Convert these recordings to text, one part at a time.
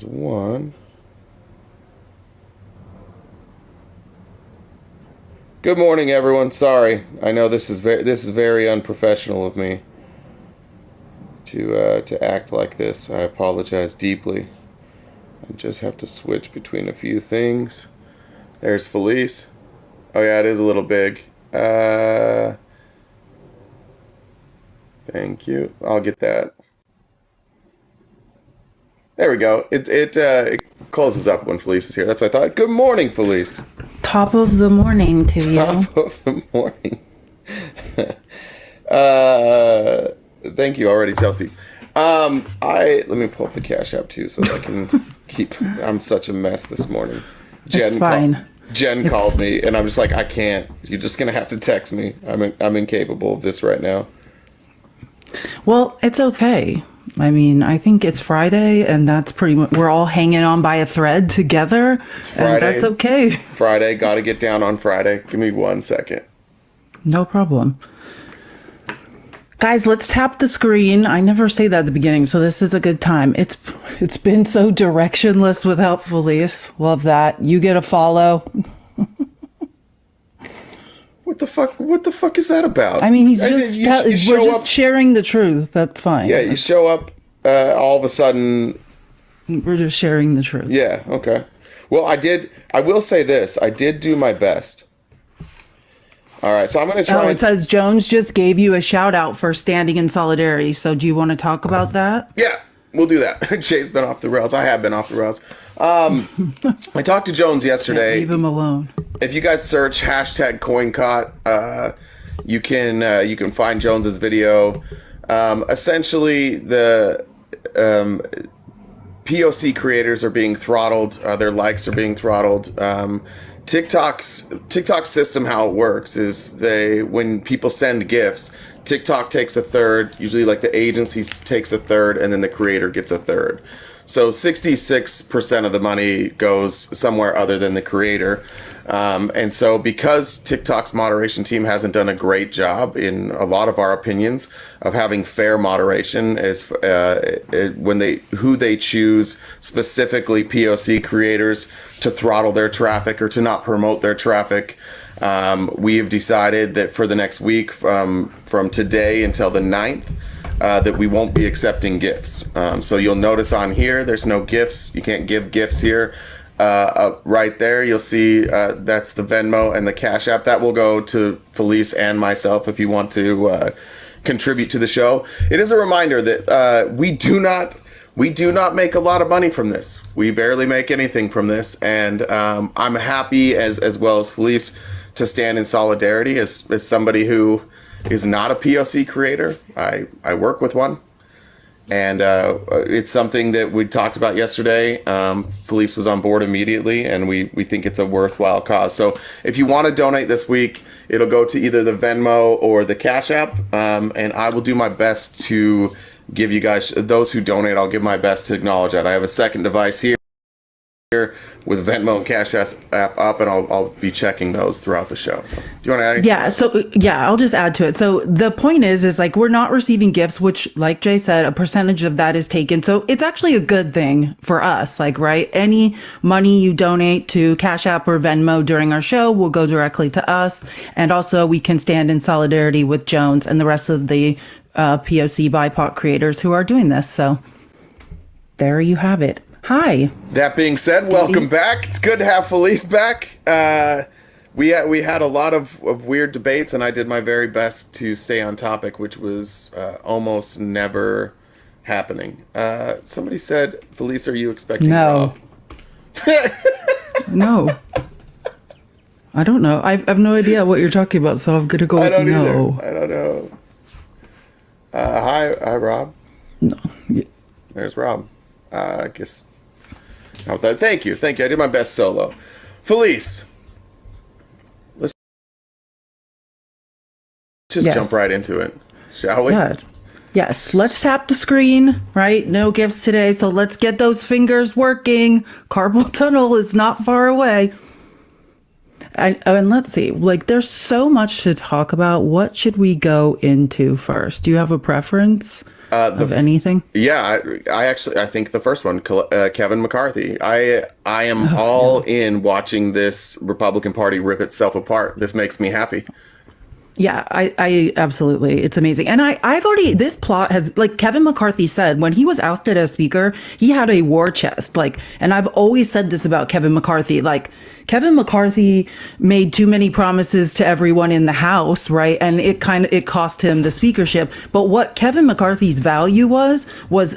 There's one. Good morning, everyone. Sorry, I know this is very unprofessional of me to act like this. I apologize deeply. I just have to switch between a few things. There's Felice. Oh yeah, it is a little big. Thank you. I'll get that. There we go. It closes up when Felice is here. That's what I thought. Good morning, Felice. Top of the morning to you. Top of the morning. Thank you already, Chelsea. Let me pull up the Cash App too, so that I can keep. I'm such a mess this morning. It's fine. Jen called me, and I'm just like, I can't. You're just gonna have to text me. I'm incapable of this right now. Well, it's okay. I mean, I think it's Friday, and that's pretty much, we're all hanging on by a thread together. It's Friday. And that's okay. Friday, gotta get down on Friday. Give me 1 second. No problem. Guys, let's tap the screen. I never say that at the beginning, so this is a good time. It's been so directionless without Felice. Love that. You get a follow. What the fuck is that about? I mean, we're just sharing the truth. That's fine. Yeah, you show up all of a sudden. We're just sharing the truth. Yeah, okay. Well, I will say this. I did do my best. All right, so I'm going to try. It says Jones just gave you a shout out for standing in solidarity. So do you want to talk about that? Yeah, we'll do that. Jay's been off the rails. I have been off the rails. I talked to Jones yesterday. Leave him alone. If you guys search #CoinCaught, you can find Jones's video. Essentially, the POC creators are being throttled. Their likes are being throttled. TikTok's system, how it works is when people send gifts, TikTok takes a third, usually like the agency takes a third, and then the creator gets a third. So 66% of the money goes somewhere other than the creator. And so because TikTok's moderation team hasn't done a great job, in a lot of our opinions, of having fair moderation as who they choose, specifically POC creators, to throttle their traffic or to not promote their traffic, we have decided that for the next week, from today until the 9th, that we won't be accepting gifts. So you'll notice on here, there's no gifts. You can't give gifts here. Right there, you'll see that's the Venmo and the Cash App. That will go to Felice and myself if you want to contribute to the show. It is a reminder that we do not make a lot of money from this. We barely make anything from this, and I'm happy as well as Felice to stand in solidarity as somebody who is not a POC creator. I work with one. And it's something that we talked about yesterday. Felice was on board immediately, and we think it's a worthwhile cause. So if you want to donate this week, it'll go to either the Venmo or the Cash App. And I will do my best to give you guys, those who donate, I'll give my best to acknowledge that. I have a second device here with Venmo and Cash App up, and I'll be checking those throughout the show. So, do you want to add anything? Yeah, I'll just add to it. So the point is like, we're not receiving gifts, which, like Jay said, a percentage of that is taken. So it's actually a good thing for us. Like, right, any money you donate to Cash App or Venmo during our show will go directly to us, and also we can stand in solidarity with Jones and the rest of the POC BIPOC creators who are doing this. So there you have it. Hi. That being said, welcome back. It's good to have Felice back. We had a lot of weird debates, and I did my very best to stay on topic, which was almost never happening. Somebody said, Felice, are you expecting No. No. I don't know. I have no idea what you're talking about, so I'm going to go with no. I don't know. Hi, Rob. No. Yeah. There's Rob. I guess... Thank you. I did my best solo. Felice, let's just jump right into it, shall we? Yeah. Yes, let's tap the screen, right? No gifts today, so let's get those fingers working. Carpal tunnel is not far away. And let's see, like, there's so much to talk about. What should we go into first? Do you have a preference of anything? Yeah, I think the first one, Kevin McCarthy. I am all in watching this Republican Party rip itself apart. This makes me happy. Yeah, I absolutely. It's amazing. And I've already, this plot has, like Kevin McCarthy said, when he was ousted as speaker, he had a war chest. Like, and I've always said this about Kevin McCarthy, like, Kevin McCarthy made too many promises to everyone in the House, right? And it cost him the speakership. But what Kevin McCarthy's value was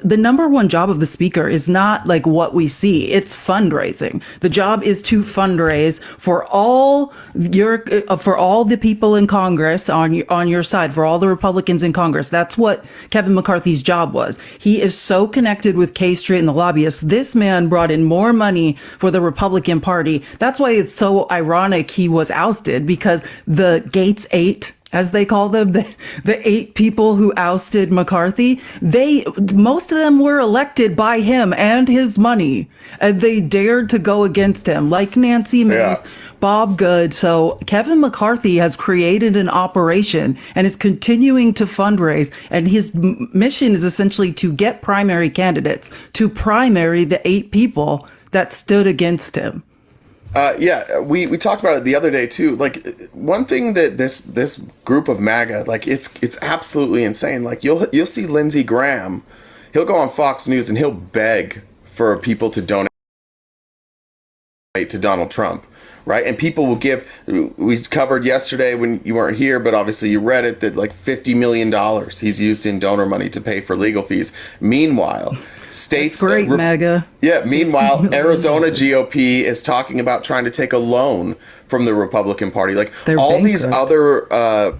the number one job of the speaker is not like what we see. It's fundraising. The job is to fundraise for all the people in Congress on your side, for all the Republicans in Congress. That's what Kevin McCarthy's job was. He is so connected with K Street and the lobbyists. This man brought in more money for the Republican Party. That's why it's so ironic he was ousted, because the Gates 8, as they call them, the 8 people who ousted McCarthy, most of them were elected by him and his money, and they dared to go against him, like Nancy Mace, Bob Good. So Kevin McCarthy has created an operation and is continuing to fundraise, and his mission is essentially to get primary candidates to primary the 8 people that stood against him. We talked about it the other day too. Like, one thing that this group of MAGA, like, it's absolutely insane. Like, you'll see Lindsey Graham, he'll go on Fox News and he'll beg for people to donate to Donald Trump, right? And people will give. We covered yesterday when you weren't here, but obviously you read it, that like $50 million he's used in donor money to pay for legal fees. Meanwhile, states, that's great, MAGA. Yeah. Meanwhile, Arizona GOP is talking about trying to take a loan from the Republican Party. Like, they're all bankrupt. These other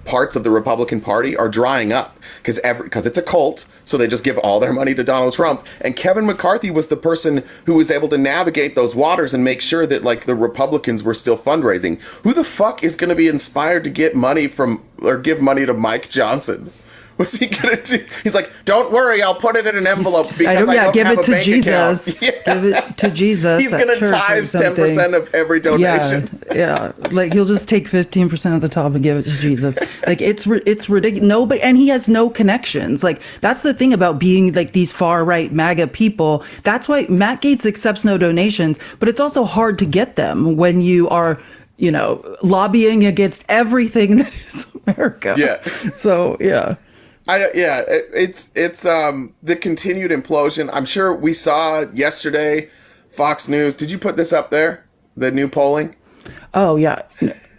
parts of the Republican Party are drying up because it's a cult. So they just give all their money to Donald Trump. And Kevin McCarthy was the person who was able to navigate those waters and make sure that, like, the Republicans were still fundraising. Who the fuck is going to be inspired to get money from or give money to Mike Johnson? What's he gonna do? He's like, don't worry, I'll put it in an envelope because I don't give have it a to bank Jesus. account. Yeah. Give it to Jesus. He's gonna tithe 10% of every donation. Yeah. Like, he'll just take 15% of the top and give it to Jesus. Like, it's ridiculous. No, and he has no connections. Like, that's the thing about being like these far right MAGA people. That's why Matt Gaetz accepts no donations, but it's also hard to get them when you are, lobbying against everything that is America. Yeah. So yeah. It's the continued implosion. I'm sure we saw yesterday, Fox News. Did you put this up there? The new polling? Oh yeah.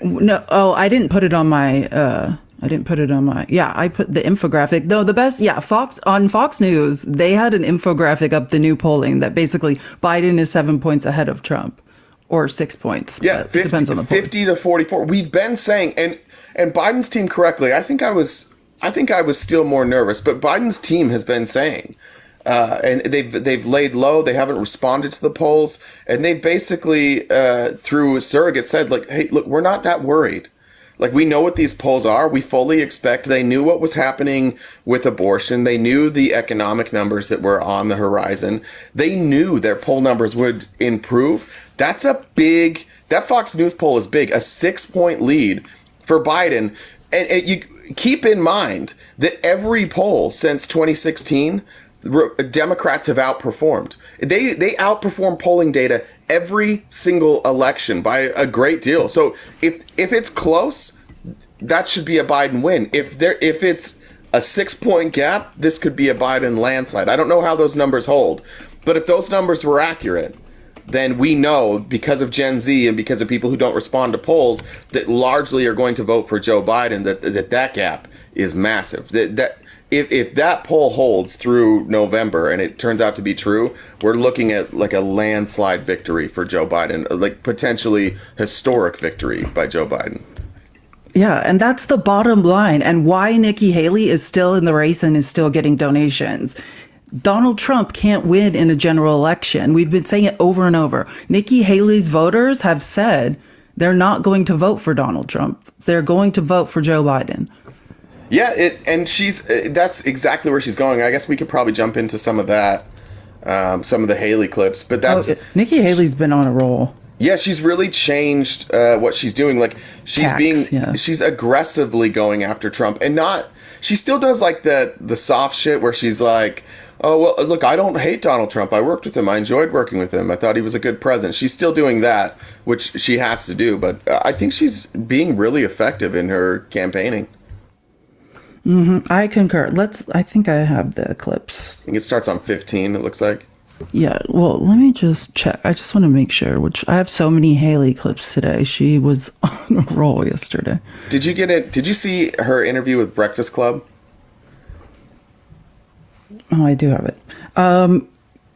No. Oh, I didn't put it on my. Yeah, I put the infographic. No, the best. Yeah, on Fox News, they had an infographic up the new polling that basically Biden is 7 points ahead of Trump, or 6 points. Yeah, 50, depends on the poll. 50 to 44. We've been saying, and Biden's team correctly. I think I was still more nervous, but Biden's team has been saying, and they've laid low. They haven't responded to the polls, and they've basically through surrogates said, like, hey, look, we're not that worried. Like, we know what these polls are. We fully expect. They knew what was happening with abortion. They knew the economic numbers that were on the horizon. They knew their poll numbers would improve. That Fox News poll is big, a 6-point lead for Biden, and you keep in mind that every poll since 2016, Democrats have outperformed. They outperform polling data every single election by a great deal. So if it's close, that should be a Biden win. If it's a 6-point gap, this could be a Biden landslide. I don't know how those numbers hold, but if those numbers were accurate, then we know, because of Gen Z and because of people who don't respond to polls, that largely are going to vote for Joe Biden, that gap is massive. That if that poll holds through November and it turns out to be true, we're looking at like a landslide victory for Joe Biden, like potentially historic victory by Joe Biden. Yeah, and that's the bottom line, and why Nikki Haley is still in the race and is still getting donations. Donald Trump can't win in a general election. We've been saying it over and over. Nikki Haley's voters have said they're not going to vote for Donald Trump. They're going to vote for Joe Biden. Yeah, that's exactly where she's going. I guess we could probably jump into some of that, some of the Haley clips, but that's... Nikki Haley's been on a roll. Yeah, she's really changed what she's doing. Like she's aggressively going after Trump, and not. She still does like the soft shit where she's like, "Oh well, look, I don't hate Donald Trump. I worked with him. I enjoyed working with him. I thought he was a good president." She's still doing that, which she has to do. But I think she's being really effective in her campaigning. I concur. I think I have the clips. I think it starts on 15. It looks like. Yeah, well, let me just check. I just want to make sure, which I have so many Haley clips today. She was on a roll yesterday. Did you get it? Did you see her interview with Breakfast Club? Oh, I do have it.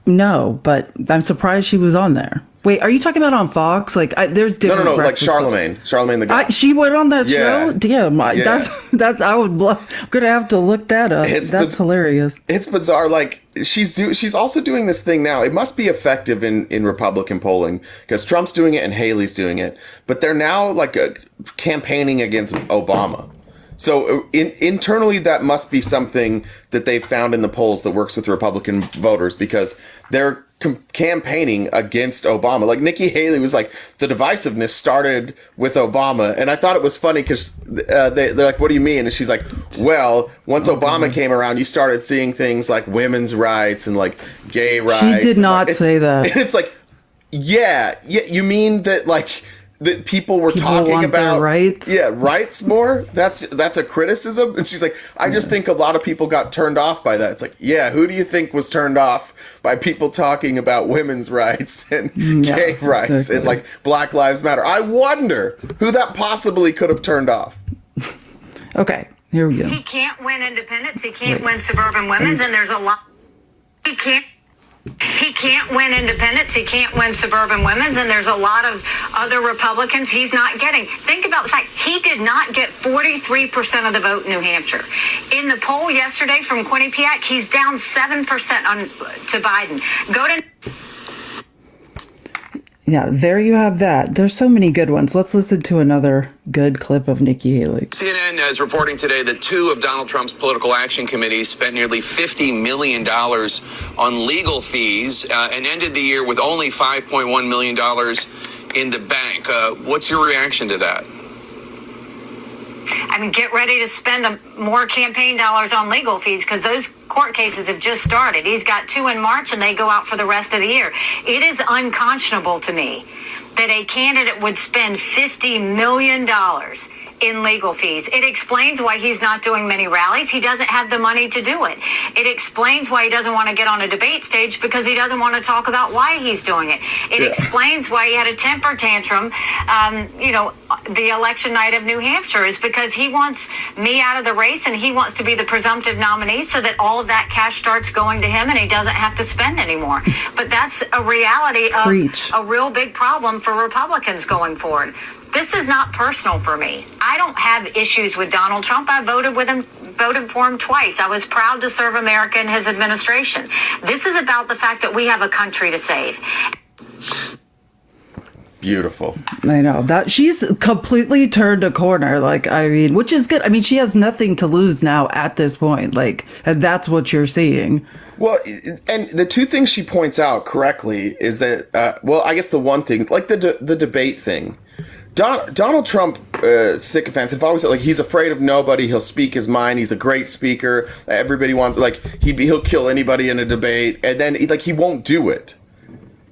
No, but I'm surprised she was on there. Wait, are you talking about on Fox? Like, there's different. No, like Breakfast Club. Charlemagne the guy. She went on that Yeah. show. Damn, Yeah. that's. I would. I'm gonna have to look that up. That's hilarious. It's bizarre. Like she's also doing this thing now. It must be effective in Republican polling because Trump's doing it and Haley's doing it, but they're now like campaigning against Obama. So internally, that must be something that they've found in the polls that works with Republican voters because they're campaigning against Obama. Like Nikki Haley was like, the divisiveness started with Obama. And I thought it was funny because they're like, what do you mean? And she's like, well, once Obama came around, you started seeing things like women's rights and like gay rights. She did not say that. And it's like, yeah, you mean that like... that people were talking want about their rights. Yeah, rights more. That's a criticism. And she's like, I just think a lot of people got turned off by that. It's like, yeah, who do you think was turned off by people talking about women's rights and gay rights exactly. and like Black Lives Matter? I wonder who that possibly could have turned off. Okay, here we go. He can't win independents. He can't win suburban women's, and there's a lot. He can't win independents. He can't win suburban women's, and there's a lot of other Republicans he's not getting. Think about the fact he did not get 43% of the vote in New Hampshire. In the poll yesterday from Quinnipiac, he's down 7% to Biden. Go to... Yeah, there you have that. There's so many good ones. Let's listen to another good clip of Nikki Haley. CNN is reporting today that 2 of Donald Trump's political action committees spent nearly $50 million on legal fees and ended the year with only $5.1 million in the bank. What's your reaction to that? I mean, get ready to spend more campaign dollars on legal fees because those court cases have just started. He's got 2 in March and they go out for the rest of the year. It is unconscionable to me that a candidate would spend $50 million in legal fees. It explains why he's not doing many rallies. He doesn't have the money to do it. It explains why he doesn't want to get on a debate stage because he doesn't want to talk about why he's doing it. It explains why he had a temper tantrum, the election night of New Hampshire is because he wants me out of the race and he wants to be the presumptive nominee so that all of that cash starts going to him and he doesn't have to spend anymore. But that's a reality of a real big problem for Republicans going forward. This is not personal for me. I don't have issues with Donald Trump. I voted for him twice. I was proud to serve America in his administration. This is about the fact that we have a country to save. Beautiful. I know that she's completely turned a corner. Like, I mean, which is good. I mean, she has nothing to lose now at this point. Like, and that's what you're seeing. Well, and the 2 things she points out correctly is that, I guess the one thing, like the debate thing. Donald Trump, sycophants, have always said, like, he's afraid of nobody. He'll speak his mind. He's a great speaker. Everybody wants, like, he'll kill anybody in a debate. And then, he won't do it.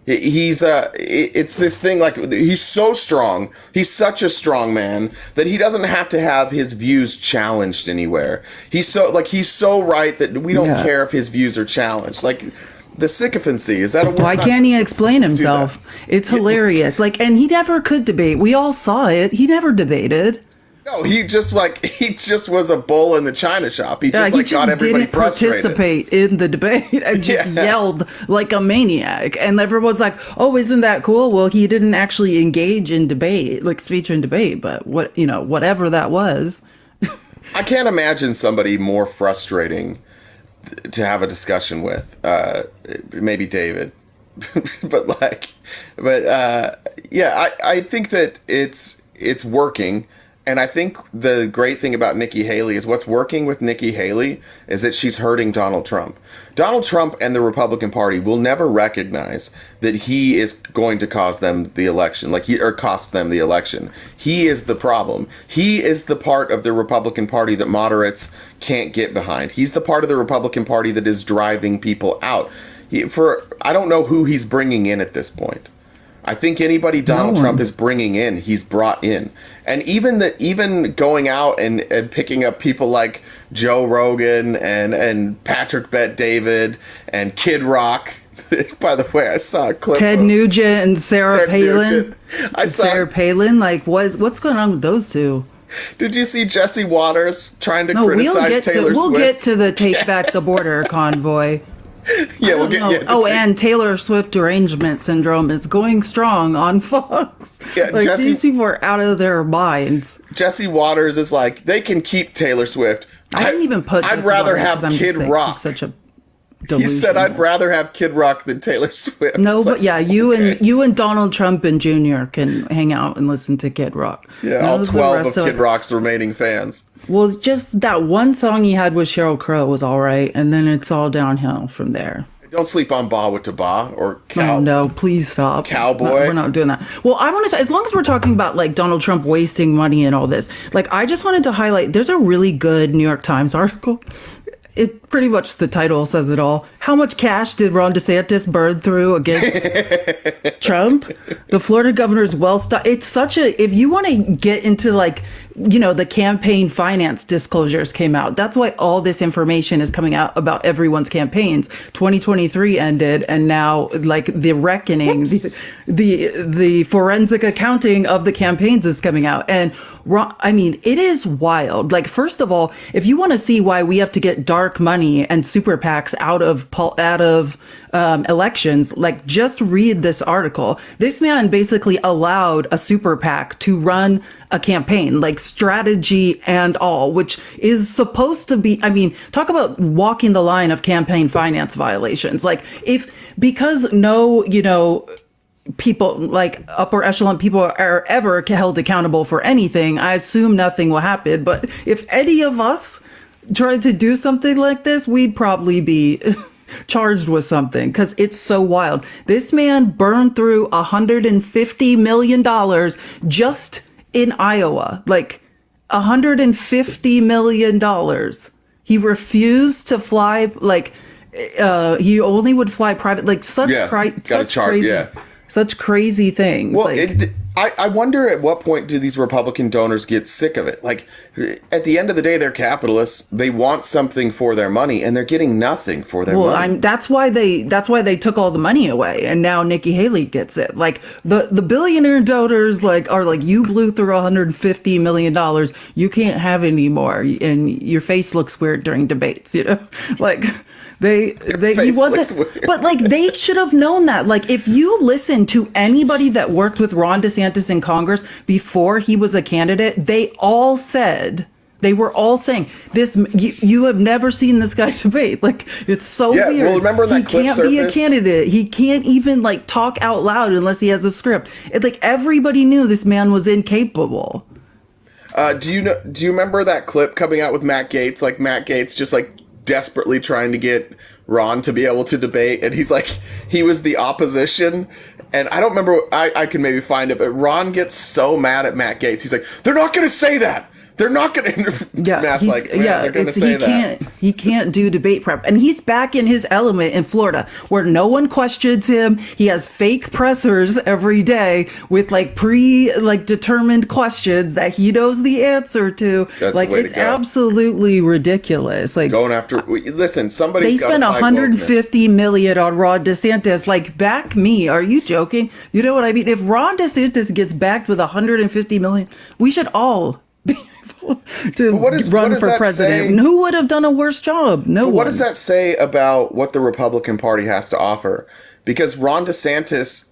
It's this thing, like, he's so strong. He's such a strong man that he doesn't have to have his views challenged anywhere. He's so right that we don't care if his views are challenged. Like, the sycophancy, is that a word? Why can't he explain himself? It's hilarious. Like, and he never could debate. We all saw it. He never debated. No, he just was a bull in the china shop. He just got everybody didn't frustrated. Participate in the debate and just yelled like a maniac. And everyone's like, "Oh, isn't that cool?" Well, he didn't actually engage in debate, like speech and debate, but whatever that was. I can't imagine somebody more frustrating to have a discussion with. Maybe David, I think that it's working. And I think the great thing about Nikki Haley is what's working with Nikki Haley is that she's hurting Donald Trump. Donald Trump and the Republican Party will never recognize that he is going to cause them the election, or cost them the election. He is the problem. He is the part of the Republican Party that moderates can't get behind. He's the part of the Republican Party that is driving people out. I don't know who he's bringing in at this point. I think anybody Donald Trump is bringing in, he's brought in. And even going out and picking up people like Joe Rogan and Patrick Bet-David and Kid Rock. By the way, I saw a clip Ted of Nugent and Sarah Palin. Sarah Palin, what's going on with those two? Did you see Jesse Waters trying to criticize Taylor Swift? We'll get to the Take Back the Border convoy. Yeah, we'll get. And Taylor Swift derangement syndrome is going strong on Fox. Yeah, these people are out of their minds. Jesse Waters is like, they can keep Taylor Swift. I didn't even put. I'd rather have Kid Rock. He's such a delusion. He said, "I'd rather have Kid Rock than Taylor Swift." No, but you and Donald Trump and Jr. can hang out and listen to Kid Rock. Yeah, all 12 of Kid Rock's remaining fans. Well, just that one song he had with Sheryl Crow was all right, and then it's all downhill from there. Don't sleep on Ba with Ba or Cow. Oh, no, please stop. Cowboy. No, we're not doing that. Well, I want to, as long as we're talking about Donald Trump wasting money and all this, I just wanted to highlight, there's a really good New York Times article. It pretty much, the title says it all. How much cash did Ron DeSantis burn through against Trump? The Florida governor's well-stocked. It's such a, if you want to get into the campaign finance disclosures came out. That's why all this information is coming out about everyone's campaigns. 2023 ended, and now the reckoning, the forensic accounting of the campaigns is coming out. And it is wild. First of all, if you want to see why we have to get dark money and super PACs out of elections, just read this article. This man basically allowed a super PAC to run a campaign, strategy and all, which is supposed to be, talk about walking the line of campaign finance violations. Because people upper echelon people are ever held accountable for anything, I assume nothing will happen. But if any of us tried to do something like this, we'd probably be charged with something, because it's so wild. This man burned through $150 million just in Iowa, $150 million. He refused to fly, he only would fly private, such crazy things. Well, I wonder at what point do these Republican donors get sick of it? At the end of the day, they're capitalists. They want something for their money, and they're getting nothing for their money. That's why they took all the money away, and now Nikki Haley gets it. The billionaire donors are you blew through $150 million. You can't have any more, and your face looks weird during debates. He wasn't, but they should have known that. If you listen to anybody that worked with Ron DeSantis in Congress before he was a candidate, they were all saying this. You have never seen this guy debate. It's so weird. Well, remember that clip can't be a candidate. He can't even talk out loud unless he has a script. Everybody knew this man was incapable. Do you remember that clip coming out with Matt Gaetz? Matt Gaetz just desperately trying to get Ron to be able to debate, and he was the opposition, and I don't remember, I can maybe find it, but Ron gets so mad at Matt Gaetz. He's like, they're not going to say that. They're not going to. Yeah, Matt's they're going to say that. He can't do debate prep, and he's back in his element in Florida, where no one questions him. He has fake pressers every day with determined questions that he knows the answer to. That's the way it's to go. Absolutely ridiculous. Going after. Listen, they spent $150 million on Ron DeSantis. Back me? Are you joking? You know what I mean? If Ron DeSantis gets backed with $150 million, we should all be to run for president. Who would have done a worse job? No one. What does that say about what the Republican Party has to offer? Because Ron DeSantis,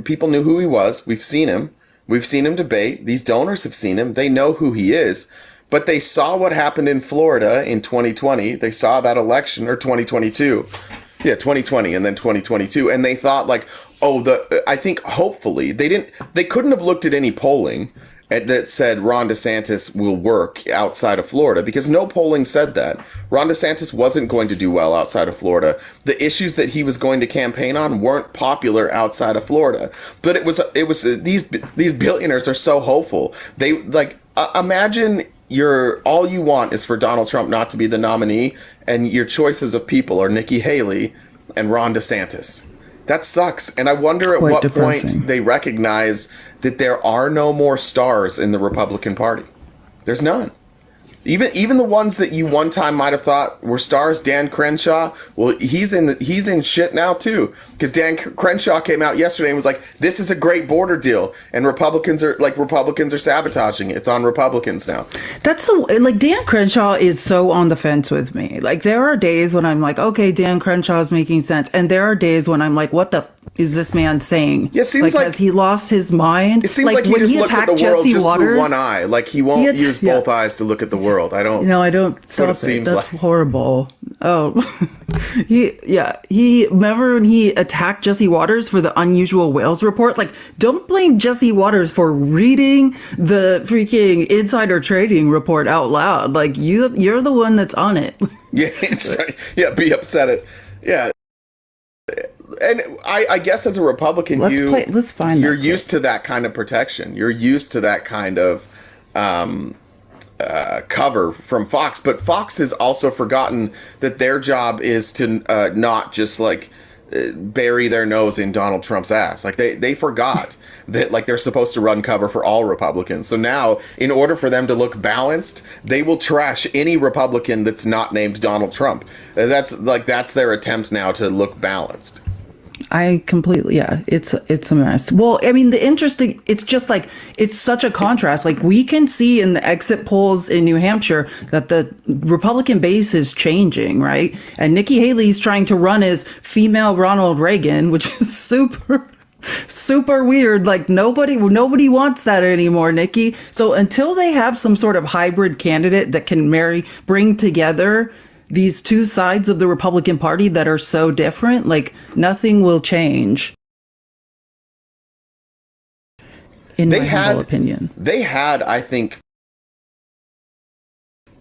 people knew who he was. We've seen him. We've seen him debate. These donors have seen him. They know who he is. But they saw what happened in Florida in 2020. They saw that election, or 2022. Yeah, 2020 and then 2022. And they thought I think hopefully they couldn't have looked at any polling that said Ron DeSantis will work outside of Florida, because no polling said that. Ron DeSantis wasn't going to do well outside of Florida. The issues that he was going to campaign on weren't popular outside of Florida. But it was these billionaires are so hopeful. They imagine all you want is for Donald Trump not to be the nominee, and your choices of people are Nikki Haley and Ron DeSantis. That sucks. And I wonder at what point they recognize that there are no more stars in the Republican Party. There's none. Even the ones that you one time might have thought were stars, Dan Crenshaw, well, he's in shit now too, because Dan Crenshaw came out yesterday and was like, "This is a great border deal," and Republicans are sabotaging it. It's on Republicans now. That's Dan Crenshaw is so on the fence with me. Like, there are days when I'm like, okay, Dan Crenshaw is making sense, and there are days when I'm like, what the is this man saying? Yeah, it seems like has he lost his mind? It seems like he just looks at the world just through one eye. Like he won't use both eyes to look at the world. I don't. No, I don't. Stop it seems That's like horrible. Oh, he remember when he attacked Jesse Waters for the unusual whales report? Like, don't blame Jesse Waters for reading the freaking insider trading report out loud. Like, you're the one that's on it. Yeah, be upset at And I guess as a Republican, you're used to that kind of protection. You're used to that kind of cover from Fox. But Fox has also forgotten that their job is to not just bury their nose in Donald Trump's ass. Like they forgot that they're supposed to run cover for all Republicans. So now, in order for them to look balanced, they will trash any Republican that's not named Donald Trump. That's their attempt now to look balanced. I completely, it's a mess. Well, I mean, it's just it's such a contrast. Like, we can see in the exit polls in New Hampshire that the Republican base is changing, right? And Nikki Haley's trying to run as female Ronald Reagan, which is super weird. Like, nobody wants that anymore, Nikki. So until they have some sort of hybrid candidate that can bring together these two sides of the Republican Party that are so different, nothing will change. In my humble opinion, they had, I think,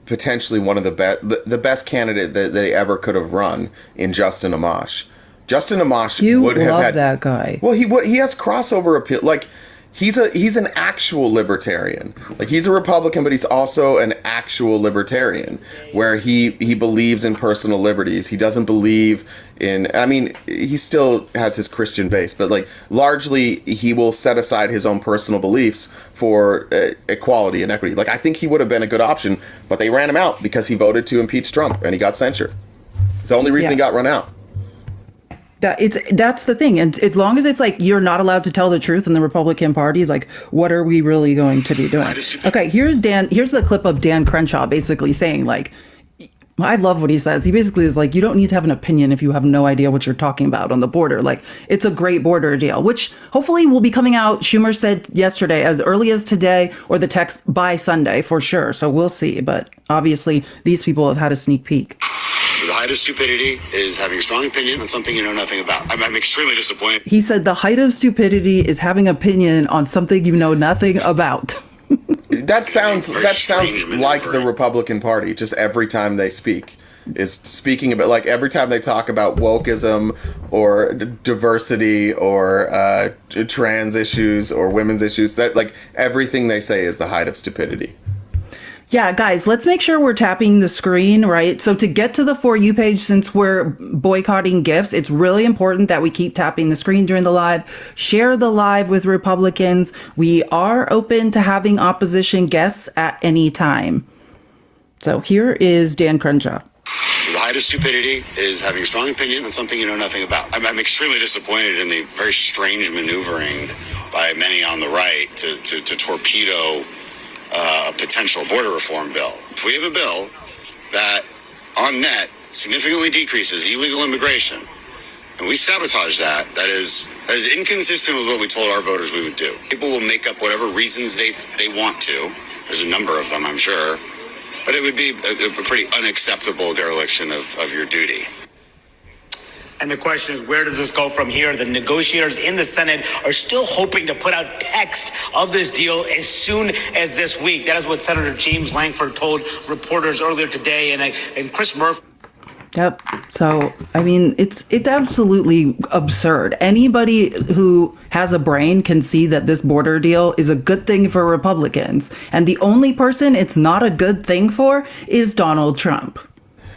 potentially one of the best candidate that they ever could have run in Justin Amash. Justin Amash would have had that guy. Well, he has crossover appeal. He's an actual libertarian. He's a Republican, but he's also an actual libertarian, where he believes in personal liberties. He doesn't believe in, I mean, he still has his Christian base, but largely he will set aside his own personal beliefs for equality and equity. I think he would have been a good option, but they ran him out because he voted to impeach Trump and he got censured. It's the only reason he got run out. That's the thing. And as long as it's you're not allowed to tell the truth in the Republican Party, what are we really going to be doing? Okay, here's the clip of Dan Crenshaw basically saying, I love what he says. He basically is you don't need to have an opinion if you have no idea what you're talking about on the border. It's a great border deal, which hopefully will be coming out, Schumer said yesterday, as early as today, or the text by Sunday for sure. So we'll see. But obviously, these people have had a sneak peek. The height of stupidity is having a strong opinion on something you know nothing about. I'm extremely disappointed. He said the height of stupidity is having an opinion on something you know nothing about. That sounds like the Republican Party. Just every time they speak is speaking about every time they talk about wokeism or diversity or trans issues or women's issues, that everything they say is the height of stupidity. Yeah, guys, let's make sure we're tapping the screen, right? So to get to the For You page, since we're boycotting gifts, it's really important that we keep tapping the screen during the live. Share the live with Republicans. We are open to having opposition guests at any time. So here is Dan Crenshaw. The height of stupidity is having a strong opinion on something you know nothing about. I'm extremely disappointed in the very strange maneuvering by many on the right to torpedo a potential border reform bill. If we have a bill that, on net, significantly decreases illegal immigration, and we sabotage that is inconsistent with what we told our voters we would do. People will make up whatever reasons they want to. There's a number of them, I'm sure. But it would be a pretty unacceptable dereliction of your duty. And the question is, where does this go from here? The negotiators in the Senate are still hoping to put out text of this deal as soon as this week. That is what Senator James Lankford told reporters earlier today. And Chris Murphy. Yep. So, I mean, it's absolutely absurd. Anybody who has a brain can see that this border deal is a good thing for Republicans. And the only person it's not a good thing for is Donald Trump.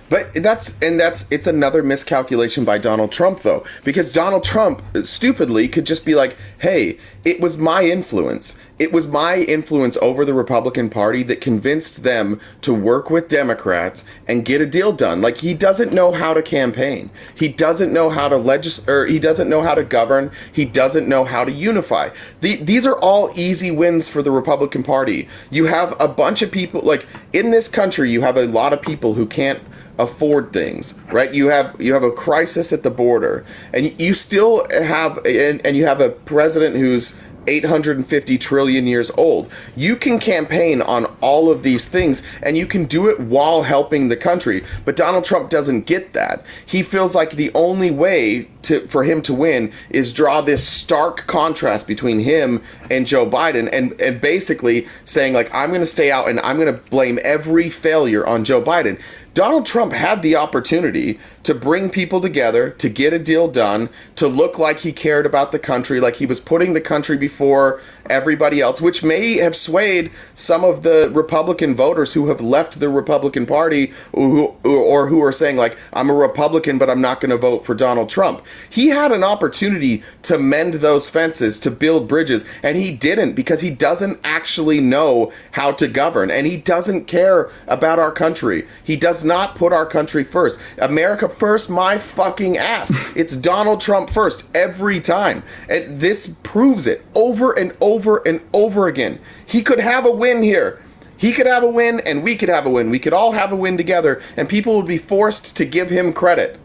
But it's another miscalculation by Donald Trump, though, because Donald Trump stupidly could just be like, hey, it was my influence. It was my influence over the Republican Party that convinced them to work with Democrats and get a deal done. Like, he doesn't know how to campaign. He doesn't know how to he doesn't know how to govern. He doesn't know how to unify. These are all easy wins for the Republican Party. You have a bunch of people, like, in this country, you have a lot of people who can't afford things, right? You have a crisis at the border, and you still have and you have a president who's 850 trillion years old. You can campaign on all of these things, and you can do it while helping the country. But Donald Trump doesn't get that. He feels like the only way for him to win is draw this stark contrast between him and Joe Biden, and basically saying, like, I'm going to stay out and I'm going to blame every failure on Joe Biden. Donald Trump had the opportunity to bring people together, to get a deal done, to look like he cared about the country, like he was putting the country before everybody else, which may have swayed some of the Republican voters who have left the Republican Party or who are saying, like, I'm a Republican, but I'm not going to vote for Donald Trump. He had an opportunity to mend those fences, to build bridges, and he didn't, because he doesn't actually know how to govern, and he doesn't care about our country. He does not put our country first. America first, my fucking ass. It's Donald Trump first every time. And this proves it over and over and over again. He could have a win here. He could have a win, and we could have a win. We could all have a win together, and people would be forced to give him credit.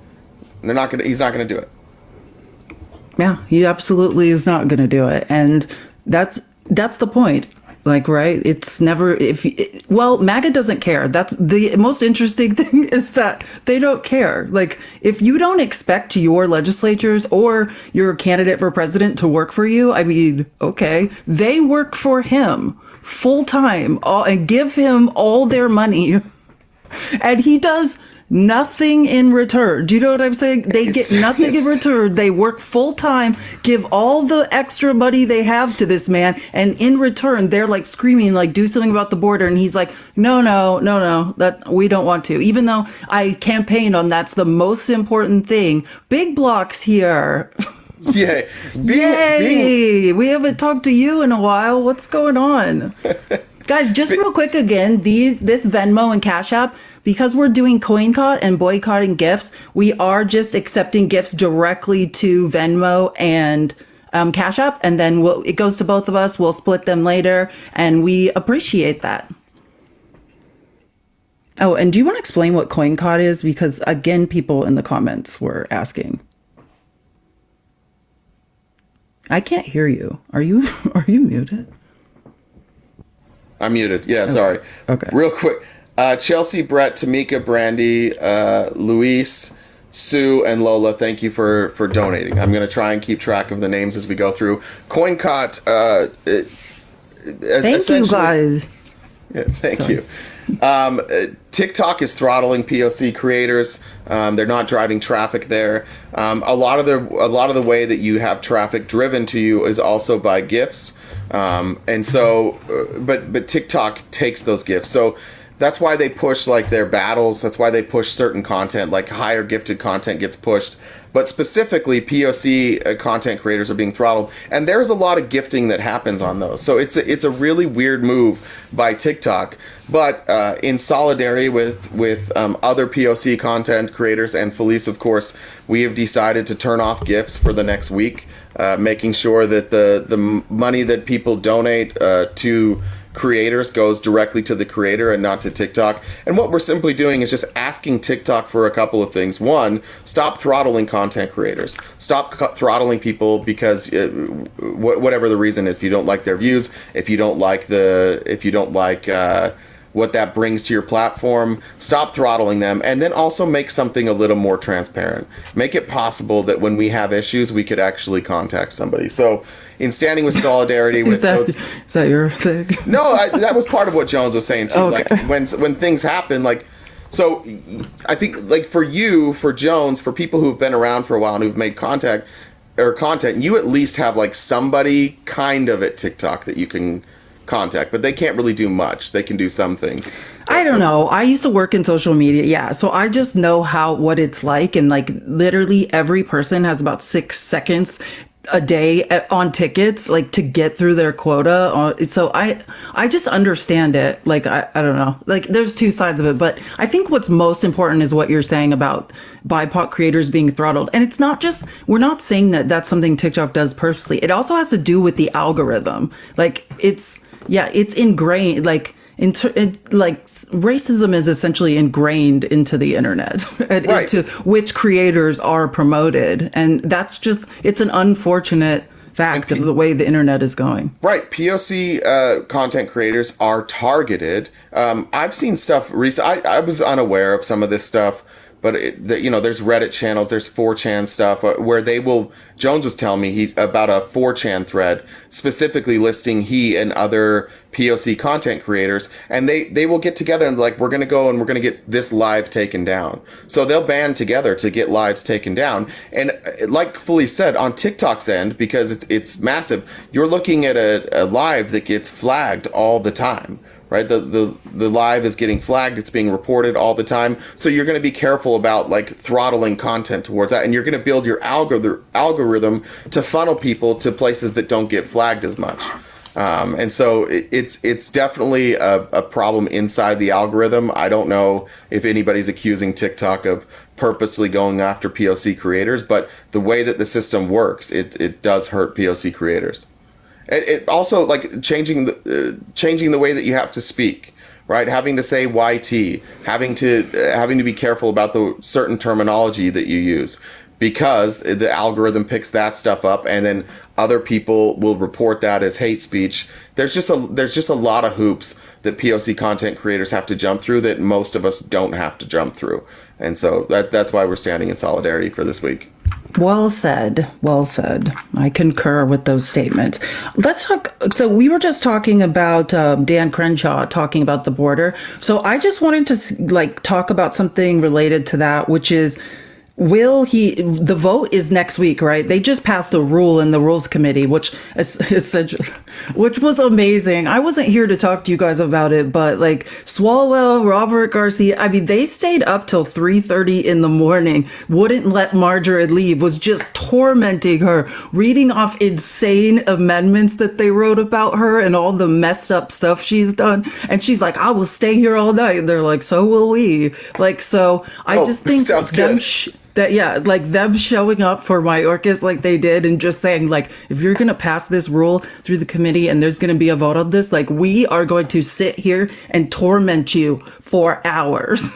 They're not gonna. He's not going to do it. Yeah, he absolutely is not going to do it, and that's the point. Like, right? It's never MAGA doesn't care. That's the most interesting thing, is that they don't care. Like, if you don't expect your legislatures or your candidate for president to work for you, I mean, okay, they work for him full time and give him all their money, and he does nothing in return. Do you know what I'm saying? They get nothing in return. They work full time, give all the extra money they have to this man, and in return, they're like screaming, like, do something about the border. And he's like, no, that we don't want to. Even though I campaigned on that's the most important thing. Big blocks here. Yeah. Yay! We haven't talked to you in a while. What's going on? Guys, just real quick again, this Venmo and Cash App, because we're doing CoinCot and boycotting gifts, we are just accepting gifts directly to Venmo and Cash App, and then it goes to both of us. We'll split them later, and we appreciate that. Oh, and do you want to explain what CoinCot is? Because, again, people in the comments were asking. I can't hear you. Are you muted? I'm muted. Yeah, sorry. Okay. Real quick. Chelsea, Brett, Tamika, Brandy, Luis, Sue, and Lola, thank you for donating. I'm going to try and keep track of the names as we go through. CoinCot. Thank you, guys. Yeah, thank you. TikTok is throttling POC creators. They're not driving traffic there. A lot of the way that you have traffic driven to you is also by gifts. And so, but TikTok takes those gifts. So that's why they push like their battles. That's why they push certain content, like higher gifted content gets pushed. But specifically, POC content creators are being throttled, and there's a lot of gifting that happens on those. So it's a really weird move by TikTok. But in solidarity with other POC content creators and Felice, of course, we have decided to turn off gifts for the next week, making sure that the money that people donate to creators goes directly to the creator and not to TikTok. And what we're simply doing is just asking TikTok for a couple of things. One, stop throttling content creators. Stop throttling people because whatever the reason is, if you don't like their views, if you don't like what that brings to your platform, stop throttling them, and then also make something a little more transparent. Make it possible that when we have issues, we could actually contact somebody. So in standing with solidarity with those... Is that your thing? No, that was part of what Jones was saying too. Okay. Like when things happen, like, so I think like for you, for Jones, for people who've been around for a while and who've made content, you at least have like somebody kind of at TikTok that you can contact, but they can't really do much. They can do some things. I don't know. I used to work in social media. Yeah. So I just know what it's like. And like literally every person has about 6 seconds a day on tickets, like to get through their quota. So I just understand it. Like, I don't know, like there's two sides of it, but I think what's most important is what you're saying about BIPOC creators being throttled. And it's not just, we're not saying that that's something TikTok does purposely. It also has to do with the algorithm. Like it's ingrained, like, racism is essentially ingrained into the internet and right. into which creators are promoted. And that's just, it's an unfortunate fact of the way the internet is going. Right. POC content creators are targeted. I've seen stuff recently. I was unaware of some of this stuff, but there's Reddit channels, there's 4chan stuff where Jones was telling me about a 4chan thread specifically listing he and other POC content creators, and they will get together and like, we're going to go and we're going to get this live taken down. So they'll band together to get lives taken down. And like Fully said, on TikTok's end, because it's massive, you're looking at a live that gets flagged all the time. Right, the live is getting flagged. It's being reported all the time. So you're going to be careful about like throttling content towards that, and you're going to build your algorithm to funnel people to places that don't get flagged as much. And so it's definitely a problem inside the algorithm. I don't know if anybody's accusing TikTok of purposely going after POC creators, but the way that the system works, it does hurt POC creators. It also like changing the way that you have to speak, right? Having to say YT, having to be careful about the certain terminology that you use, because the algorithm picks that stuff up, and then other people will report that as hate speech. There's just a lot of hoops that POC content creators have to jump through that most of us don't have to jump through, and so that's why we're standing in solidarity for this week. Well said. Well said. I concur with those statements. Let's talk. So we were just talking about Dan Crenshaw talking about the border. So I just wanted to talk about something related to that, which is, the vote is next week, right? They just passed a rule in the Rules Committee, which was amazing. I wasn't here to talk to you guys about it, but like Swalwell, Robert Garcia, I mean, they stayed up till 3:30 in the morning, wouldn't let Marjorie leave, was just tormenting her, reading off insane amendments that they wrote about her and all the messed up stuff she's done. And she's like, I will stay here all night. And they're like, so will we. Like, so I just think sounds good. them showing up for Mayorkas like they did and just saying, like, if you're going to pass this rule through the committee and there's going to be a vote on this, like, we are going to sit here and torment you for hours.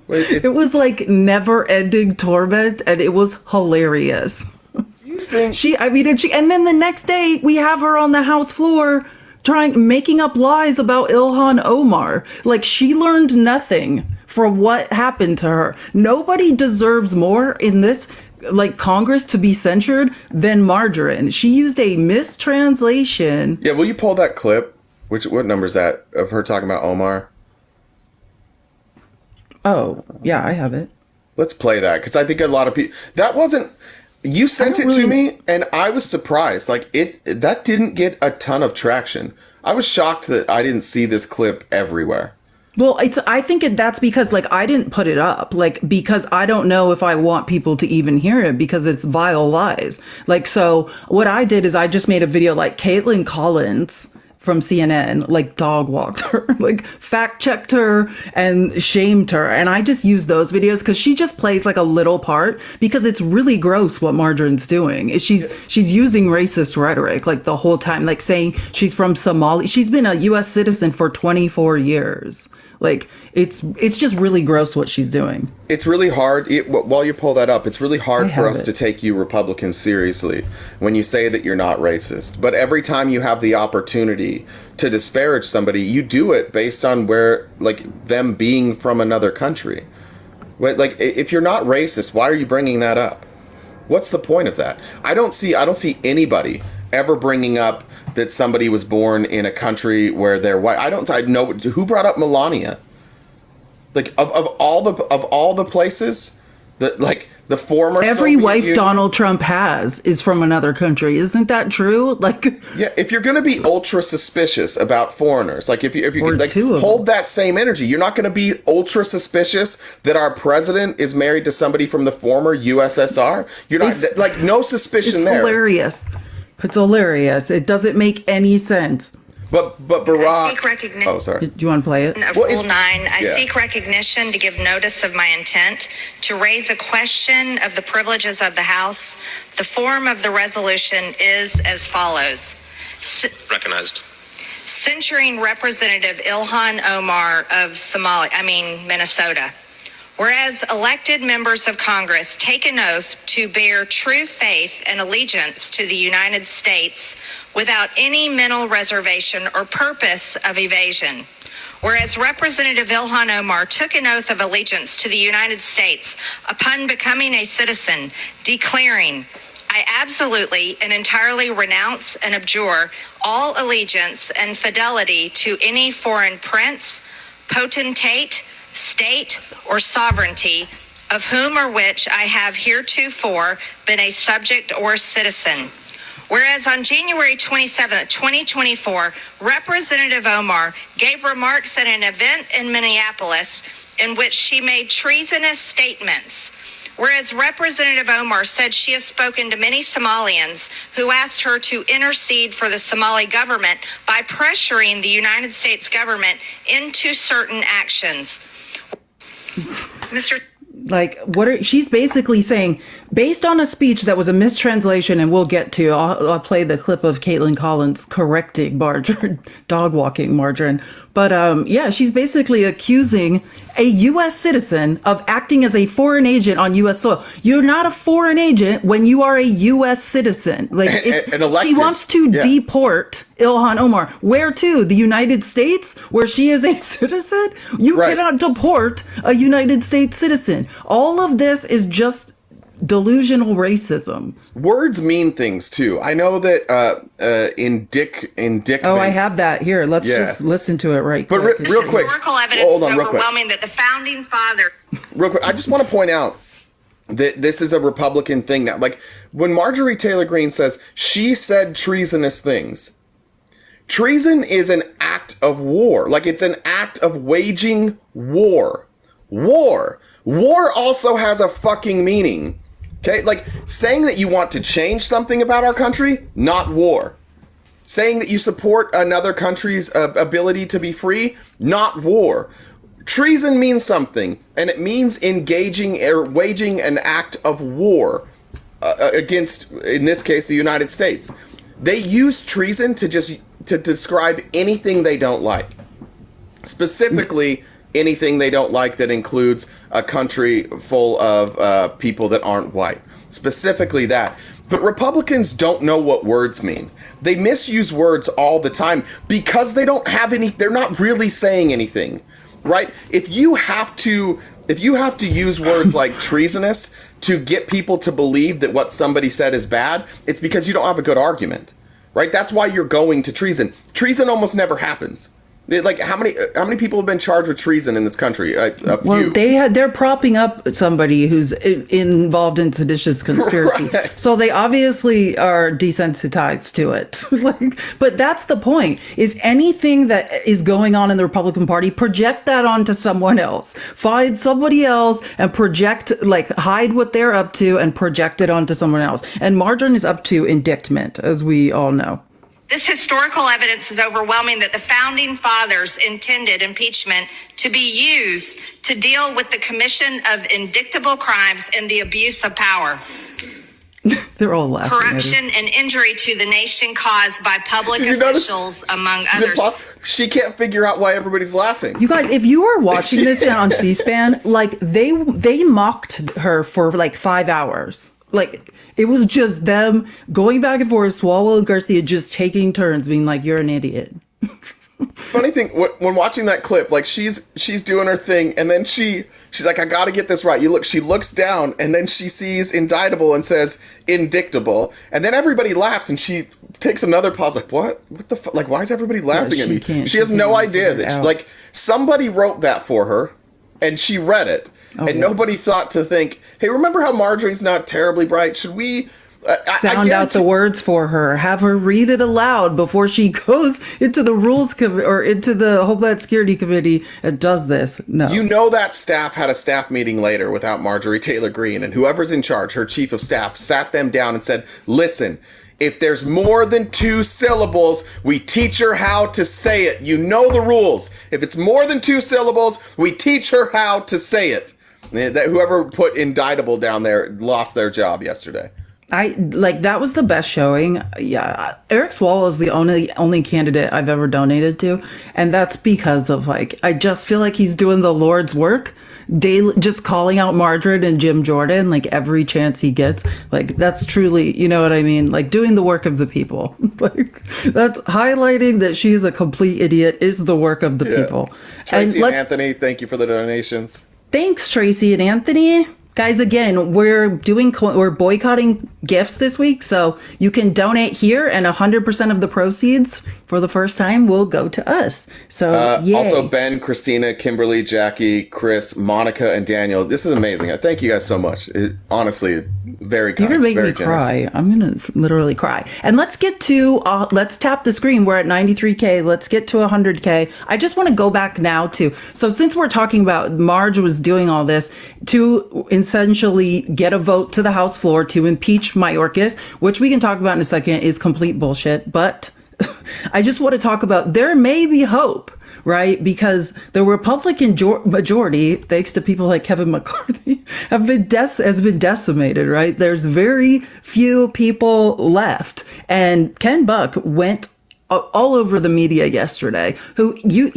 It was like never ending torment, and it was hilarious. You think and then the next day we have her on the House floor making up lies about Ilhan Omar. Like, she learned nothing from what happened to her. Nobody deserves more in this, like, Congress to be censured than Margarine. She used a mistranslation. Yeah, will you pull that clip? What number is that of her talking about Omar? Oh, yeah, I have it. Let's play that, because I think a lot of people... That wasn't... You sent it to me, and I was surprised. Like, that didn't get a ton of traction. I was shocked that I didn't see this clip everywhere. Well, I think that's because, like, I didn't put it up, like, because I don't know if I want people to even hear it, because it's vile lies. Like, so what I did is I just made a video, like, Caitlin Collins from CNN, like, dog walked her, like, fact checked her and shamed her. And I just used those videos because she just plays like a little part, because it's really gross what Marjorine's doing. She's using racist rhetoric, like, the whole time, like saying she's from Somalia. She's been a U.S. citizen for 24 years. Like, it's just really gross what she's doing. It's really hard, while you pull that up, it's really hard for us to take you Republicans seriously when you say that you're not racist. But every time you have the opportunity to disparage somebody, you do it based on where, like, them being from another country. Like, if you're not racist, why are you bringing that up? What's the point of that? I don't see anybody ever bringing up that somebody was born in a country where they're white. I know who brought up Melania. Like, of all the places that, like, the former every Soviet wife Union, Donald Trump has is from another country. Isn't that true? Like, yeah, if you're going to be ultra suspicious about foreigners, like if you like, two hold that same energy, you're not going to be ultra suspicious that our president is married to somebody from the former USSR. You're not like, no suspicion it's there. Hilarious. It's hilarious. It doesn't make any sense. But Barack. I seek recognition. Oh, sorry. Do you want to play it? Of Rule 9, I seek recognition to give notice of my intent to raise a question of the privileges of the House. The form of the resolution is as follows. Recognized. Censuring Representative Ilhan Omar of Minnesota. Whereas elected members of Congress take an oath to bear true faith and allegiance to the United States without any mental reservation or purpose of evasion. Whereas Representative Ilhan Omar took an oath of allegiance to the United States upon becoming a citizen, declaring, I absolutely and entirely renounce and abjure all allegiance and fidelity to any foreign prince, potentate, state, or sovereignty, of whom or which I have heretofore been a subject or citizen. Whereas on January 27, 2024, Representative Omar gave remarks at an event in Minneapolis in which she made treasonous statements. Whereas Representative Omar said she has spoken to many Somalians who asked her to intercede for the Somali government by pressuring the United States government into certain actions. Mr. Like, she's basically saying, based on a speech that was a mistranslation, and we'll get to, I'll play the clip of Caitlin Collins correcting Margarine, dog walking Margarine. But yeah, she's basically accusing a U.S. citizen of acting as a foreign agent on U.S. soil. You're not a foreign agent when you are a U.S. citizen. Like, she wants to deport Ilhan Omar. Where to? The United States, where she is a citizen? You cannot deport a United States citizen. All of this is just delusional racism. Words mean things too. I know that in Dick. Oh, I have that here. Let's just listen to it quick. But real quick, historical evidence is overwhelming that the founding father. Real quick, I just want to point out that this is a Republican thing now. Like, when Marjorie Taylor Greene says she said treasonous things, treason is an act of war. Like, it's an act of waging war. War also has a fucking meaning. Okay, like, saying that you want to change something about our country, not war. Saying that you support another country's ability to be free, not war. Treason means something, and it means engaging or waging an act of war against, in this case, the United States. They use treason to describe anything they don't like. Specifically, anything they don't like that includes a country full of people that aren't white. Specifically that. But Republicans don't know what words mean. They misuse words all the time because they don't have any, they're not really saying anything, right? If you have to use words like treasonous to get people to believe that what somebody said is bad, it's because you don't have a good argument, right? That's why you're going to treason. Treason almost never happens. Like, how many people have been charged with treason in this country? A few. Well, they're propping up somebody who's involved in seditious conspiracy, so they obviously are desensitized to it. But that's the point: is anything that is going on in the Republican Party, project that onto someone else, find somebody else, and project, like, hide what they're up to and project it onto someone else. And Margarine is up to indictment, as we all know. This historical evidence is overwhelming that the founding fathers intended impeachment to be used to deal with the commission of indictable crimes and the abuse of power. They're all laughing. Corruption and injury to the nation caused by public officials, among others. she can't figure out why everybody's laughing. You guys, if you were watching this on C-SPAN, like they mocked her for like 5 hours. Like it was just them going back and forth, Swalwell and Garcia just taking turns being like, you're an idiot. Funny thing, when watching that clip, like she's doing her thing, and then she's like, I gotta get this right. She looks down, and then she sees indictable and says indictable, and then everybody laughs, and she takes another pause, like, what the fuck? Like, why is everybody laughing at me? She has no idea that, like, somebody wrote that for her, and she read it, and nobody thought to think, hey, remember how Marjorie's not terribly bright? Should we... sound out the words for her, have her read it aloud before she goes into the rules or into the Homeland Security Committee and does this. No. You know that staff had a staff meeting later without Marjorie Taylor Greene, and whoever's in charge, her chief of staff, sat them down and said, listen, if there's more than 2 syllables, we teach her how to say it. You know the rules. If it's more than 2 syllables, we teach her how to say it. That whoever put indictable down there lost their job yesterday. That was the best showing. Yeah, Eric Swalwell is the only candidate I've ever donated to, and that's because of like I just feel like he's doing the Lord's work, daily, just calling out Margaret and Jim Jordan like every chance he gets. Like that's truly, you know what I mean? Like doing the work of the people. Like that's highlighting that she's a complete idiot is the work of the people. Tracy and Anthony, thank you for the donations. Thanks, Tracy and Anthony. Guys, again, we're boycotting gifts this week, so you can donate here, and 100% of the proceeds for the first time will go to us. So, yay. Also, Ben, Christina, Kimberly, Jackie, Chris, Monica, and Daniel. This is amazing. I thank you guys so much. Honestly, very kind. You're gonna make me generous. cry. I'm gonna literally cry. And let's get to let's tap the screen. We're at 93K. Let's get to 100K. I just want to go back now to since we're talking about Marge was doing all this to essentially get a vote to the House floor to impeach Mayorkas, which we can talk about in a second is complete bullshit. But I just want to talk about there may be hope. Right, because the Republican majority, thanks to people like Kevin McCarthy, has been decimated. Right, there's very few people left, and Ken Buck went all over the media yesterday.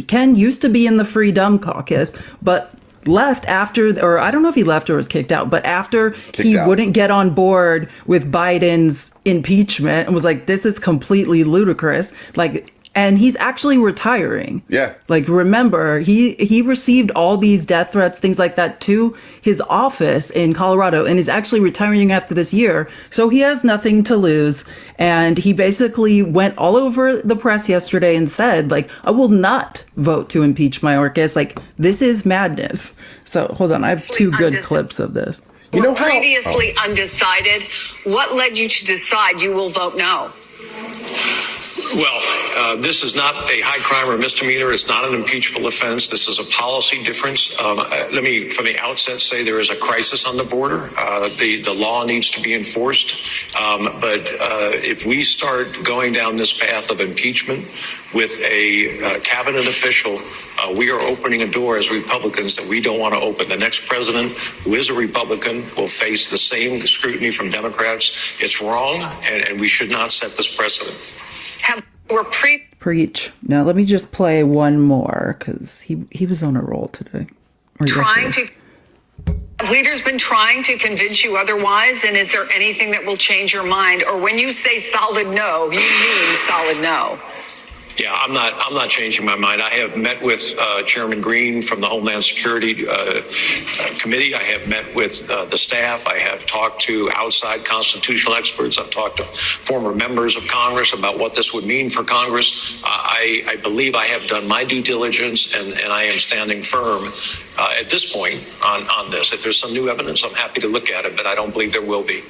Ken used to be in the Freedom Caucus, but left after, or I don't know if he left or was kicked out, but after he wouldn't get on board with Biden's impeachment and was like, "This is completely ludicrous," like. And he's actually retiring. Yeah. Like, remember, he received all these death threats, things like that, to his office in Colorado, and is actually retiring after this year. So he has nothing to lose. And he basically went all over the press yesterday and said, like, I will not vote to impeach Mayorkas. Like, this is madness. So, hold on. I have 2 good clips of this. You know how previously undecided. What led you to decide you will vote no? Well, this is not a high crime or misdemeanor. It's not an impeachable offense. This is a policy difference. Let me, from the outset, say there is a crisis on the border. The law needs to be enforced. But if we start going down this path of impeachment with a cabinet official, we are opening a door as Republicans that we don't want to open. The next president, who is a Republican, will face the same scrutiny from Democrats. It's wrong, and we should not set this precedent. Preach. Now, let me just play one more because he was on a roll today. Have leaders been trying to convince you otherwise? And is there anything that will change your mind? Or when you say solid no, you mean solid no? Yeah, I'm not changing my mind. I have met with Chairman Green from the Homeland Security Committee. I have met with the staff. I have talked to outside constitutional experts. I've talked to former members of Congress about what this would mean for Congress. I believe I have done my due diligence, and I am standing firm at this point on this. If there's some new evidence, I'm happy to look at it, but I don't believe there will be.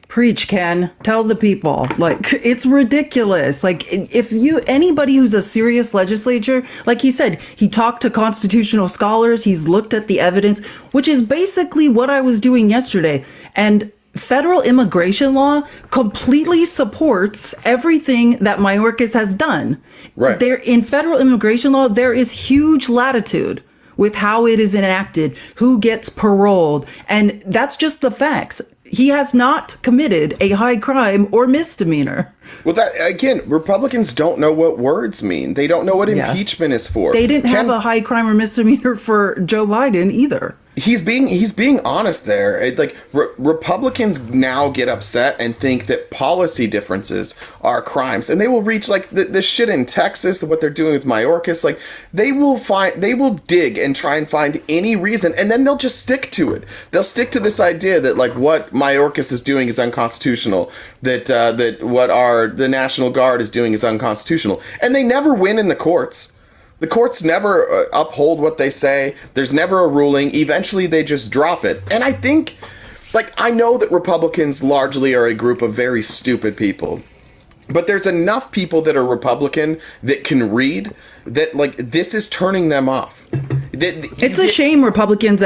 Preach, Ken. Tell the people. Like, it's ridiculous. Like, if anybody who's a serious legislature, like he said, he talked to constitutional scholars, he's looked at the evidence, which is basically what I was doing yesterday. And federal immigration law completely supports everything that Mayorkas has done. Right. In federal immigration law, there is huge latitude with how it is enacted, who gets paroled, and that's just the facts. he has not committed a high crime or misdemeanor. Well, that again, Republicans don't know what words mean. They don't know what impeachment is for. They didn't have a high crime or misdemeanor for Joe Biden either. He's being honest there. Like Republicans now get upset and think that policy differences are crimes, and they will reach like the shit in Texas, what they're doing with Mayorkas. Like they will dig and try and find any reason, and then they'll just stick to it. They'll stick to this idea that like what Mayorkas is doing is unconstitutional, that what the National Guard is doing is unconstitutional, and they never win in the courts. The courts never uphold what they say. There's never a ruling. Eventually, they just drop it. And I think, like, I know that Republicans largely are a group of very stupid people. But there's enough people that are Republican that can read that, like, this is turning them off. It's a shame Republicans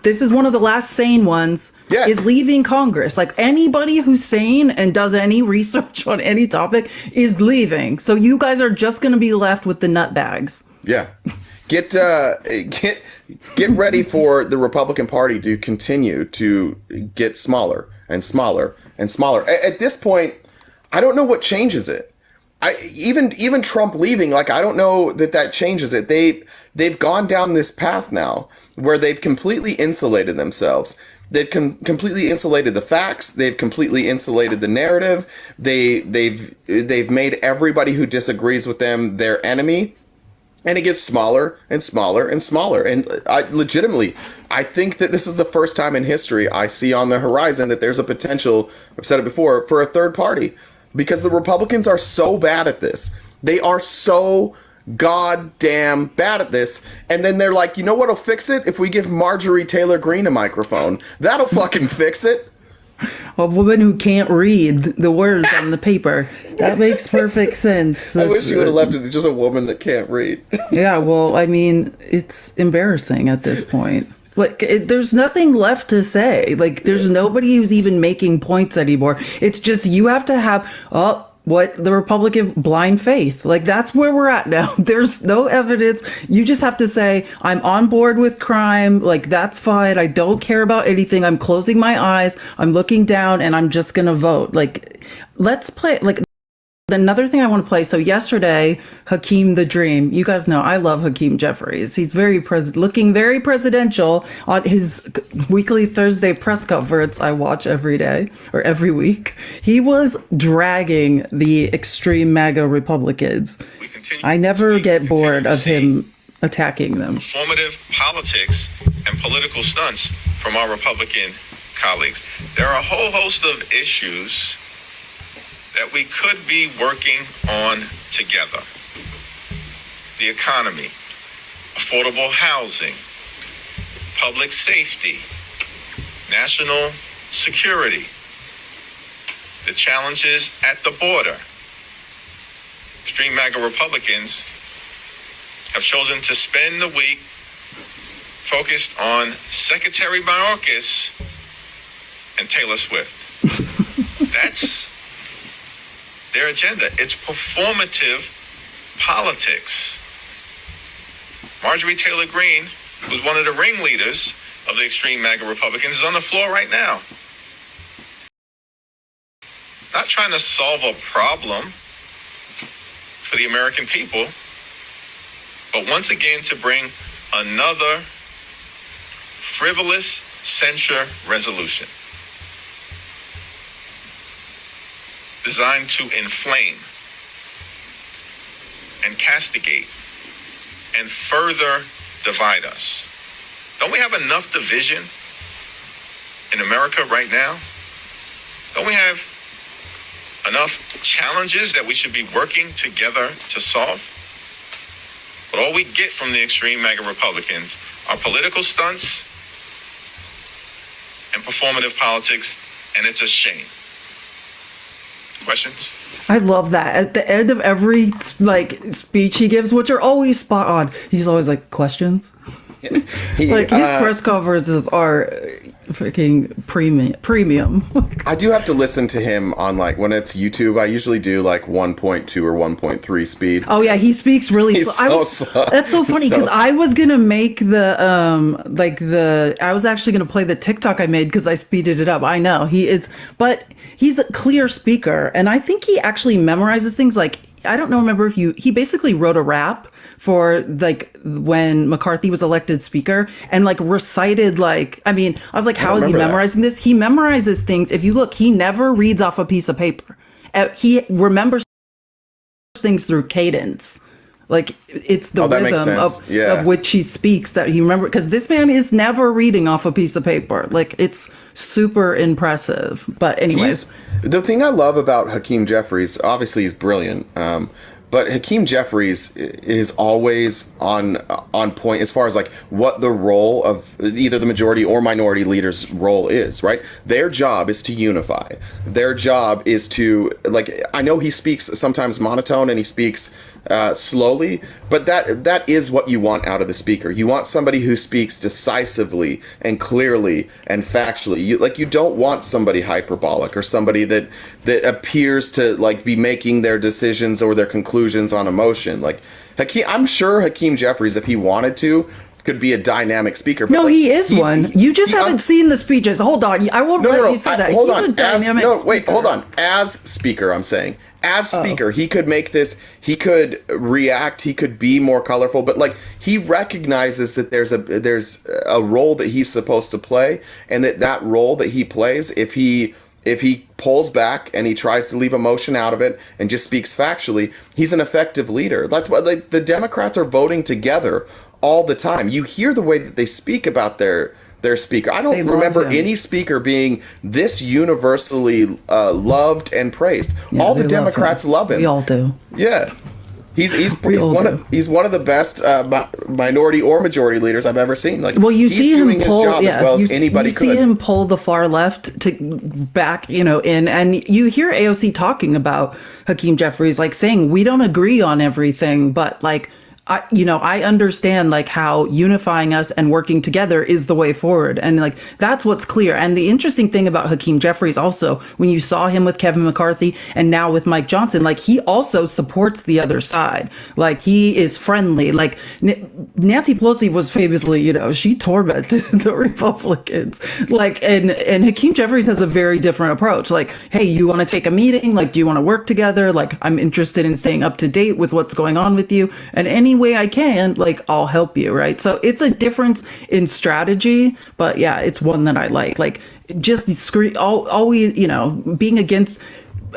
this is one of the last sane ones is leaving Congress. Like anybody who's sane and does any research on any topic is leaving. So you guys are just going to be left with the nutbags. Yeah. Get ready for the Republican Party to continue to get smaller and smaller and smaller. At this point, I don't know what changes it. Even Trump leaving, like I don't know that changes it. They've gone down this path now where they've completely insulated themselves. They've completely insulated the facts. They've completely insulated the narrative. They've made everybody who disagrees with them their enemy, and it gets smaller and smaller and smaller. And I think that this is the first time in history I see on the horizon that there's a potential, I've said it before, for a third party. Because the Republicans are so bad at this. They are so goddamn bad at this. And then they're like, you know what'll fix it? If we give Marjorie Taylor Greene a microphone. That'll fucking fix it. A woman who can't read the words on the paper. That makes perfect sense. I wish you would have left it to just a woman that can't read. Yeah, well, I mean, it's embarrassing at this point. Like, there's nothing left to say. Like, there's nobody who's even making points anymore. It's just you have to have, the Republican blind faith. Like, that's where we're at now. There's no evidence. You just have to say, I'm on board with crime. Like, that's fine. I don't care about anything. I'm closing my eyes. I'm looking down and I'm just going to vote. Like, let's play, like, another thing I want to play. So yesterday, Hakeem the Dream, you guys know I love Hakeem Jeffries. He's looking very presidential on his weekly Thursday press conference I watch every day or every week. He was dragging the extreme MAGA Republicans. I never get bored of him attacking them. Performative politics and political stunts from our Republican colleagues. There are a whole host of issues that we could be working on together. The economy, affordable housing, public safety, national security, the challenges at the border. Extreme MAGA Republicans have chosen to spend the week focused on Secretary Mayorkas and Taylor Swift. That's their agenda. It's performative politics. Marjorie Taylor Greene, who's one of the ringleaders of the extreme MAGA Republicans, is on the floor right now. Not trying to solve a problem for the American people, but once again to bring another frivolous censure resolution designed to inflame and castigate and further divide us. Don't we have enough division in America right now? Don't we have enough challenges that we should be working together to solve? But all we get from the extreme MAGA Republicans are political stunts and performative politics, and it's a shame. Questions? I love that. At the end of every speech he gives, which are always spot on, he's always like, questions? His press conferences are freaking premium. I do have to listen to him on like when it's YouTube. I usually do like 1.2 or 1.3 speed. Oh yeah, he speaks really slow. Slow. That's so funny because I was gonna make I was actually gonna play the TikTok I made because I speeded it up. I know he is, but he's a clear speaker, and I think he actually memorizes things. Like I don't know, remember if he basically wrote a rap for like when McCarthy was elected speaker and like recited like, I mean, I was like, how is he memorizing this? He memorizes things. If you look, he never reads off a piece of paper. He remembers things through cadence. Like it's the rhythm of which he speaks that he remembers, because this man is never reading off a piece of paper. Like it's super impressive. But anyways, the thing I love about Hakeem Jeffries, obviously he's brilliant. But Hakeem Jeffries is always on point as far as like what the role of either the majority or minority leader's role is, right? Their job is to unify. Their job is to, like, I know he speaks sometimes monotone and he speaks slowly, but that is what you want out of the speaker. You want somebody who speaks decisively and clearly and factually. You don't want somebody hyperbolic or somebody that appears to like be making their decisions or their conclusions on emotion. Like I'm sure Hakeem Jeffries, if he wanted to, could be a dynamic speaker. But no, like, he is one. You just haven't seen the speeches. Hold on, I won't let you say that. Hold He's on. a dynamic speaker. Hold on. As speaker, I'm saying. As speaker, he could make this, he could react, he could be more colorful, but like he recognizes that there's a role that he's supposed to play, and that role that he plays, if he pulls back and he tries to leave emotion out of it and just speaks factually, he's an effective leader. That's why like, the Democrats are voting together all the time. You hear the way that they speak about their speaker. I don't remember any speaker being this universally loved and praised. Yeah, all the Democrats love him. We all do. Yeah. He's one of the best minority or majority leaders I've ever seen. Like, well, you see him pull his job as well as anybody could. You see him pull the far left to back, in, and you hear AOC talking about Hakeem Jeffries, like saying we don't agree on everything, but like. I understand like how unifying us and working together is the way forward. And like, that's what's clear. And the interesting thing about Hakeem Jeffries also, when you saw him with Kevin McCarthy and now with Mike Johnson, like he also supports the other side. Like he is friendly. Like Nancy Pelosi was famously, she tormented the Republicans. Like, and Hakeem Jeffries has a very different approach. Like, hey, you want to take a meeting? Like, do you want to work together? Like, I'm interested in staying up to date with what's going on with you. And any way I can, like, I'll help you, right? So it's a difference in strategy, but yeah, it's one that I like just always, being against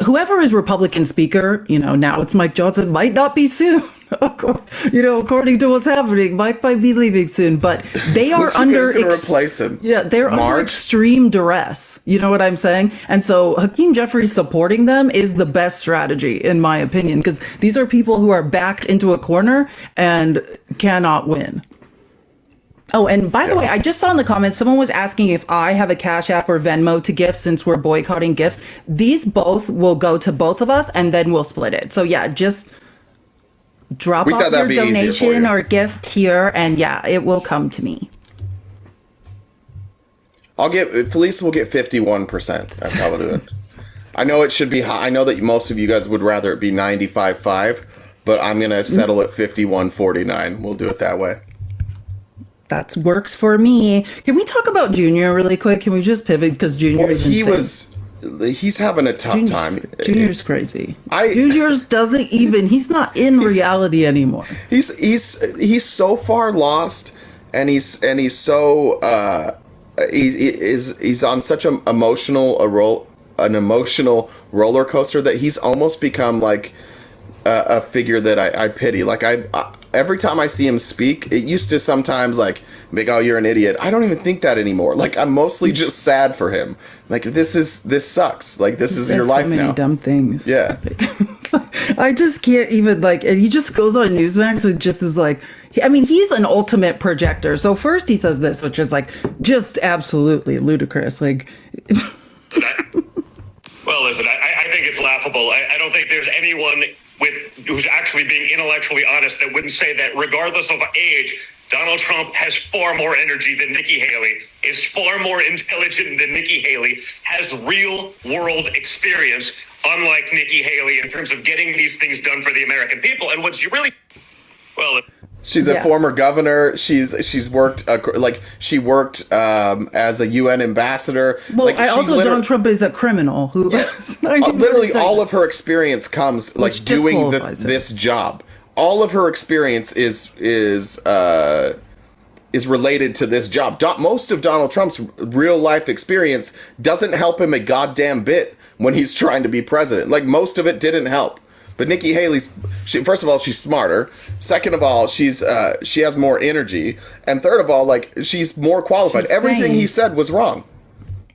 whoever is Republican speaker, now it's Mike Johnson, might not be soon. According to what's happening, Mike might be leaving soon, but they are under replace him. Yeah, they're under extreme duress. You know what I'm saying? And so Hakeem Jeffries supporting them is the best strategy, in my opinion, because these are people who are backed into a corner and cannot win. Oh, and by the way, I just saw in the comments, someone was asking if I have a Cash App or Venmo to gift since we're boycotting gifts. These both will go to both of us and then we'll split it. So yeah, just drop off your donation or gift here and yeah, it will come to me. Felicia will get 51%. That's how we'll do it. I know it should be high. I know that most of you guys would rather it be 95.5, but I'm going to settle at 51.49. We'll do it that way. That works for me. Can we talk about Junior really quick? Can we just pivot because Junior is insane. He's having a tough time. Junior's crazy. Junior's doesn't even. He's not in reality anymore. He's so far lost, and he's so he's on such an emotional roller coaster that he's almost become like a figure that I pity. Like I every time I see him speak, it used to sometimes like make, oh, you're an idiot. I don't even think that anymore. Like I'm mostly just sad for him. Like this sucks. Like this is your life now. So many dumb things. Yeah. I just can't even like, and he just goes on Newsmax and just is like, I mean, he's an ultimate projector. So first he says this, which is like just absolutely ludicrous. Like. Well, listen, I think it's laughable. I don't think there's anyone who's actually being intellectually honest that wouldn't say that regardless of age, Donald Trump has far more energy than Nikki Haley, is far more intelligent than Nikki Haley, has real world experience, unlike Nikki Haley, in terms of getting these things done for the American people. And what's really, well, she's a former governor. She's worked she worked as a UN ambassador. Well, Donald Trump is a criminal who literally all of her experience comes doing this job. All of her experience is related to this job. Most of Donald Trump's real life experience doesn't help him a goddamn bit when he's trying to be president. Like, most of it didn't help. But Nikki Haley's, first of all, she's smarter. Second of all, she has more energy. And third of all, she's more qualified. Everything he said was wrong.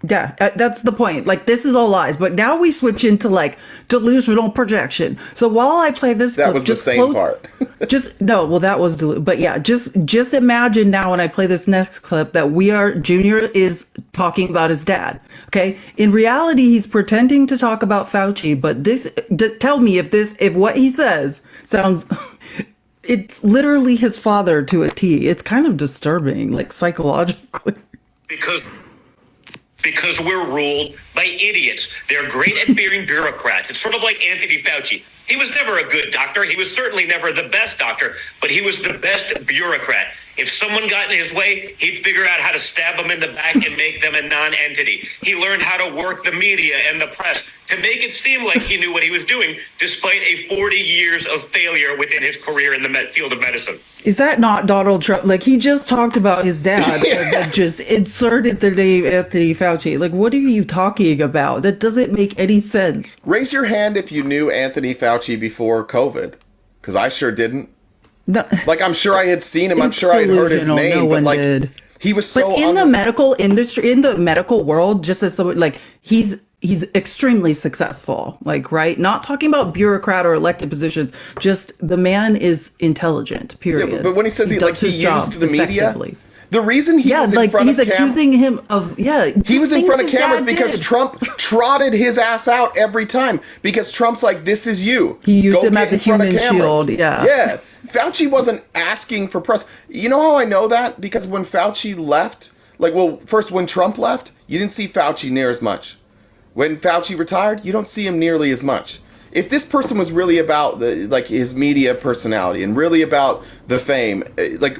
Yeah, that's the point. This is all lies. But now we switch into delusional projection. So while I play this clip, that was the same part. That was but yeah, just imagine now when I play this next clip that Junior is talking about his dad. Okay, in reality, he's pretending to talk about Fauci. But tell me if what he says sounds. It's literally his father to a T. It's kind of disturbing, psychologically. Because we're ruled by idiots. They're great at being bureaucrats. It's sort of like Anthony Fauci. He was never a good doctor. He was certainly never the best doctor, but he was the best bureaucrat. If someone got in his way, he'd figure out how to stab them in the back and make them a non-entity. He learned how to work the media and the press to make it seem like he knew what he was doing, despite a 40 years of failure within his career in the field of medicine. Is that not Donald Trump? He just talked about his dad and just inserted the name Anthony Fauci. What are you talking about? That doesn't make any sense. Raise your hand if you knew Anthony Fauci before COVID, because I sure didn't. No, I'm sure I had seen him. I'm sure I had heard his name, no one did. He was so. But in the medical industry, in the medical world, just as someone he's extremely successful. Right? Not talking about bureaucrat or elected positions. Just the man is intelligent. Period. Yeah, but when he says he used the media. The reason he was in front of cameras... accusing him of... Yeah. He was in front of cameras because Trump trotted his ass out every time. Because Trump's like, this is you. He used him as a human shield. Yeah. Yeah. Fauci wasn't asking for press. You know how I know that? Because when Fauci left... first, when Trump left, you didn't see Fauci near as much. When Fauci retired, you don't see him nearly as much. If this person was really about his media personality and really about the fame,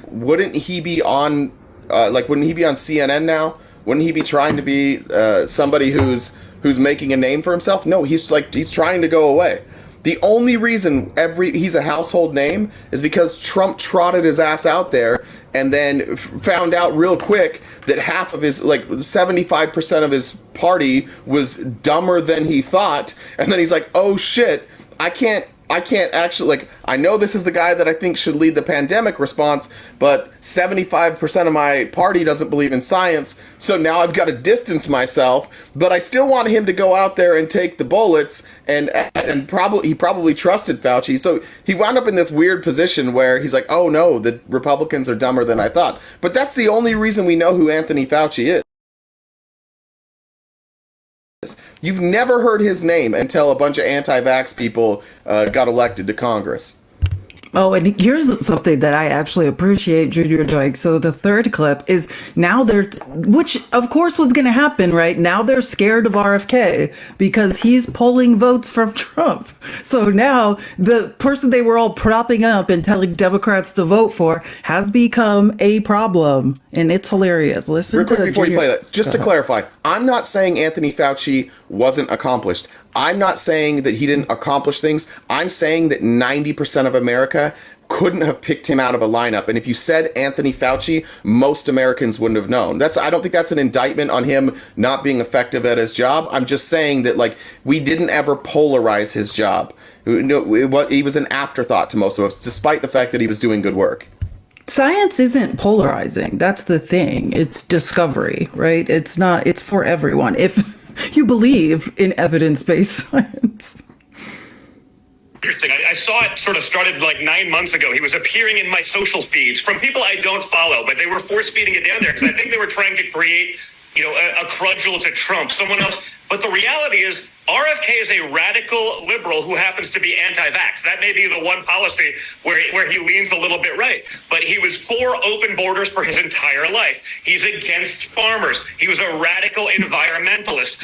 wouldn't he be on wouldn't he be on CNN now? Wouldn't he be trying to be somebody who's making a name for himself? No, he's trying to go away. The only reason he's a household name is because Trump trotted his ass out there and then found out real quick that half of his 75% of his party was dumber than he thought, and then he's like, oh shit, I can't actually, I know this is the guy that I think should lead the pandemic response, but 75% of my party doesn't believe in science, so now I've got to distance myself, but I still want him to go out there and take the bullets, and he probably trusted Fauci, so he wound up in this weird position where he's like, oh no, the Republicans are dumber than I thought. But that's the only reason we know who Anthony Fauci is. You've never heard his name until a bunch of anti-vax people got elected to Congress. Oh, and here's something that I actually appreciate Junior doing. So the third clip is now which of course was going to happen, right? Now they're scared of RFK because he's pulling votes from Trump. So now the person they were all propping up and telling Democrats to vote for has become a problem. And it's hilarious. Listen real quick to before Junior. You play that, just to clarify, I'm not saying Anthony Fauci wasn't accomplished. I'm not saying that he didn't accomplish things. I'm saying that 90% of America couldn't have picked him out of a lineup. And if you said Anthony Fauci, most Americans wouldn't have known. I don't think that's an indictment on him not being effective at his job. I'm just saying that we didn't ever polarize his job. He was an afterthought to most of us, despite the fact that he was doing good work. Science isn't polarizing. That's the thing. It's discovery, right? It's not, it's for everyone. If you believe in evidence-based science. Interesting. I saw it sort of started 9 months ago. He was appearing in my social feeds from people I don't follow, but they were force feeding it down there because I think they were trying to create, a crudgel to Trump, someone else. But the reality is RFK is a radical liberal who happens to be anti-vax. That may be the one policy where he leans a little bit right. But he was for open borders for his entire life. He's against farmers. He was a radical environmentalist.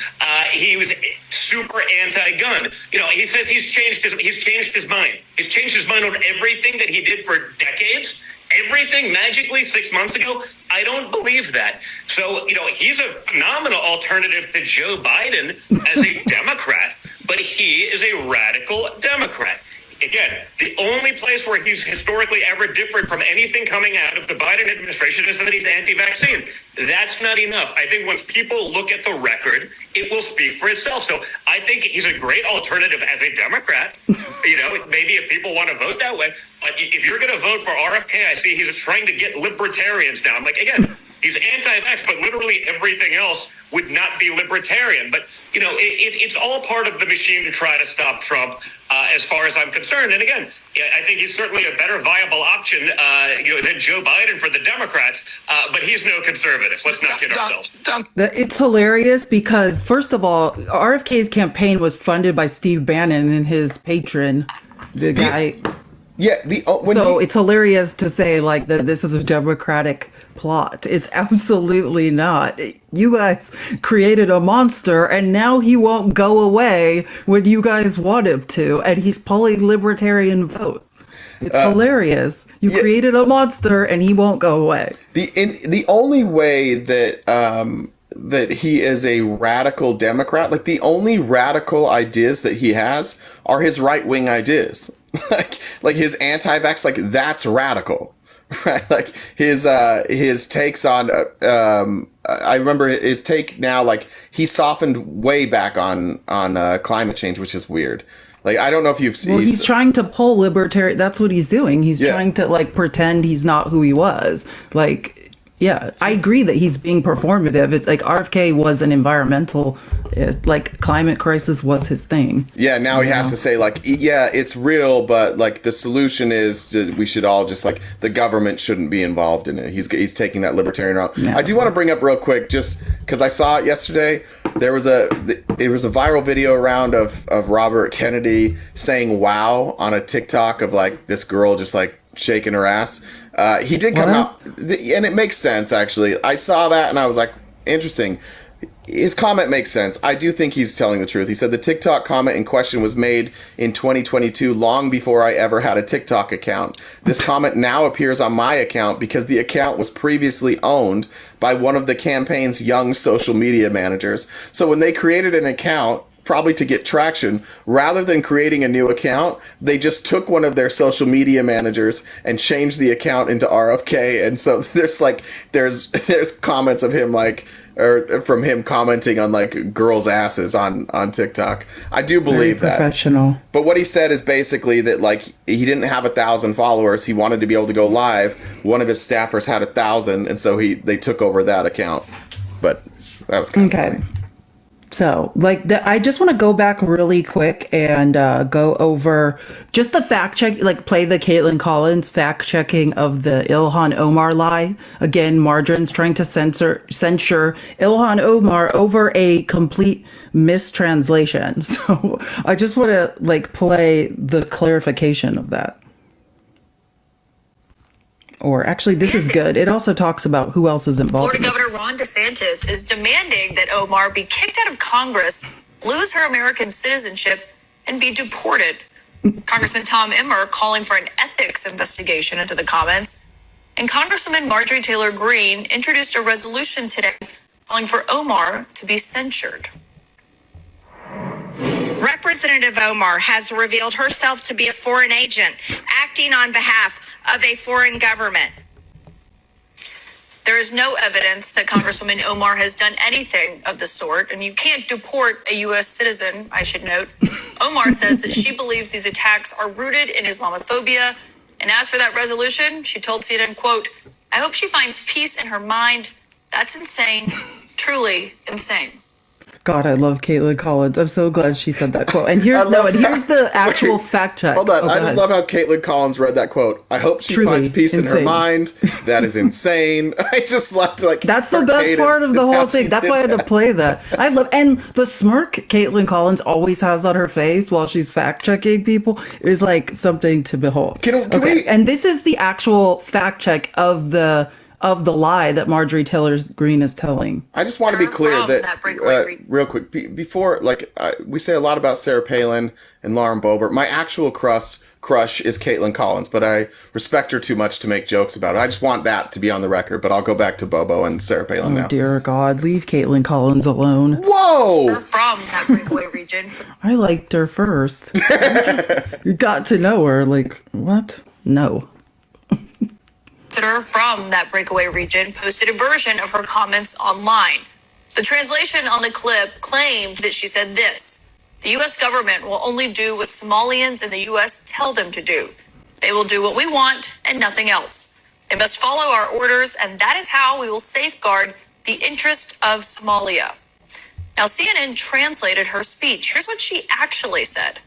He was super anti-gun. You know, he says he's changed his mind. He's changed his mind on everything that he did for decades. Everything magically 6 months ago. I don't believe that. So, you know, he's a phenomenal alternative to Joe Biden as a Democrat, but he is a radical Democrat. Again, the only place where he's historically ever different from anything coming out of the Biden administration is that he's anti-vaccine. That's not enough. I think once people look at the record, it will speak for itself. So I think he's a great alternative as a Democrat. You know, maybe if people want to vote that way. But if you're going to vote for RFK, I see he's trying to get libertarians down. Like, again, he's anti-vax, but literally everything else would not be libertarian. But, you know, it's all part of the machine to try to stop Trump, as far as I'm concerned. And again, I think he's certainly a better viable option, than Joe Biden for the Democrats. But he's no conservative. Let's not kid ourselves. It's hilarious because, first of all, RFK's campaign was funded by Steve Bannon and his patron, the guy. Yeah. It's hilarious to say like that this is a Democratic plot. It's absolutely not. You guys created a monster and now he won't go away when you guys want him to. And he's pulling libertarian votes. It's hilarious. You created a monster and he won't go away. The only way that that he is a radical Democrat, like the only radical ideas that he has are his right-wing ideas. like his anti-vax, like that's radical, right? Like his takes on, I remember his take now, like he softened way back on climate change, which is weird. Like, I don't know if you've seen. Well, he's trying to pull libertarian. That's what he's doing. He's trying to like pretend he's not who he was. Like, yeah, I agree that he's being performative. It's like RFK was an environmental, like climate crisis was his thing. Yeah, now he has to say like, yeah, it's real, but like the solution is we should all just like the government shouldn't be involved in it. He's taking that libertarian route. Yeah. I do want to bring up real quick, just because I saw it yesterday. It was a viral video around of Robert Kennedy saying "wow" on a TikTok of like this girl just like shaking her ass. He did come out, and it makes sense, actually. I saw that, and I was like, interesting. His comment makes sense. I do think he's telling the truth. He said the TikTok comment in question was made in 2022, long before I ever had a TikTok account. This comment now appears on my account because the account was previously owned by one of the campaign's young social media managers. So when they created an account, probably to get traction, rather than creating a new account, they just took one of their social media managers and changed the account into RFK. And so there's comments of him like, or from him commenting on like girls' asses on TikTok. I do believe that. Professional. But what he said is basically that like he didn't have 1,000 followers. He wanted to be able to go live. One of his staffers had 1,000, and so they took over that account. But that was kind of funny. So, like, I just want to go back really quick and go over just the fact check, like play the Caitlin Collins fact checking of the Ilhan Omar lie. Again, Margarine's trying to censure Ilhan Omar over a complete mistranslation. So I just want to like play the clarification of that. Or actually, this is good. It also talks about who else is involved. Florida Governor Ron DeSantis is demanding that Omar be kicked out of Congress, lose her American citizenship, and be deported. Congressman Tom Emmer calling for an ethics investigation into the comments. And Congresswoman Marjorie Taylor Greene introduced a resolution today calling for Omar to be censured. Representative Omar has revealed herself to be a foreign agent acting on behalf of a foreign government. There is no evidence that Congresswoman Omar has done anything of the sort, and you can't deport a U.S. citizen, I should note. Omar says that she believes these attacks are rooted in Islamophobia, and as for that resolution, she told CNN, quote, "I hope she finds peace in her mind. That's insane, truly insane." God, I love Caitlin Collins. I'm so glad she said that quote. And here's the actual fact check. Hold on. Oh, I just ahead. love how Caitlin Collins read that quote. I hope she Truly finds peace in her insane. mind. That is insane. I just love to like. That's the her best cadence part of the and whole how she thing. That's did why I had to that. play that. I love, and the smirk Caitlin Collins always has on her face while she's fact checking people is like something to behold. Can we- And this is the actual fact check of the lie that Marjorie Taylor Greene is telling. I just want to be clear From that, that breakaway real quick, before, like, we say a lot about Sarah Palin and Lauren Boebert. My actual crush is Caitlin Collins, but I respect her too much to make jokes about it. I just want that to be on the record, but I'll go back to Bobo and Sarah Palin now. Oh, dear God, leave Caitlin Collins alone. Whoa! From that breakaway region. I liked her first. You got to know her. Like, what? No. Senator from that breakaway region posted a version of her comments online. The translation on the clip claimed that she said this: "The U.S. government will only do what Somalians in the U.S. tell them to do. They will do what we want and nothing else. They must follow our orders, and that is how we will safeguard the interest of Somalia." Now, CNN translated her speech. Here's what she actually said.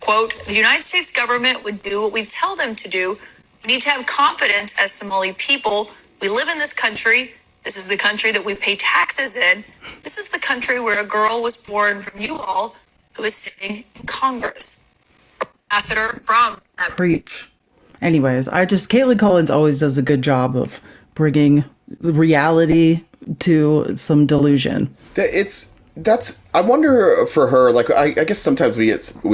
Quote, "The United States government would do what we tell them to do. We need to have confidence as Somali people. We live in this country. This is the country that we pay taxes in. This is the country where a girl was born from you all who is sitting in Congress." Ambassador from that. Preach. Anyways, Caitlin Collins always does a good job of bringing reality to some delusion. I wonder for her, like, I guess sometimes we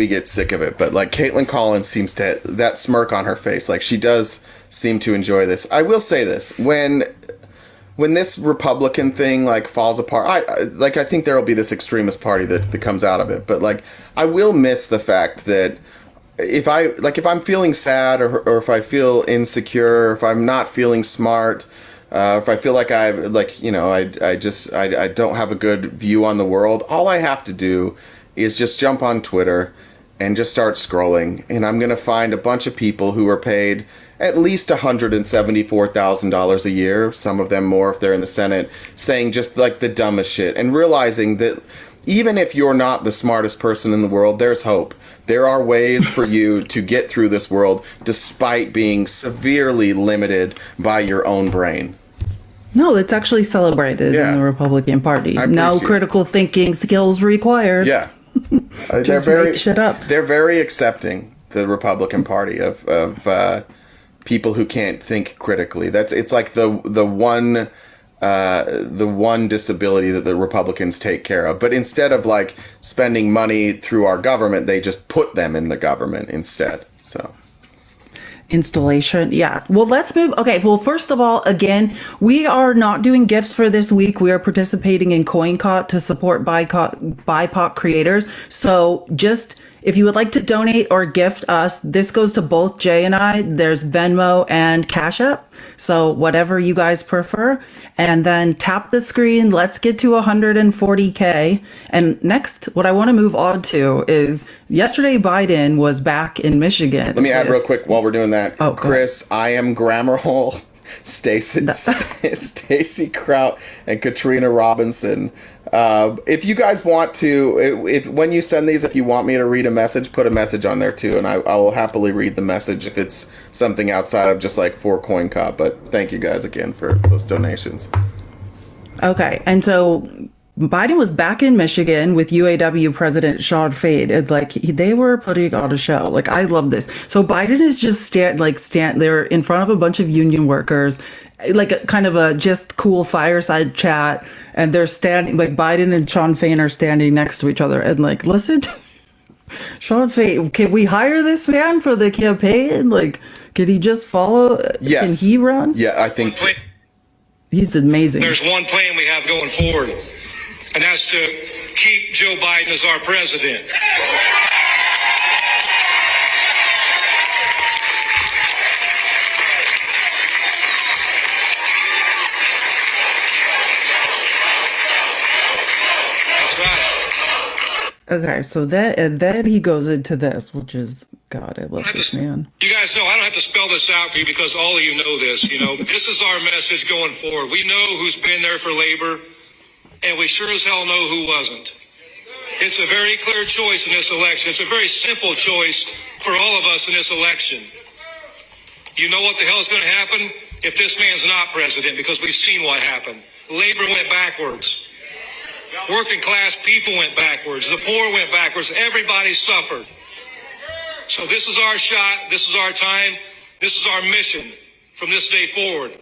get sick of it, but like Caitlin Collins seems to, that smirk on her face, like she does seem to enjoy this. I will say this, when this Republican thing like falls apart, I think there will be this extremist party that comes out of it, but like I will miss the fact that if I'm feeling sad or if I feel insecure, or if I'm not feeling smart, if I feel like I don't have a good view on the world, all I have to do is just jump on Twitter and just start scrolling, and I'm gonna find a bunch of people who are paid at least $174,000 a year, some of them more if they're in the Senate, saying just like the dumbest shit, and realizing that even if you're not the smartest person in the world, there's hope. There are ways for you to get through this world despite being severely limited by your own brain. No, it's actually celebrated in the Republican Party. No critical thinking skills required. Yeah. Just make shit up. They're very accepting, the Republican Party, of people who can't think critically. It's like the one disability that the Republicans take care of. But instead of like spending money through our government, they just put them in the government instead. So. Installation. Yeah. Well, let's move. Okay. Well, first of all, again, we are not doing gifts for this week. We are participating in CoinCot to support BIPOC creators. So just, if you would like to donate or gift us, this goes to both Jay and I. There's Venmo and Cash App. So whatever you guys prefer. And then tap the screen. Let's get to 140K. And next, what I want to move on to is yesterday Biden was back in Michigan. Let me add real quick while we're doing that. Oh, Chris, I am grammar hole. Stacey Kraut and Katrina Robinson. If you guys want to, if when you send these, if you want me to read a message, put a message on there too, and I will happily read the message if it's something outside of just like for CoinCop. But thank you guys again for those donations. Okay, and so Biden was back in Michigan with UAW President Sean Fade, and they were putting on a show. Like, I love this. So Biden is just they're in front of a bunch of union workers, like a kind of a just cool fireside chat, and they're standing, like Biden and Sean Fain are standing next to each other, and like, listen, Sean Fain, can we hire this man for the campaign? Like, can he just follow? Yes. Can he run? Yeah, I think he's amazing. There's one plan we have going forward, and that's to keep Joe Biden as our president. That's right. Okay, so then he goes into this, which is, God, I love this man. You guys know I don't have to spell this out for you because all of you know this. This is our message going forward. We know who's been there for labor, and we sure as hell know who wasn't. It's a very clear choice in this election. It's a very simple choice for all of us in this election. You know what the hell is going to happen if this man's not president, because we've seen what happened. Labor went backwards. Working class people went backwards. The poor went backwards. Everybody suffered. So this is our shot. This is our time. This is our mission from this day forward.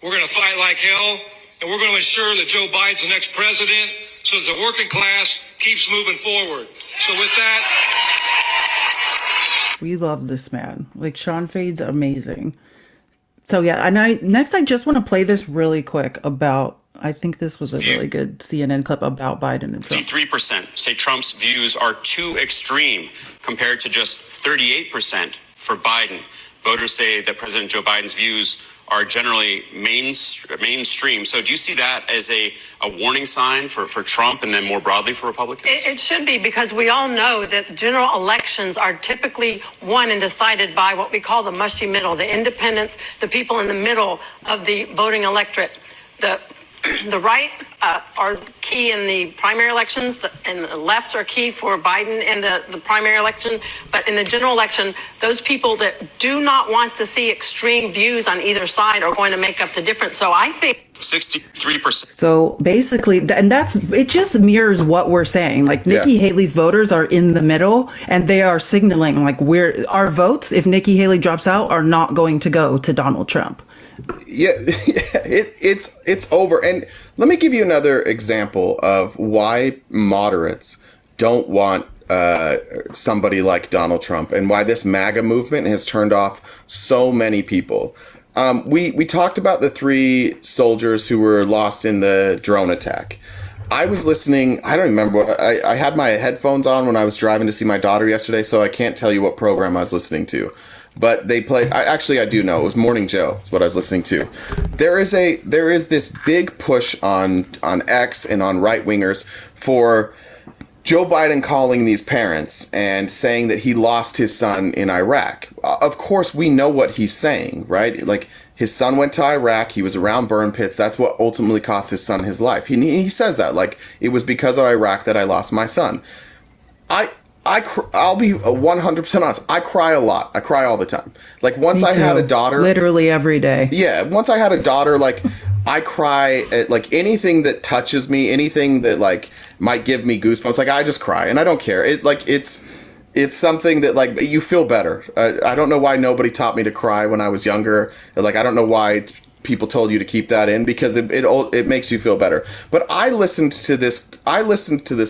We're going to fight like hell, and we're going to ensure that Joe Biden's the next president so that the working class keeps moving forward. So with that, we love this man. Like, Sean Fade's amazing. So yeah, and I just want to play this really quick about, I think this was a really good CNN clip about Biden and Trump. 63% say Trump's views are too extreme compared to just 38% for Biden. Voters say that President Joe Biden's views are generally mainstream. So do you see that as a warning sign for Trump and then more broadly for Republicans? It should be, because we all know that general elections are typically won and decided by what we call the mushy middle, the independents, the people in the middle of the voting electorate. The right are key in the primary elections, and the left are key for Biden in the primary election. But in the general election, those people that do not want to see extreme views on either side are going to make up the difference. So I think 63%. So basically, and it just mirrors what we're saying. Like, Nikki Haley's voters are in the middle, and they are signaling like our votes, if Nikki Haley drops out, are not going to go to Donald Trump. Yeah, it's over. And let me give you another example of why moderates don't want somebody like Donald Trump, and why this MAGA movement has turned off so many people. We talked about the 3 soldiers who were lost in the drone attack. I was listening. I don't remember what I had my headphones on when I was driving to see my daughter yesterday, so I can't tell you what program I was listening to. But they played. I do know. It was Morning Joe. That's what I was listening to. There is this big push on X and on right wingers for Joe Biden calling these parents and saying that he lost his son in Iraq. Of course, we know what he's saying, right? Like, his son went to Iraq. He was around burn pits. That's what ultimately cost his son his life. He says that, like, it was because of Iraq that I lost my son. I'll be 100% honest. I cry a lot. I cry all the time. Like, once I had a daughter, literally every day. Yeah. Once I had a daughter, like, I cry at, like, anything that touches me, anything that, like, might give me goosebumps. Like, I just cry, and I don't care. It's something that, like, you feel better. I don't know why nobody taught me to cry when I was younger. Like, I don't know why people told you to keep that in, because it makes you feel better. But I listened to this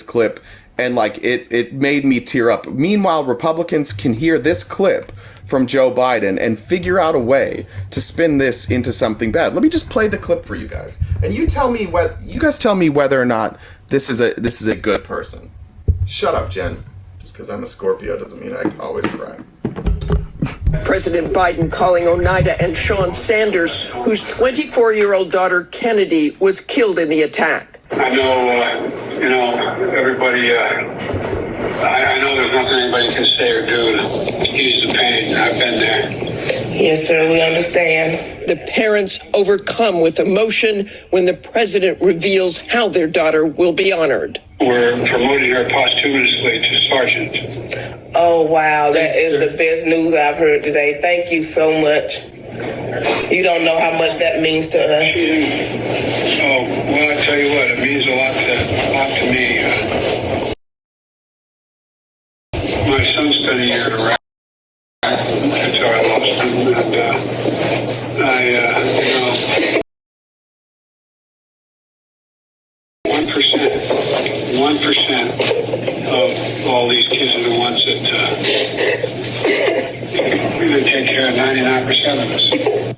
clip, and, like, it made me tear up. Meanwhile, Republicans can hear this clip from Joe Biden and figure out a way to spin this into something bad. Let me just play the clip for you guys, and you tell me whether or not this is a good person. Shut up, Jen. Just because I'm a Scorpio doesn't mean I always cry. President Biden calling Oneida and Sean Sanders, whose 24-year-old daughter Kennedy was killed in the attack. I know, everybody, I know there's nothing anybody can say or do to ease the pain. I've been there. Yes, sir, we understand. The parents overcome with emotion when the president reveals how their daughter will be honored. We're promoting her posthumously to sergeant. Oh, wow. That is the best news I've heard today. Thank you so much. You don't know how much that means to us. Oh, well, I tell you what, it means a lot to me. My son spent a year in Iraq until I lost him, and I 1% of all these kids are the ones that we're going to take care of 99% of us.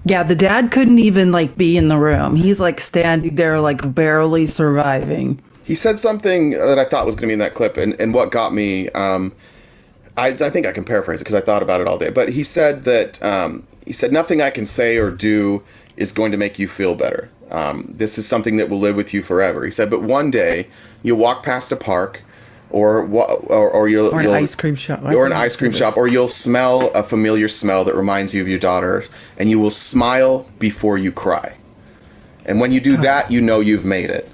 Yeah, the dad couldn't even, like, be in the room. He's, like, standing there, like, barely surviving. He said something that I thought was going to be in that clip, and what got me, I think I can paraphrase it because I thought about it all day, but he said that, nothing I can say or do is going to make you feel better. This is something that will live with you forever. He said, but one day you'll walk past a park, or an ice cream shop, or you'll smell a familiar smell that reminds you of your daughter, and you will smile before you cry. And when you do that, you know you've made it.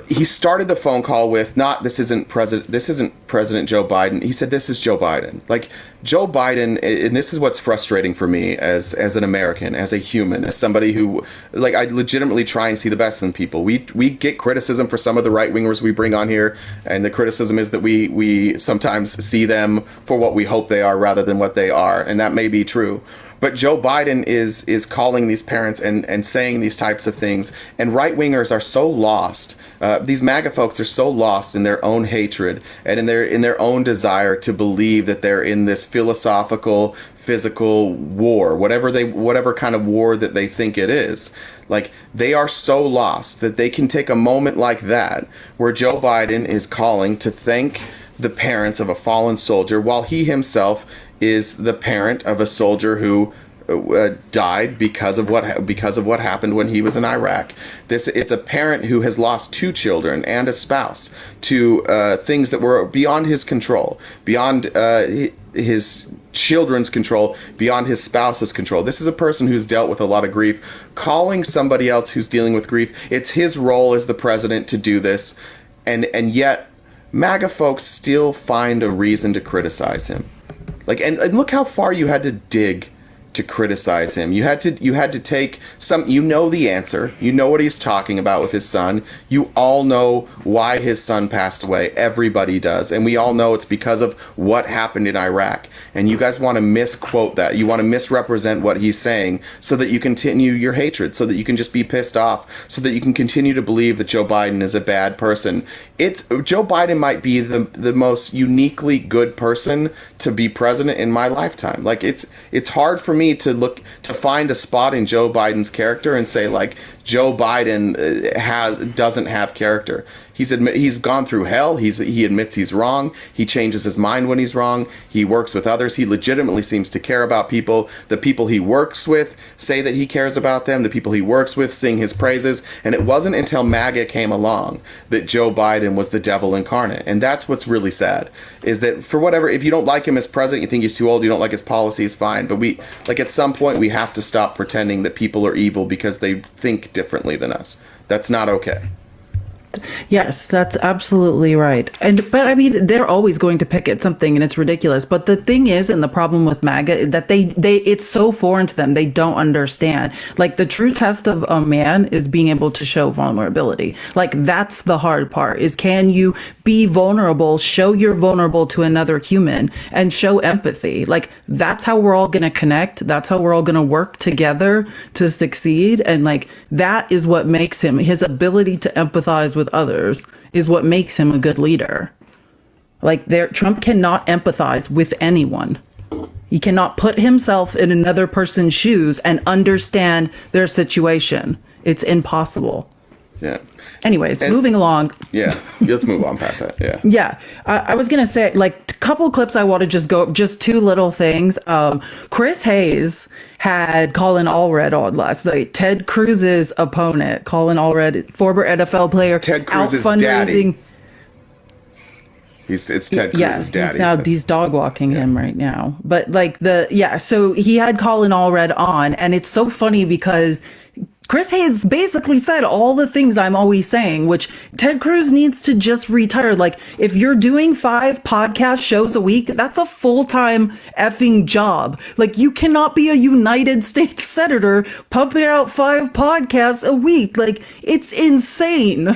he started the phone call with this isn't President Joe Biden. He said, this is Joe Biden. Like, Joe Biden, and this is what's frustrating for me as an American, as a human, as somebody who, like, I legitimately try and see the best in people. We get criticism for some of the right-wingers we bring on here, and the criticism is that we sometimes see them for what we hope they are rather than what they are, and that may be true. But Joe Biden is calling these parents and saying these types of things. And right-wingers are so lost. These MAGA folks are so lost in their own hatred and in their own desire to believe that they're in this philosophical, physical war, whatever kind of war that they think it is. Like, they are so lost that they can take a moment like that where Joe Biden is calling to thank the parents of a fallen soldier while he himself is the parent of a soldier who died because of what happened when he was in Iraq. It's a parent who has lost 2 children and a spouse to things that were beyond his control, beyond his children's control, beyond his spouse's control. This is a person who's dealt with a lot of grief. Calling somebody else who's dealing with grief, it's his role as the president to do this, and yet MAGA folks still find a reason to criticize him. Like, and look how far you had to dig to criticize him. You had to take some, the answer. You know what he's talking about with his son. You all know why his son passed away. Everybody does. And we all know it's because of what happened in Iraq. And you guys want to misquote that. You want to misrepresent what he's saying so that you continue your hatred, so that you can just be pissed off, so that you can continue to believe that Joe Biden is a bad person. Joe Biden might be the most uniquely good person to be president in my lifetime. Like, it's hard for me to find a spot in Joe Biden's character and say, like, Joe Biden doesn't have character. He's gone through hell. He admits he's wrong. He changes his mind when he's wrong. He works with others. He legitimately seems to care about people. The people he works with say that he cares about them. The people he works with sing his praises. And it wasn't until MAGA came along that Joe Biden was the devil incarnate. And that's what's really sad, is that for whatever, if you don't like him as president, you think he's too old, you don't like his policies, fine. But at some point we have to stop pretending that people are evil because they think differently than us. That's not okay. Yes, that's absolutely right. But I mean, they're always going to pick at something, and it's ridiculous. But the thing is, and the problem with MAGA is that it's so foreign to them. They don't understand. Like, the true test of a man is being able to show vulnerability. Like, that's the hard part, is can you be vulnerable, show you're vulnerable to another human, and show empathy. Like, that's how we're all going to connect. That's how we're all going to work together to succeed. And like, that is what makes his ability to empathize with others is what makes him a good leader. Like, Trump cannot empathize with anyone. He cannot put himself in another person's shoes and understand their situation. It's impossible. Yeah. Anyways, moving along. Yeah, let's move on past that. Yeah. Yeah. I was going to say, like, a couple clips I want to just 2 little things. Chris Hayes had Colin Allred on last night. Ted Cruz's opponent, Colin Allred, former NFL player. Ted Cruz's daddy. It's Ted Cruz's daddy. He's dog walking him right now. But like so he had Colin Allred on, and it's so funny because Chris Hayes basically said all the things I'm always saying, which Ted Cruz needs to just retire. Like, if you're doing 5 podcast shows a week, that's a full-time effing job. Like, you cannot be a United States senator pumping out 5 podcasts a week. Like, it's insane.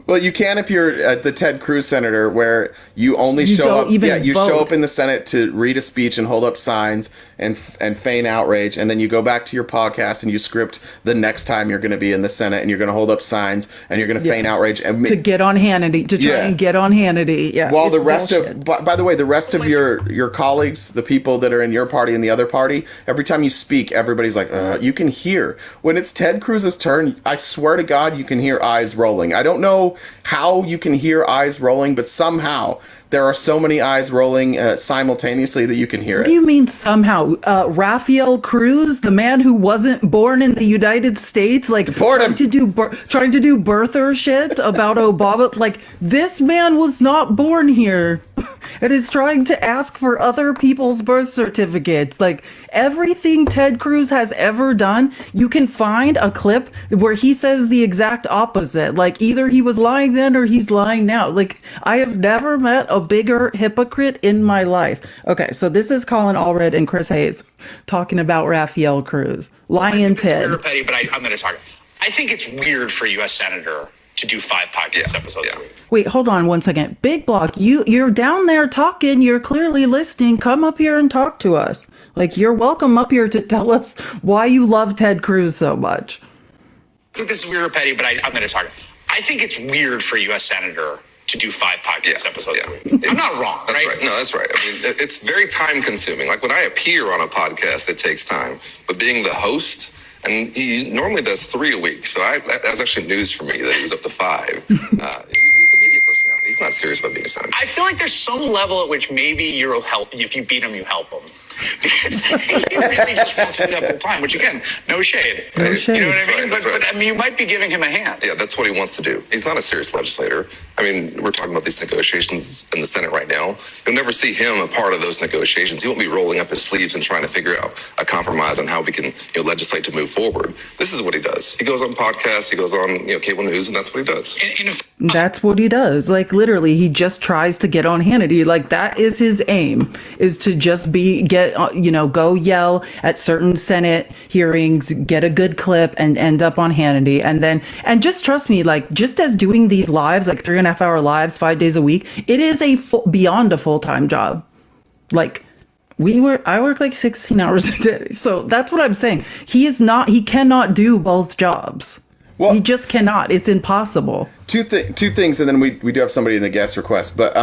Well, you can if you're the Ted Cruz senator, where you only show up. You show up in the Senate to read a speech and hold up signs and feign outrage, and then you go back to your podcast and you script the next time you're going to be in the Senate and you're going to hold up signs and you're going to feign outrage and to get on Hannity, to try and get on Hannity. Yeah. While the rest of, by the way, the rest of your colleagues, the people that are in your party and the other party, every time you speak, everybody's like, you can hear when it's Ted Cruz's turn. I swear to God, you can hear eyes rolling. I don't know how you can hear eyes rolling, but somehow there are so many eyes rolling simultaneously that you can hear it. What do you mean somehow? Rafael Cruz, the man who wasn't born in the United States, like trying to do birther shit about Obama. Like, this man was not born here. and is trying to ask for other people's birth certificates. Like everything Ted Cruz has ever done, you can find a clip where he says the exact opposite. Like either he was lying then or he's lying now. Like I have never met a bigger hypocrite in my life. Okay, so this is Colin Allred and Chris Hayes talking about Rafael Cruz. Lying Ted. Super petty, but I'm going to talk. I think it's weird for a U.S. Senator to do 5 podcast episodes a week. Wait, hold on one second. Big Block, you're down there talking. You're clearly listening. Come up here and talk to us. Like, you're welcome up here to tell us why you love Ted Cruz so much. I think this is weird or petty, but I'm going to talk. I think it's weird for a U.S. Senator to do 5 podcast episodes a week. I'm not wrong, that's right? No, that's right. I mean, it's very time consuming. Like when I appear on a podcast, it takes time. But being the host, and he normally does 3 a week. So that was actually news for me that he was up to 5. He's a media personality. He's not serious about being a senator. I feel like there's some level at which maybe you'll help. If you beat him, you help him. Because he really just wants to do that full time, which again, no shade. No shade. You know what I mean? Right, but I mean, you might be giving him a hand. Yeah, that's what he wants to do. He's not a serious legislator. I mean, we're talking about these negotiations in the Senate right now. You'll never see him a part of those negotiations. He won't be rolling up his sleeves and trying to figure out a compromise on how we can legislate to move forward. This is what he does. He goes on podcasts, he goes on cable news, and that's what he does. That's what he does. Like literally, he just tries to get on Hannity. Like that is his aim, is to just go yell at certain Senate hearings, get a good clip, and end up on Hannity. And just trust me, like just as doing these lives, like 3.5 hour lives, 5 days a week, it is beyond a full-time job. Like I work like 16 hours a day. So that's what I'm saying. He cannot do both jobs. Well, he just cannot. It's impossible. Two things, and then we do have somebody in the guest request. But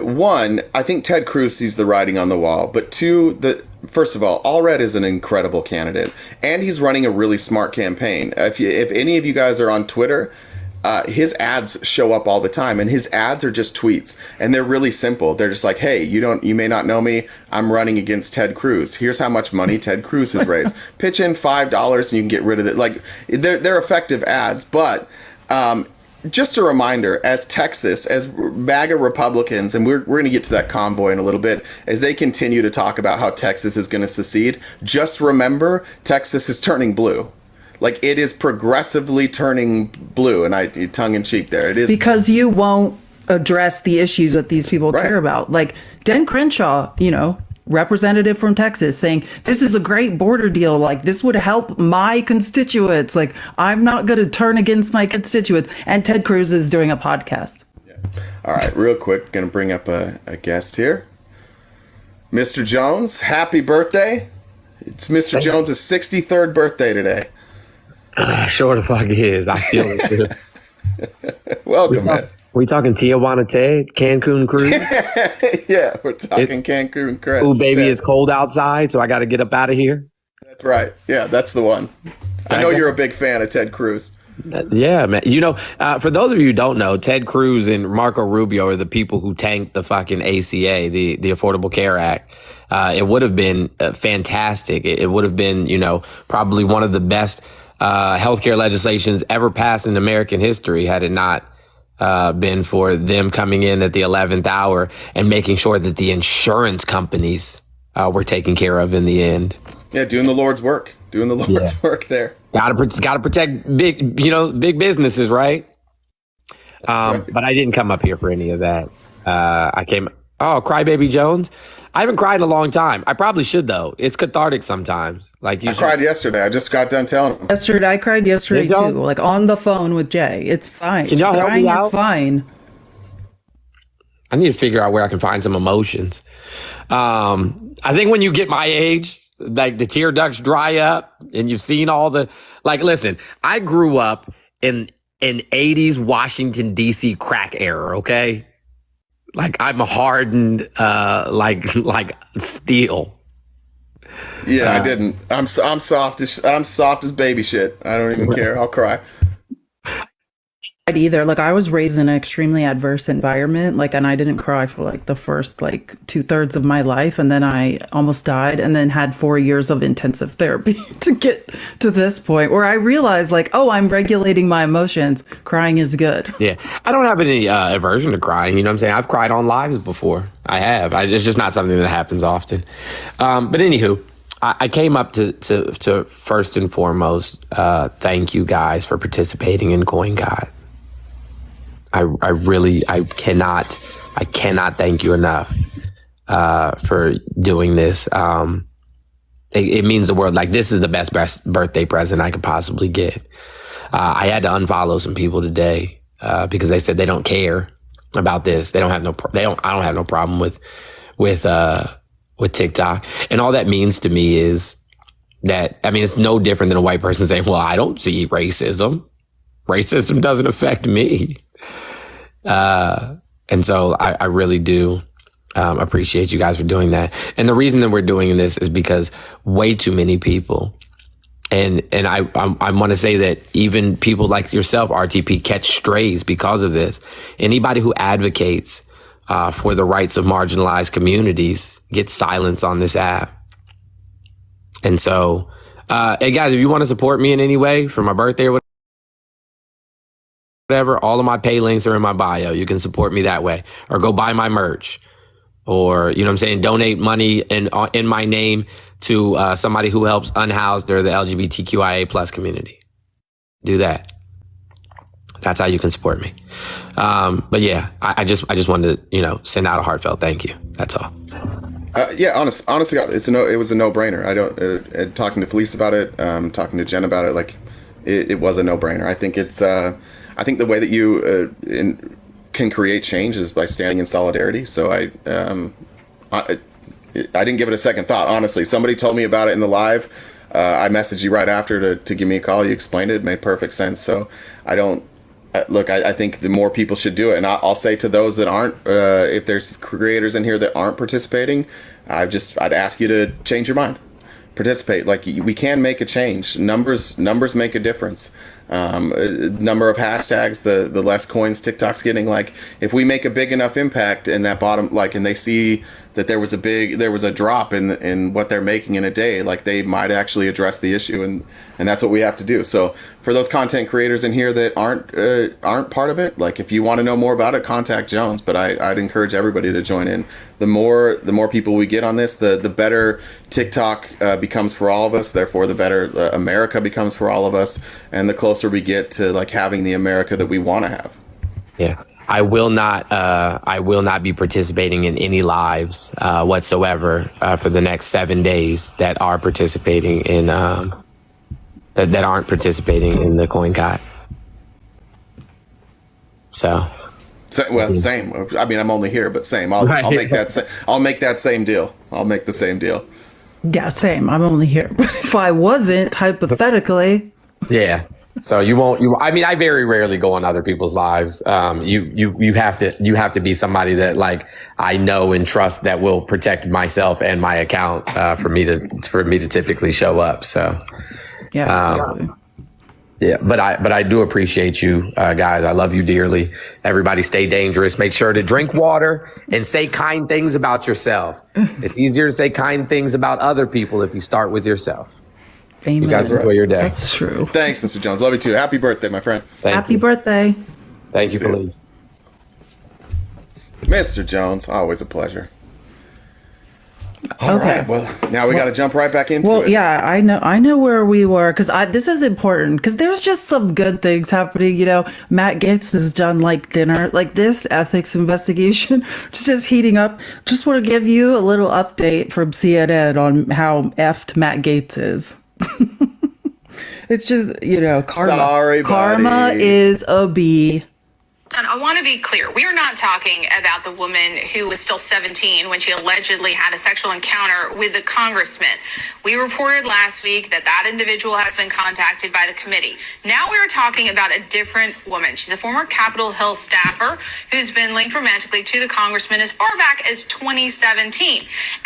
one, I think Ted Cruz sees the writing on the wall. But two, first of all, Allred is an incredible candidate, and he's running a really smart campaign. If any of you guys are on Twitter, his ads show up all the time, and his ads are just tweets, and they're really simple. They're just like, hey, you may not know me, I'm running against Ted Cruz. Here's how much money Ted Cruz has raised. Pitch in $5 and you can get rid of it. Like they're effective ads, but just a reminder, as Texas, as MAGA Republicans, and we're going to get to that convoy in a little bit, as they continue to talk about how Texas is going to secede, just remember Texas is turning blue. Like it is progressively turning blue, and I tongue in cheek there. It is because you won't address the issues that these people care about. Like Dan Crenshaw, representative from Texas, saying this is a great border deal. Like this would help my constituents. Like I'm not going to turn against my constituents. And Ted Cruz is doing a podcast. Yeah. All right, real quick, going to bring up a guest here, Mr. Jones. Happy birthday! It's Mr. Jones' 63rd birthday today. Sure the fuck is. I feel it. Welcome, man. We talking Tijuana Ted, Cancun Cruz? Yeah, we're talking Cancun Cruz. Ooh, baby, it's cold outside, so I got to get up out of here. That's right. Yeah, that's the one. I know you're a big fan of Ted Cruz. Yeah, man. For those of you who don't know, Ted Cruz and Marco Rubio are the people who tanked the fucking ACA, the Affordable Care Act. It would have been fantastic. It would have been, probably one of the best healthcare legislations ever passed in American history had it not been for them coming in at the 11th hour and making sure that the insurance companies were taken care of in the end. Yeah, doing the Lord's work. Doing the Lord's work there. Gotta protect big businesses, right? Right? But I didn't come up here for any of that. Crybaby Jones. I haven't cried in a long time. I probably should though. It's cathartic sometimes. Like I cried yesterday. I just got done telling him. I cried yesterday too. Like on the phone with Jay. It's fine. Can y'all help me out? Is fine. I need to figure out where I can find some emotions. I think when you get my age, like the tear ducts dry up and you've seen all the, listen, I grew up in an 80s Washington DC crack era. Okay. Like I'm hardened, like steel. Yeah, I didn't. I'm soft as baby shit. I don't even care. I'll cry. either. Like I was raised in an extremely adverse environment, like, and I didn't cry for like the first like 2/3 of my life, and then I almost died, and then had 4 years of intensive therapy to get to this point where I realized like, oh, I'm regulating my emotions. Crying is good. Yeah, I don't have any aversion to crying. You know what I'm saying? I've cried on lives before. I have. It's just not something that happens often. But anywho, I came up to first and foremost thank you guys for participating in Coin God. I cannot thank you enough for doing this. It means the world. Like, this is the best birthday present I could possibly get. I had to unfollow some people today because they said they don't care about this. I don't have no problem with TikTok. And all that means to me is that, I mean, it's no different than a white person saying, well, I don't see racism. Racism doesn't affect me. And so I really do appreciate you guys for doing that. And the reason that we're doing this is because way too many people, and I want to say that even people like yourself, RTP, catch strays because of this. Anybody who advocates for the rights of marginalized communities gets silence on this app. And so, hey guys, if you want to support me in any way for my birthday or whatever, all of my pay links are in my bio. You can support me that way, or go buy my merch, or, you know what I'm saying, donate money in my name to somebody who helps unhoused or the LGBTQIA plus community. Do that. That's how you can support me. But yeah, I just wanted to, you know, send out a heartfelt thank you. That's all. Yeah, honestly, it was a no-brainer. I don't. Talking to Felice about it, talking to Jen about it, like, it was a no-brainer. I think it's. I think the way that you can create change is by standing in solidarity. So I didn't give it a second thought. Honestly, somebody told me about it in the live. I messaged you right after to give me a call. You explained it. It made perfect sense. So I don't. Look, I think the more people should do it. And I'll say to those that aren't, if there's creators in here that aren't participating, I'd ask you to change your mind. Participate. Like, we can make a change. Numbers make a difference. Number of hashtags, the less coins TikTok's getting. Like, if we make a big enough impact in that bottom, like, and they see that there was a drop in what they're making in a day, like, they might actually address the issue, and that's what we have to do. So for those content creators in here that aren't part of it, like, if you want to know more about it, contact Jones. But I'd encourage everybody to join in. The more people we get on this, the better TikTok becomes for all of us. Therefore, the better America becomes for all of us, and the closer we get to, like, having the America that we want to have. Yeah. I will not be participating in any lives whatsoever for the next 7 days that are participating in that aren't participating in the CoinCot. So well, same. I mean, I'm only here, but same. I'll make that. I'll make that same deal. I'll make the same deal. Yeah, same. I'm only here. But if I wasn't, hypothetically. Yeah. So I mean, I very rarely go on other people's lives. You have to be somebody that, like, I know and trust that will protect myself and my account for me to typically show up. So yeah. Yeah, but I do appreciate you guys. I love you dearly. Everybody stay dangerous. Make sure to drink water and say kind things about yourself. It's easier to say kind things about other people if you start with yourself. Amen. You guys enjoy your day. That's true. Thanks, Mr. Jones. Love you too. Happy birthday, my friend. Happy birthday. Thank you, Felice. Mr. Jones, always a pleasure. All Okay. right. Well, now we got to jump right back into it. Well, yeah, I know where we were, because this is important, because there's just some good things happening. You know, Matt Gaetz has done, like, dinner, like, this ethics investigation just heating up. Just want to give you a little update from CNN on how effed Matt Gaetz is. It's just, you know, karma. Sorry, buddy. Karma is a bee. John, I want to be clear. We are not talking about the woman who was still 17 when she allegedly had a sexual encounter with the congressman. We reported last week that that individual has been contacted by the committee. Now we're talking about a different woman. She's a former Capitol Hill staffer who's been linked romantically to the congressman as far back as 2017.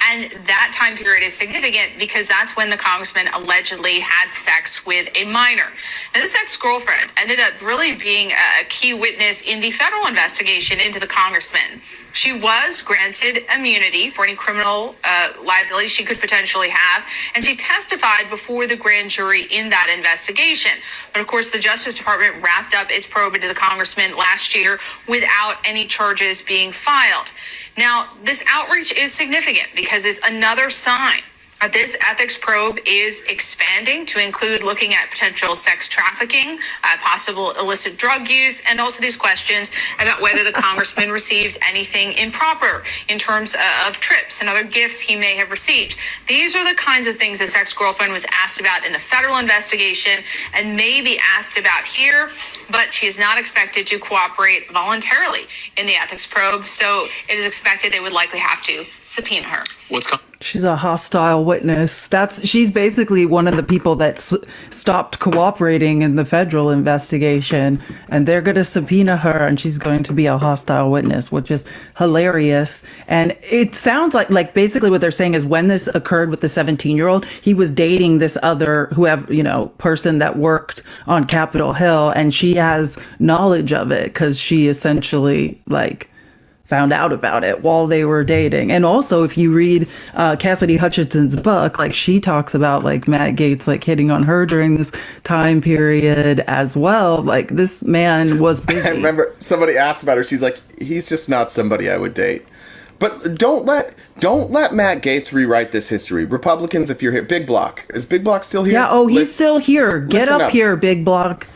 And that time period is significant because that's when the congressman allegedly had sex with a minor. Now, this ex-girlfriend ended up really being a key witness in the federal investigation into the congressman. She was granted immunity for any criminal liability she could potentially have, and she testified before the grand jury in that investigation. But of course, the Justice Department wrapped up its probe into the congressman last year without any charges being filed. Now, this outreach is significant because it's another sign this ethics probe is expanding to include looking at potential sex trafficking, possible illicit drug use, and also these questions about whether the congressman received anything improper in terms of trips and other gifts he may have received. These are the kinds of things this ex-girlfriend was asked about in the federal investigation and may be asked about here, but she is not expected to cooperate voluntarily in the ethics probe, so it is expected they would likely have to subpoena her. She's a hostile witness. She's basically one of the people that stopped cooperating in the federal investigation, and they're going to subpoena her, and she's going to be a hostile witness, which is hilarious. And it sounds like basically what they're saying is when this occurred with the 17-year-old, he was dating this other person that worked on Capitol Hill, and she has knowledge of it because she essentially found out about it while they were dating. And also, if you read Cassidy Hutchinson's book, she talks about Matt Gaetz hitting on her during this time period as well. This man was busy. I remember somebody asked about her. She's like, he's just not somebody I would date. But don't let Matt Gaetz rewrite this history. Republicans, if you're here, Big Block. Is Big Block still here? Yeah, he's still here. Get up here, Big Block.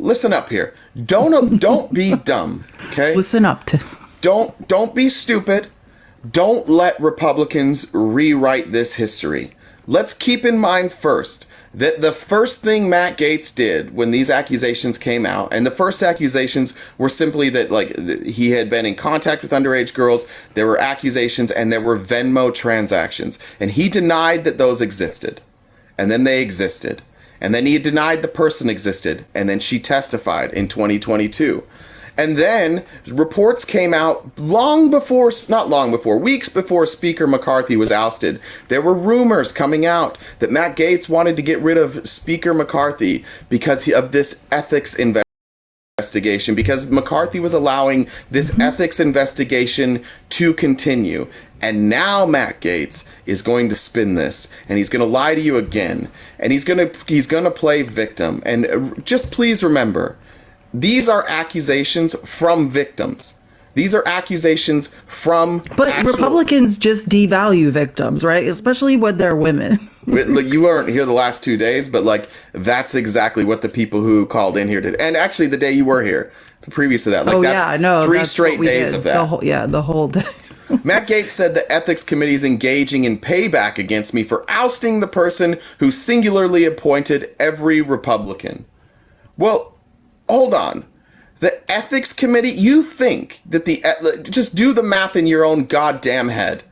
Listen up here. Don't be dumb, okay? Listen up to... Don't be stupid. Don't let Republicans rewrite this history. Let's keep in mind first that the first thing Matt Gaetz did when these accusations came out, and the first accusations were simply that he had been in contact with underage girls, there were accusations, and there were Venmo transactions, and he denied that those existed. And then they existed. And then he denied the person existed, and then she testified in 2022. And then reports came out weeks before Speaker McCarthy was ousted. There were rumors coming out that Matt Gaetz wanted to get rid of Speaker McCarthy because of this ethics investigation, because McCarthy was allowing this ethics investigation to continue. And now Matt Gaetz is going to spin this, and he's going to lie to you again, and he's going to play victim. And just please remember, these are accusations from victims. These are accusations from Republicans just devalue victims, right? Especially when they're women. You weren't here the last 2 days, but that's exactly what the people who called in here did. And actually the day you were here, previous to that. I know. 3 straight days of that. The whole day. Matt Gaetz said the ethics committee is engaging in payback against me for ousting the person who singularly appointed every Republican. Well, hold on. The ethics committee, you think that just do the math in your own goddamn head.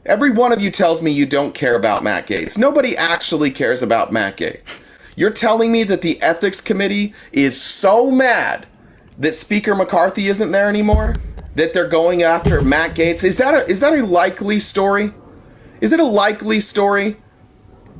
Every one of you tells me you don't care about Matt Gaetz. Nobody actually cares about Matt Gaetz. You're telling me that the ethics committee is so mad that Speaker McCarthy isn't there anymore? That they're going after Matt Gaetz? Is that a likely story? Is it a likely story?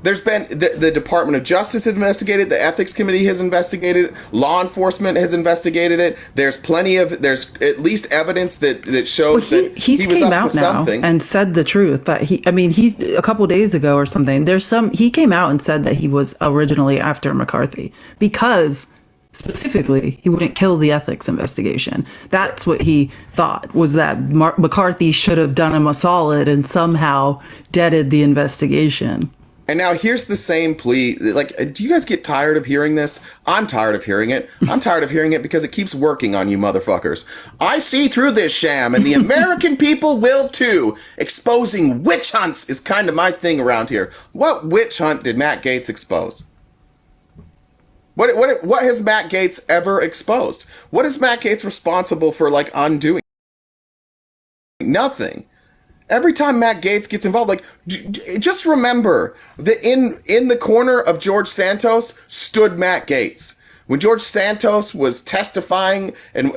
There's been the Department of Justice has investigated, the Ethics Committee has investigated it, law enforcement has investigated it. There's at least evidence that shows that he was came up out to now something. And said the truth that he's a couple days ago or something. He came out and said that he was originally after McCarthy because specifically he wouldn't kill the ethics investigation. That's what he thought, was that McCarthy should have done him a solid and somehow deaded the investigation. And now here's the same plea. Do you guys get tired of hearing this? I'm tired of hearing it. I'm tired of hearing it because it keeps working on you motherfuckers. I see through this sham, and the American people will too. Exposing witch hunts is kind of my thing around here. What witch hunt did Matt Gaetz expose? What has Matt Gaetz ever exposed? What is Matt Gaetz responsible for, like, undoing? Nothing. Every time Matt Gaetz gets involved, like, just remember that in the corner of George Santos stood Matt Gaetz. When George Santos was testifying and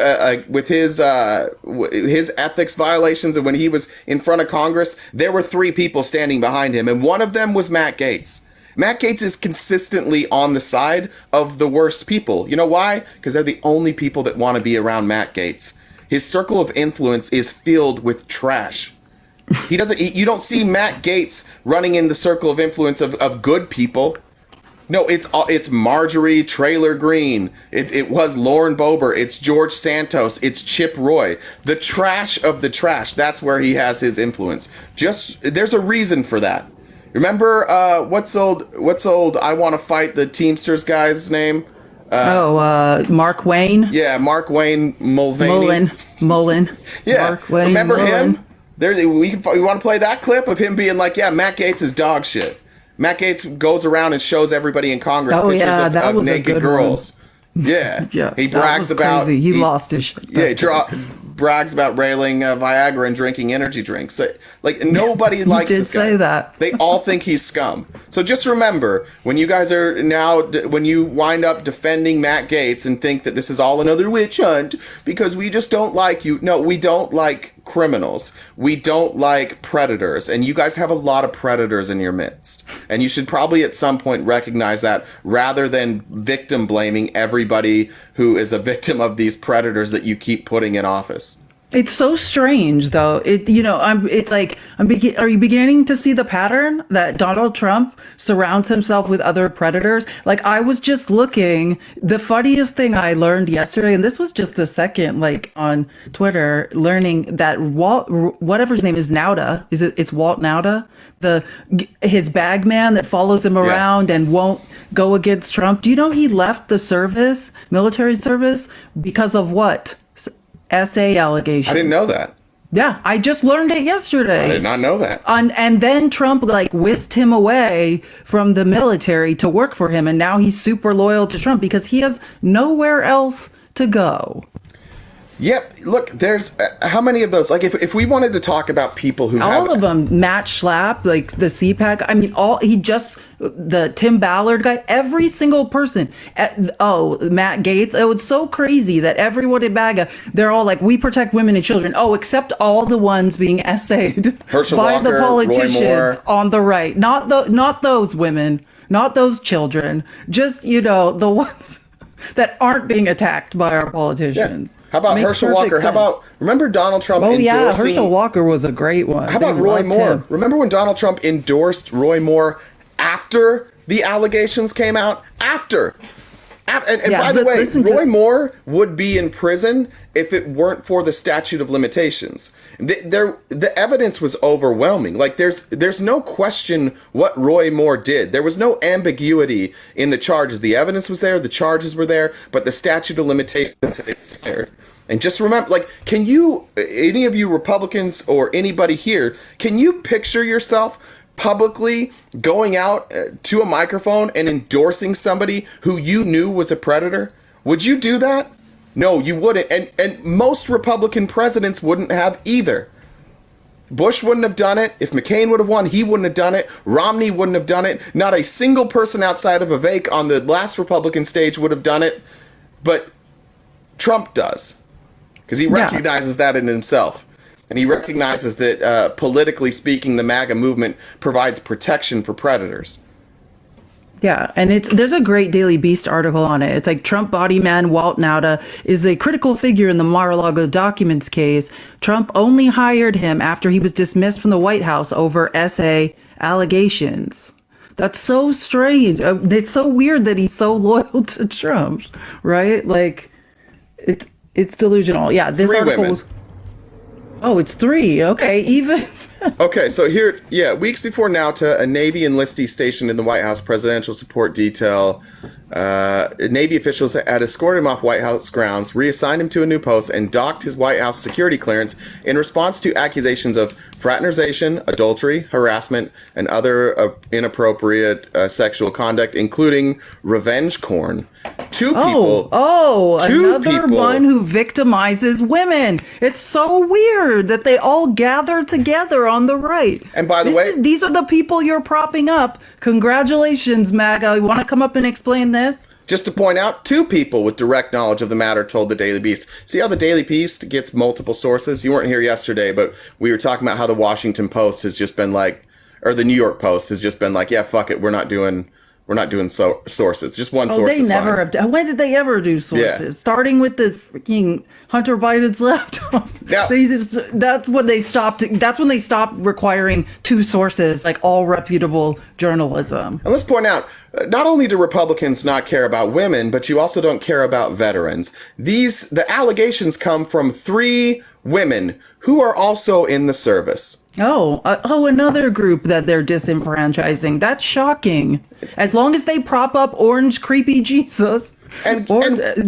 with his ethics violations, and when he was in front of Congress, there were 3 people standing behind him, and one of them was Matt Gaetz. Matt Gaetz is consistently on the side of the worst people. You know why? Because they're the only people that want to be around Matt Gaetz. His circle of influence is filled with trash. You don't see Matt Gaetz running in the circle of influence of good people. No, it's Marjorie Traylor Greene. It was Lauren Boebert. It's George Santos. It's Chip Roy. The trash of the trash. That's where he has his influence. There's a reason for that. Remember what's old I Want to Fight the Teamsters guy's name? Mark Wayne. Yeah, Mark Wayne Mulvaney. Mullen. Yeah, Mark Wayne remember Mullen. him? We want to play that clip of him being like, yeah, Matt Gaetz is dog shit. Matt Gaetz goes around and shows everybody in Congress pictures of naked girls. Yeah. Yeah. He brags about crazy. He lost his shit. Yeah, brags about railing Viagra and drinking energy drinks. Like, nobody likes this guy. He did say that. They all think he's scum. So just remember, when you guys are when you wind up defending Matt Gaetz and think that this is all another witch hunt because we just don't like you. No, we don't like criminals. We don't like predators. And you guys have a lot of predators in your midst. And you should probably at some point recognize that rather than victim blaming everybody who is a victim of these predators that you keep putting in office. It's so strange, though. Are you beginning to see the pattern that Donald Trump surrounds himself with other predators? Like, I was just looking, the funniest thing I learned yesterday, and this was just the second, like, on Twitter, learning that whatever his name is, Nauta, it's Walt Nauta, his bag man that follows him around and won't go against Trump. Do you know he left the military service, because of what? SA allegations. I didn't know that. Yeah, I just learned it yesterday. I did not know that. And then Trump whisked him away from the military to work for him, and now he's super loyal to Trump because he has nowhere else to go. Yep. Look, there's how many of those? Like, if we wanted to talk about people who all of them, Matt Schlapp, like the CPAC. I mean, the Tim Ballard guy, every single person. Matt Gaetz. Oh, it's so crazy that everyone in MAGA, they're all like, we protect women and children. Oh, except all the ones being essayed Herschel by Walker, the politicians Roy Moore. On the right. Not those women, not those children. Just the ones that aren't being attacked by our politicians. Yeah. How about Herschel Walker? Sense. Remember Donald Trump endorsing... Oh, yeah, Herschel Walker was a great one. How about Roy Moore? Remember when Donald Trump endorsed Roy Moore after the allegations came out? After. And by the way, Roy Moore would be in prison if it weren't for the statute of limitations. The evidence was overwhelming. Like, there's no question what Roy Moore did. There was no ambiguity in the charges. The evidence was there, the charges were there, but the statute of limitations expired. And just remember, like, can you, any of you Republicans or anybody here, can you picture yourself publicly going out to a microphone and endorsing somebody who you knew was a predator? Would you do that? No, you wouldn't. And most Republican presidents wouldn't have either. Bush wouldn't have done it. If McCain would have won, he wouldn't have done it. Romney wouldn't have done it. Not a single person outside of Vivek on the last Republican stage would have done it. But Trump does. Because he recognizes that in himself. And he recognizes that, politically speaking, the MAGA movement provides protection for predators. Yeah, and there's a great Daily Beast article on it. It's like Trump body man Walt Nauta is a critical figure in the Mar-a-Lago documents case. Trump only hired him after he was dismissed from the White House over SA allegations. That's so strange. It's so weird that he's so loyal to Trump, right? Like, it's delusional. Yeah, this 3 article women. was... Oh, it's 3. Okay, even. Okay, so here, weeks before Nauta, a Navy enlistee stationed in the White House Presidential Support Detail, Navy officials had escorted him off White House grounds, reassigned him to a new post, and docked his White House security clearance in response to accusations of fraternization, adultery, harassment, and other inappropriate sexual conduct, including revenge porn. Two people. Another one who victimizes women. It's so weird that they all gather together on the right. And by the way, these are the people you're propping up. Congratulations, MAGA. You want to come up and explain this? Just to point out, 2 people with direct knowledge of the matter told the Daily Beast. See how the Daily Beast gets multiple sources? You weren't here yesterday, but we were talking about how the Washington Post has just been like, or the New York Post has just been like, yeah, fuck it, we're not doing sources. Just one source. They never have. When did they ever do sources? Yeah. Starting with the freaking Hunter Biden's laptop. Now, that's when they stopped. That's when they stopped requiring 2 sources, like all reputable journalism. And let's point out, not only do Republicans not care about women, but you also don't care about veterans. The allegations come from 3 women who are also in the service. Another group that they're disenfranchising. That's shocking. As long as they prop up Orange Creepy Jesus, and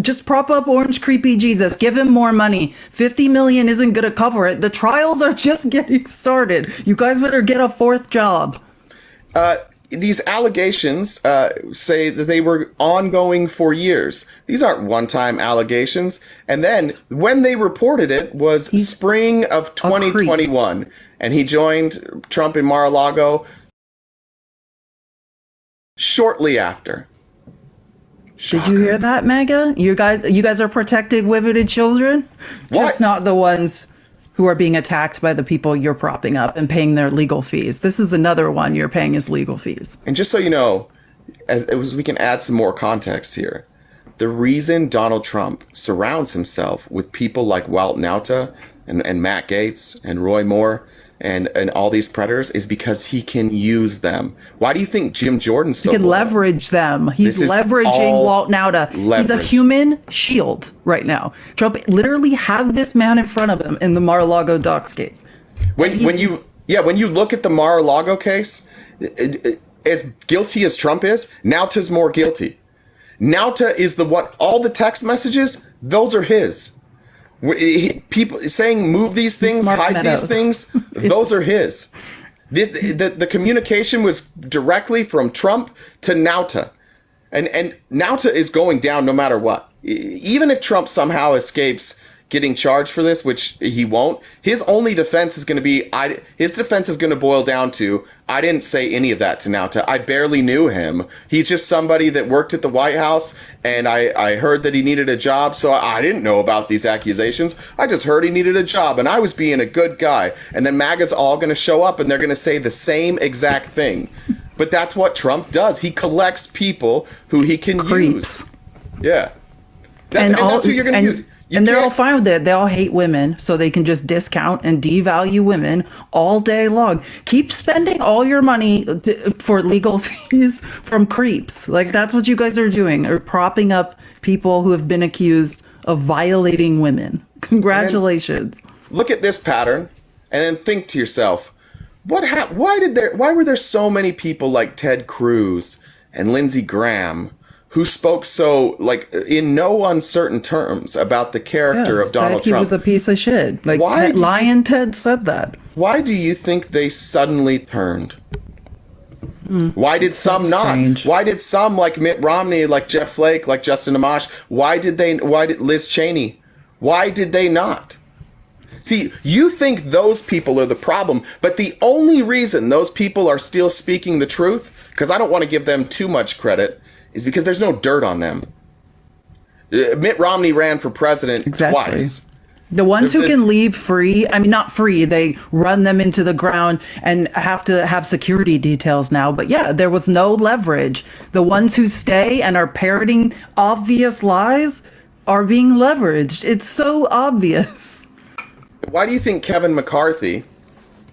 just prop up Orange Creepy Jesus, give him more money. $50 million isn't going to cover it. The trials are just getting started. You guys better get a 4th job. These allegations say that they were ongoing for years. These aren't one-time allegations. And then when they reported it was spring of 2021. And he joined Trump in Mar-a-Lago shortly after. Shocker. Did you hear that, MAGA? You guys are protecting women and children? Just not the ones who are being attacked by the people you're propping up and paying their legal fees. This is another one you're paying his legal fees. And just so you know, as we can add some more context here, the reason Donald Trump surrounds himself with people like Walt Nauta and Matt Gaetz and Roy Moore and all these predators is because he can use them. Why do you think Jim Jordan's so He can loyal? leverage them. He's leveraging Walt Nauta. He's a human shield right now. Trump literally has this man in front of him in the Mar-a-Lago docks case. When you look at the Mar-a-Lago case, as guilty as Trump is, Nauta's more guilty. Nauta is the one. All the text messages, those are his. People saying move these things, hide these things, those are his. The communication was directly from Trump to Nauta. And Nauta is going down no matter what. Even if Trump somehow escapes getting charged for this, which he won't, his only defense is going to be, his defense is going to boil down to, I didn't say any of that to Nauta. I barely knew him. He's just somebody that worked at the White House, and I heard that he needed a job, so I didn't know about these accusations. I just heard he needed a job, and I was being a good guy. And then MAGA's all going to show up, and they're going to say the same exact thing. But that's what Trump does. He collects people who he can use. Yeah. That's who you're going to use. They're all fine with it. They all hate women, so they can just discount and devalue women all day long. Keep spending all your money for legal fees from creeps. Like, that's what you guys are doing, or propping up people who have been accused of violating women. Congratulations. Look at this pattern, and then think to yourself, why were there so many people like Ted Cruz and Lindsey Graham who spoke so, like, in no uncertain terms about the character of Donald Trump? He was a piece of shit. Like, Lion Ted said that. Why do you think they suddenly turned? Why did some not? Strange. Why did some, like Mitt Romney, like Jeff Flake, like Justin Amash, why did Liz Cheney? Why did they not? See, you think those people are the problem, but the only reason those people are still speaking the truth, because I don't want to give them too much credit, is because there's no dirt on them. Mitt Romney ran for president twice. The ones who can leave free, I mean, not free, they run them into the ground and have to have security details now. But yeah, there was no leverage. The ones who stay and are parroting obvious lies are being leveraged. It's so obvious. Why do you think Kevin McCarthy,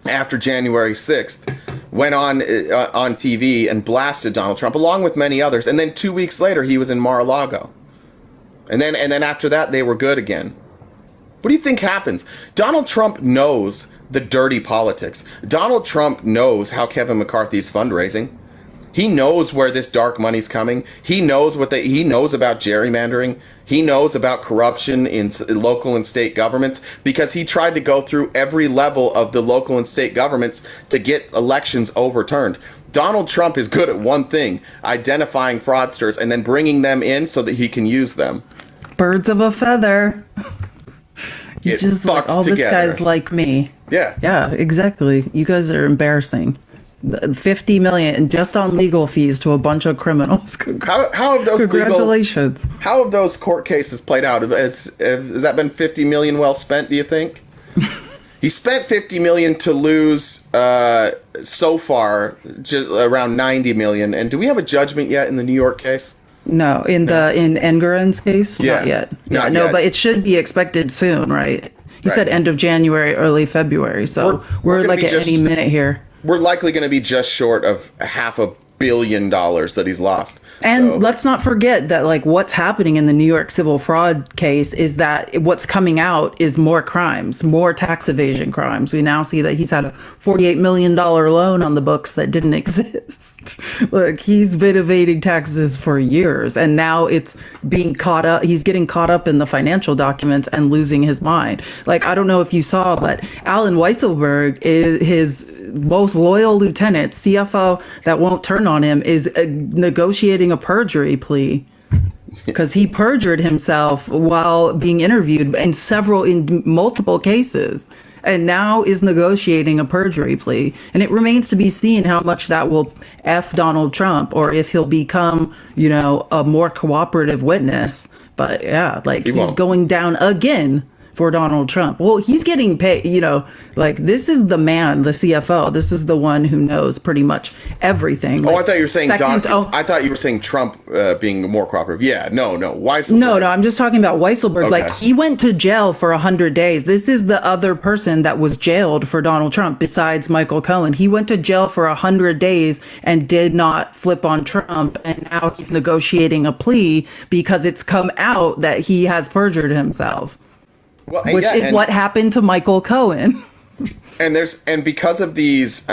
after January 6th, went on TV and blasted Donald Trump, along with many others, and then 2 weeks later he was in Mar-a-Lago, and then after that they were good again? What do you think happens? Donald Trump knows the dirty politics. Donald Trump knows how Kevin McCarthy's fundraising. He knows where this dark money's coming. He knows he knows about gerrymandering. He knows about corruption in local and state governments because he tried to go through every level of the local and state governments to get elections overturned. Donald Trump is good at one thing, identifying fraudsters and then bringing them in so that he can use them. Birds of a feather. You just like, all this guy's like me. Yeah. Yeah, exactly. You guys are embarrassing. 50 million just on legal fees to a bunch of criminals. How have those Congratulations. How have those court cases played out? Has that been 50 million well spent, do you think? He spent 50 million to lose so far just around 90 million. And do we have a judgment yet in the New York case? No, in Engeren's case? Yeah. Not yet. Not no, yet. But it should be expected soon, right? He Right. said end of January, early February. So we're like at any minute here. We're likely going to be just short of $500 million that he's lost. And let's not forget that, like, what's happening in the New York civil fraud case is that what's coming out is more crimes, more tax evasion crimes. We now see that he's had a $48 million loan on the books that didn't exist. Look, he's been evading taxes for years, and now it's being caught up. He's getting caught up in the financial documents and losing his mind. Like, I don't know if you saw, but Alan Weisselberg is his most loyal lieutenant, CFO that won't turn on him, is negotiating a perjury plea because he perjured himself while being interviewed in multiple cases, and now is negotiating a perjury plea. And it remains to be seen how much that will F Donald Trump, or if he'll become, a more cooperative witness. But yeah, like, he's going down again for Donald Trump. Well, he's getting paid, this is the man, the CFO. This is the one who knows pretty much everything. I thought you were saying I thought you were saying Trump being more cooperative. Yeah, no, Weisselberg. No, I'm just talking about Weisselberg. Okay. Like, he went to jail for 100 days. This is the other person that was jailed for Donald Trump besides Michael Cohen. He went to jail for 100 days and did not flip on Trump. And now he's negotiating a plea because it's come out that he has perjured himself. Well, which is what happened to Michael Cohen. And because of these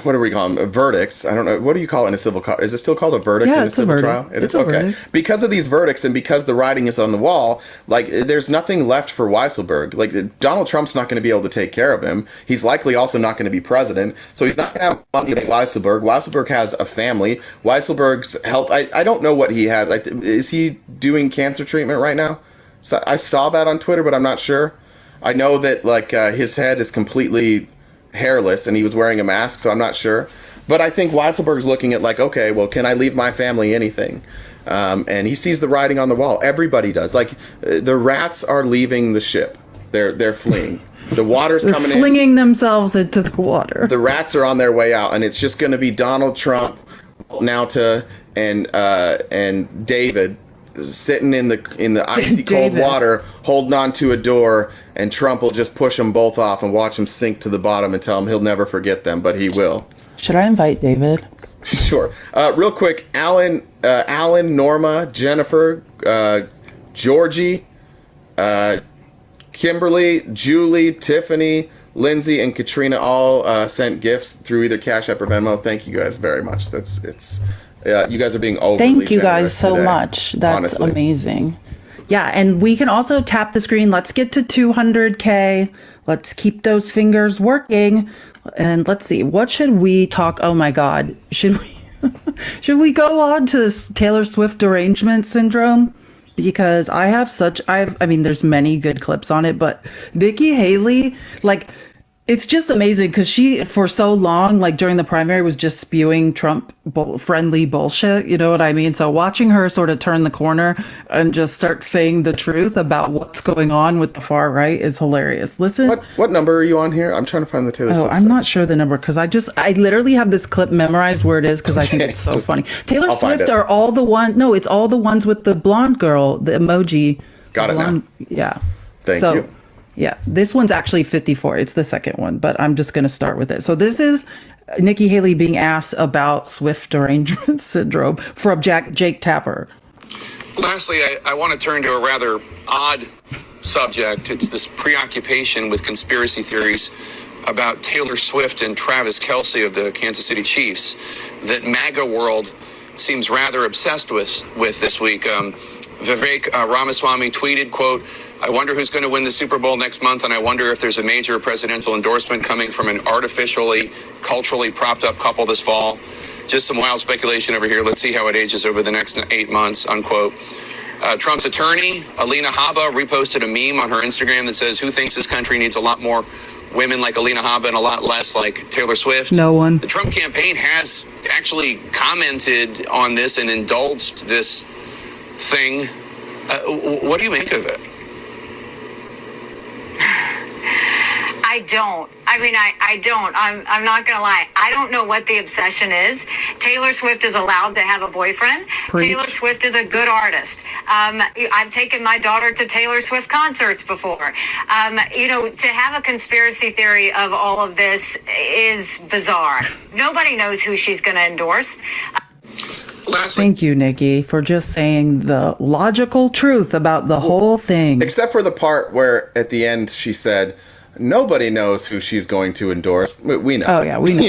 what do we call them? Verdicts. I don't know. What do you call it in a civil? Is it still called a verdict in a civil trial? It's a verdict. Because of these verdicts and because the writing is on the wall, like, there's nothing left for Weisselberg. Like, Donald Trump's not going to be able to take care of him. He's likely also not going to be president, so he's not going to have money to pay Weisselberg. Weisselberg has a family. Weisselberg's health. I don't know what he has. Is he doing cancer treatment right now? So I saw that on Twitter, but I'm not sure. I know that his head is completely hairless and he was wearing a mask, so I'm not sure. But I think Weisselberg's looking at okay, well, can I leave my family anything? And he sees the writing on the wall. Everybody does. Like, the rats are leaving the ship. They're fleeing. The water's coming in. They're flinging themselves into the water. The rats are on their way out, and it's just going to be Donald Trump, Nauta, and David sitting in the icy cold water, holding on to a door, and Trump will just push them both off and watch them sink to the bottom and tell him he'll never forget them, but he will. Should I invite David? Sure. Real quick, Alan, Norma, Jennifer, Georgie, Kimberly, Julie, Tiffany, Lindsay, and Katrina all sent gifts through either Cash App or Venmo. Thank you guys very much. You guys are being overly Thank you guys generous so today, much. That's honestly amazing. Yeah, and we can also tap the screen. Let's get to 200K. Let's keep those fingers working. And let's see, what should we talk? Oh my God. Should we go on to Taylor Swift derangement syndrome? Because there's many good clips on it, but Nikki Haley, it's just amazing because she, for so long, during the primary, was just spewing Trump friendly bullshit. You know what I mean? So watching her sort of turn the corner and just start saying the truth about what's going on with the far right is hilarious. Listen. What number are you on here? I'm trying to find the Taylor Swift. I'm not sure the number because I literally have this clip memorized where it is because I think it's so funny. Taylor Swift are all the one. No, it's all the ones with the blonde girl, the emoji. Got it now. Yeah. Thank you. Yeah, this one's actually 54. It's the second one, but I'm just going to start with it. So this is Nikki Haley being asked about Swift derangement syndrome from Jake Tapper. Lastly, I want to turn to a rather odd subject. It's this preoccupation with conspiracy theories about Taylor Swift and Travis Kelce of the Kansas City Chiefs that MAGA world seems rather obsessed with this week. Vivek Ramaswamy tweeted, quote, "I wonder who's going to win the Super Bowl next month, and I wonder if there's a major presidential endorsement coming from an artificially, culturally propped up couple this fall. Just some wild speculation over here. Let's see how it ages over the next 8 months," unquote. Trump's attorney, Alina Habba, reposted a meme on her Instagram that says, "Who thinks this country needs a lot more women like Alina Habba and a lot less like Taylor Swift?" No one. The Trump campaign has actually commented on this and indulged this thing. What do you make of it? I don't. I don't. I'm not going to lie. I don't know what the obsession is. Taylor Swift is allowed to have a boyfriend. Preach. Taylor Swift is a good artist. I've taken my daughter to Taylor Swift concerts before. To have a conspiracy theory of all of this is bizarre. Nobody knows who she's going to endorse. Thank you, Nikki, for just saying the logical truth about the whole thing. Except for the part where at the end she said, nobody knows who she's going to endorse. We know. Oh, yeah, we know.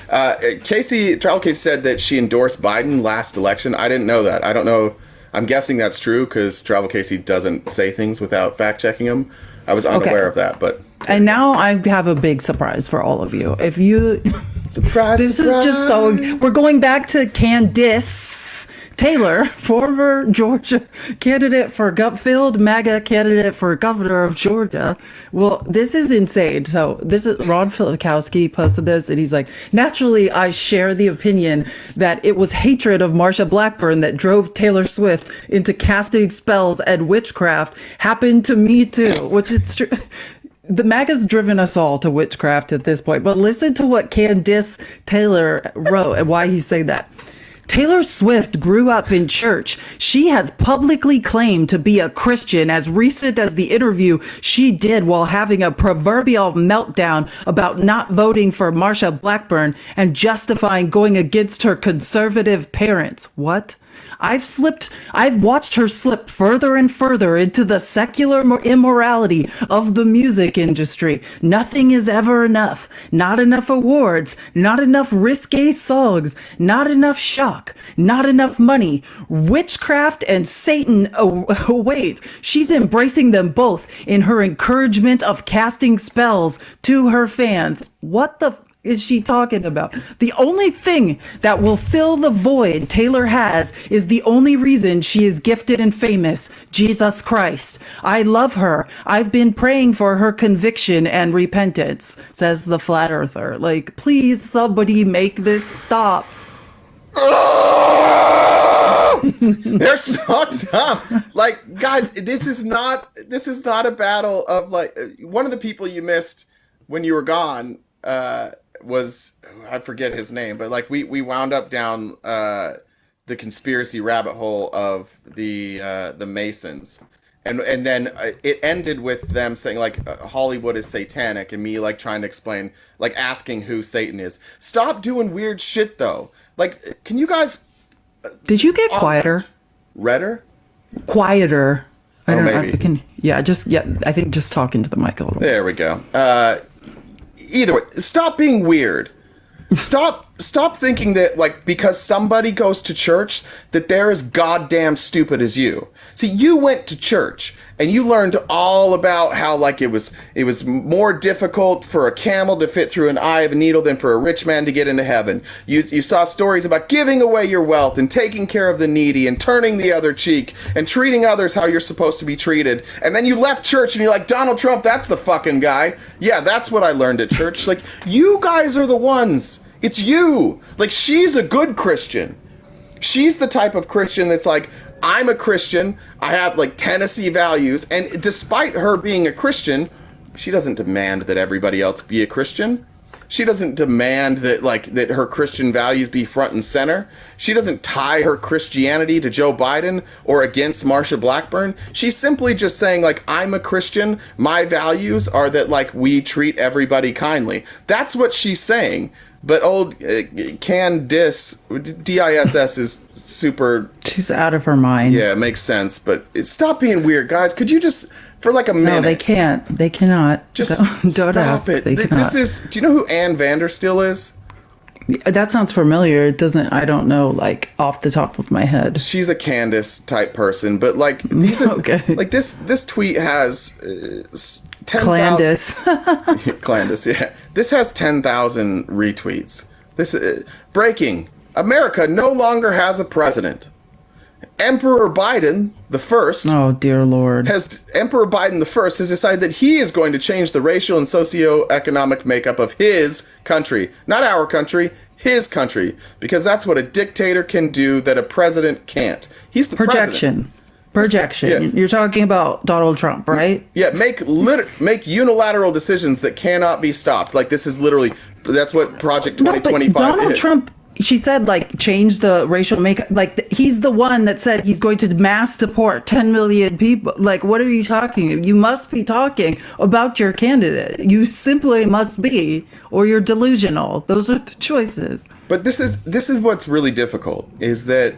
Yeah. Travel Case said that she endorsed Biden last election. I didn't know that. I don't know. I'm guessing that's true because Travel Casey doesn't say things without fact checking them. I was unaware of that, but. And now I have a big surprise for all of you. If you. Surprise. This is just so. We're going back to Candice Taylor, former Georgia candidate for Gupfield, MAGA candidate for governor of Georgia. Well, this is insane. So this is Ron Filikowski posted this, and he's like, naturally, I share the opinion that it was hatred of Marsha Blackburn that drove Taylor Swift into casting spells and witchcraft. Happened to me too, which is true. The MAGA's driven us all to witchcraft at this point, but listen to what Candice Taylor wrote and why he's saying that. Taylor Swift grew up in church. She has publicly claimed to be a Christian as recent as the interview she did while having a proverbial meltdown about not voting for Marsha Blackburn and justifying going against her conservative parents. What? I've watched her slip further and further into the secular immorality of the music industry. Nothing is ever enough. Not enough awards, not enough risque songs, not enough shock, not enough money. Witchcraft and Satan await. She's embracing them both in her encouragement of casting spells to her fans. What the is she talking about? The only thing that will fill the void Taylor has is the only reason she is gifted and famous, Jesus Christ. I love her. I've been praying for her conviction and repentance, says the flat earther. Like, please, somebody make this stop. They're so dumb. Like, guys, this is not a battle of like one of the people you missed when you were gone. Was I forget his name, but like we wound up down the conspiracy rabbit hole of the Masons, and then it ended with them saying like Hollywood is satanic, and me like trying to explain, like asking who Satan is. Stop doing weird shit though. Like, can you guys? Did you get quieter? Redder? Quieter. I don't know. Maybe. I think just talking to the mic a little bit. There we go. Either way, stop being weird. Stop thinking that like because somebody goes to church that they're as goddamn stupid as you. See, you went to church and you learned all about how like it was more difficult for a camel to fit through an eye of a needle than for a rich man to get into heaven. You saw stories about giving away your wealth and taking care of the needy and turning the other cheek and treating others how you're supposed to be treated. And then you left church and you're like, Donald Trump, that's the fucking guy. Yeah, that's what I learned at church. Like, you guys are the ones. It's you. Like, she's a good Christian. She's the type of Christian that's like, I'm a Christian. I have like Tennessee values. And despite her being a Christian, she doesn't demand that everybody else be a Christian. She doesn't demand that her Christian values be front and center. She doesn't tie her Christianity to Joe Biden or against Marsha Blackburn. She's simply just saying like, I'm a Christian. My values are that like we treat everybody kindly. That's what she's saying. But old Candice, DISS is super. She's out of her mind. Yeah, it makes sense. But stop being weird, guys. Could you just, for like a minute? No, they can't. They cannot. Just don't stop ask. it. They cannot. This is. Do you know who Ann Vanderstill is? That sounds familiar. It doesn't. I don't know. Like off the top of my head. She's a Candice type person, but like these are okay. Like this tweet has 10,000. Clandis, yeah. This has 10,000 retweets. This breaking. America no longer has a president. Emperor Biden the first. Oh dear Lord. Emperor Biden the first has decided that he is going to change the racial and socioeconomic makeup of his country, not our country, his country, because that's what a dictator can do that a president can't. He's the president. Projection. Yeah. You're talking about Donald Trump, right? Yeah, make unilateral decisions that cannot be stopped. Like this is literally that's what Project 2025 Donald is. Trump, she said, like, change the racial makeup. Like, he's the one that said he's going to mass deport 10 million people. Like, what are you talking about? You must be talking about your candidate. You simply must be, or you're delusional. Those are the choices. But this is what's really difficult, is that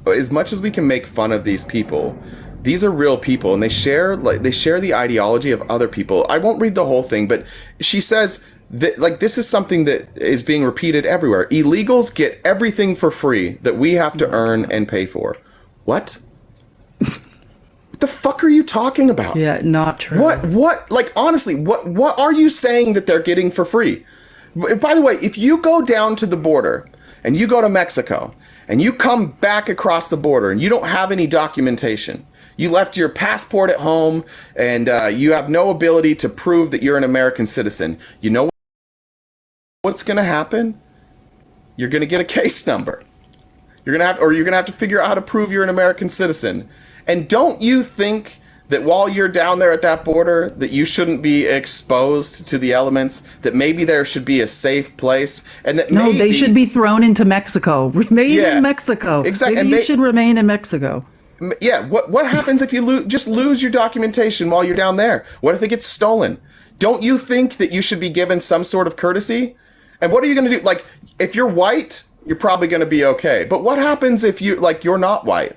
as much as we can make fun of these people, these are real people, and they share the ideology of other people. I won't read the whole thing, but she says that, like, this is something that is being repeated everywhere. Illegals get everything for free that we have to earn and pay for. What? What the fuck are you talking about? Yeah, not true. What? Like, honestly, what are you saying that they're getting for free? By the way, if you go down to the border and you go to Mexico and you come back across the border and you don't have any documentation, you left your passport at home and you have no ability to prove that you're an American citizen, you know what's going to happen? You're going to get a case number. You're going to have to figure out how to prove you're an American citizen. And don't you think that while you're down there at that border, that you shouldn't be exposed to the elements, that maybe there should be a safe place, and that no, they should be thrown into Mexico. Remain in Mexico. Exactly. Maybe you should remain in Mexico. Yeah, what happens if you just lose your documentation while you're down there? What if it gets stolen? Don't you think that you should be given some sort of courtesy? And what are you going to do? Like, if you're white, you're probably going to be okay. But what happens if you're not white?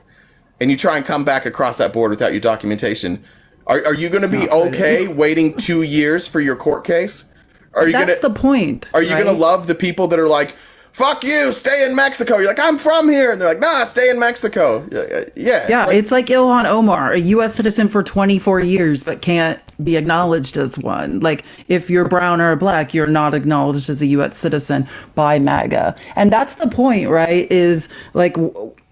And you try and come back across that border without your documentation, are you going to be okay waiting 2 years for your court case? That's the point. Are you going to love the people that are like, fuck you, stay in Mexico? You're like, I'm from here. And they're like, nah, stay in Mexico. Yeah. Yeah, it's like Ilhan Omar, a U.S. citizen for 24 years, but can't be acknowledged as one. Like, if you're brown or black, you're not acknowledged as a U.S. citizen by MAGA. And that's the point, right? Is like...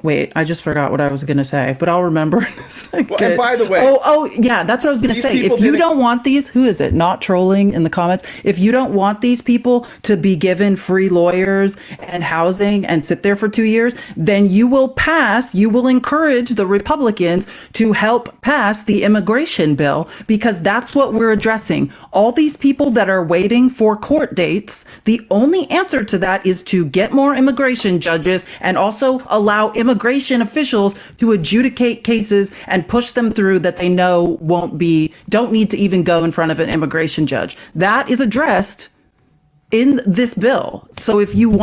Wait, I just forgot what I was going to say, but I'll remember in a second. Well, and by the way... Oh, yeah, that's what I was going to say. If you don't want these... Who is it? Not trolling in the comments. If you don't want these people to be given free lawyers and housing and sit there for 2 years, then you will encourage the Republicans to help pass the immigration bill, because that's what we're addressing. All these people that are waiting for court dates, the only answer to that is to get more immigration judges and also allow immigration officials to adjudicate cases and push them through that they know don't need to even go in front of an immigration judge. That is addressed in this bill. So if you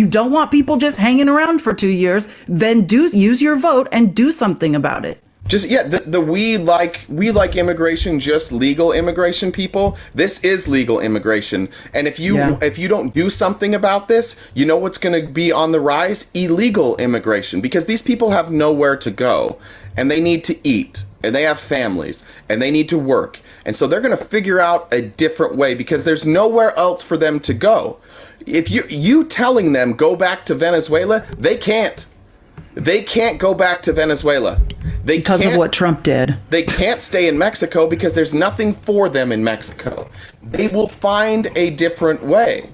don't want people just hanging around for 2 years, then use your vote and do something about it. Just we like immigration, just legal immigration people. This is legal immigration, and if you don't do something about this, you know what's going to be on the rise? Illegal immigration, because these people have nowhere to go, and they need to eat, and they have families, and they need to work, and so they're going to figure out a different way because there's nowhere else for them to go. If you telling them go back to Venezuela, they can't. They can't go back to Venezuela. Because of what Trump did. They can't stay in Mexico because there's nothing for them in Mexico. They will find a different way.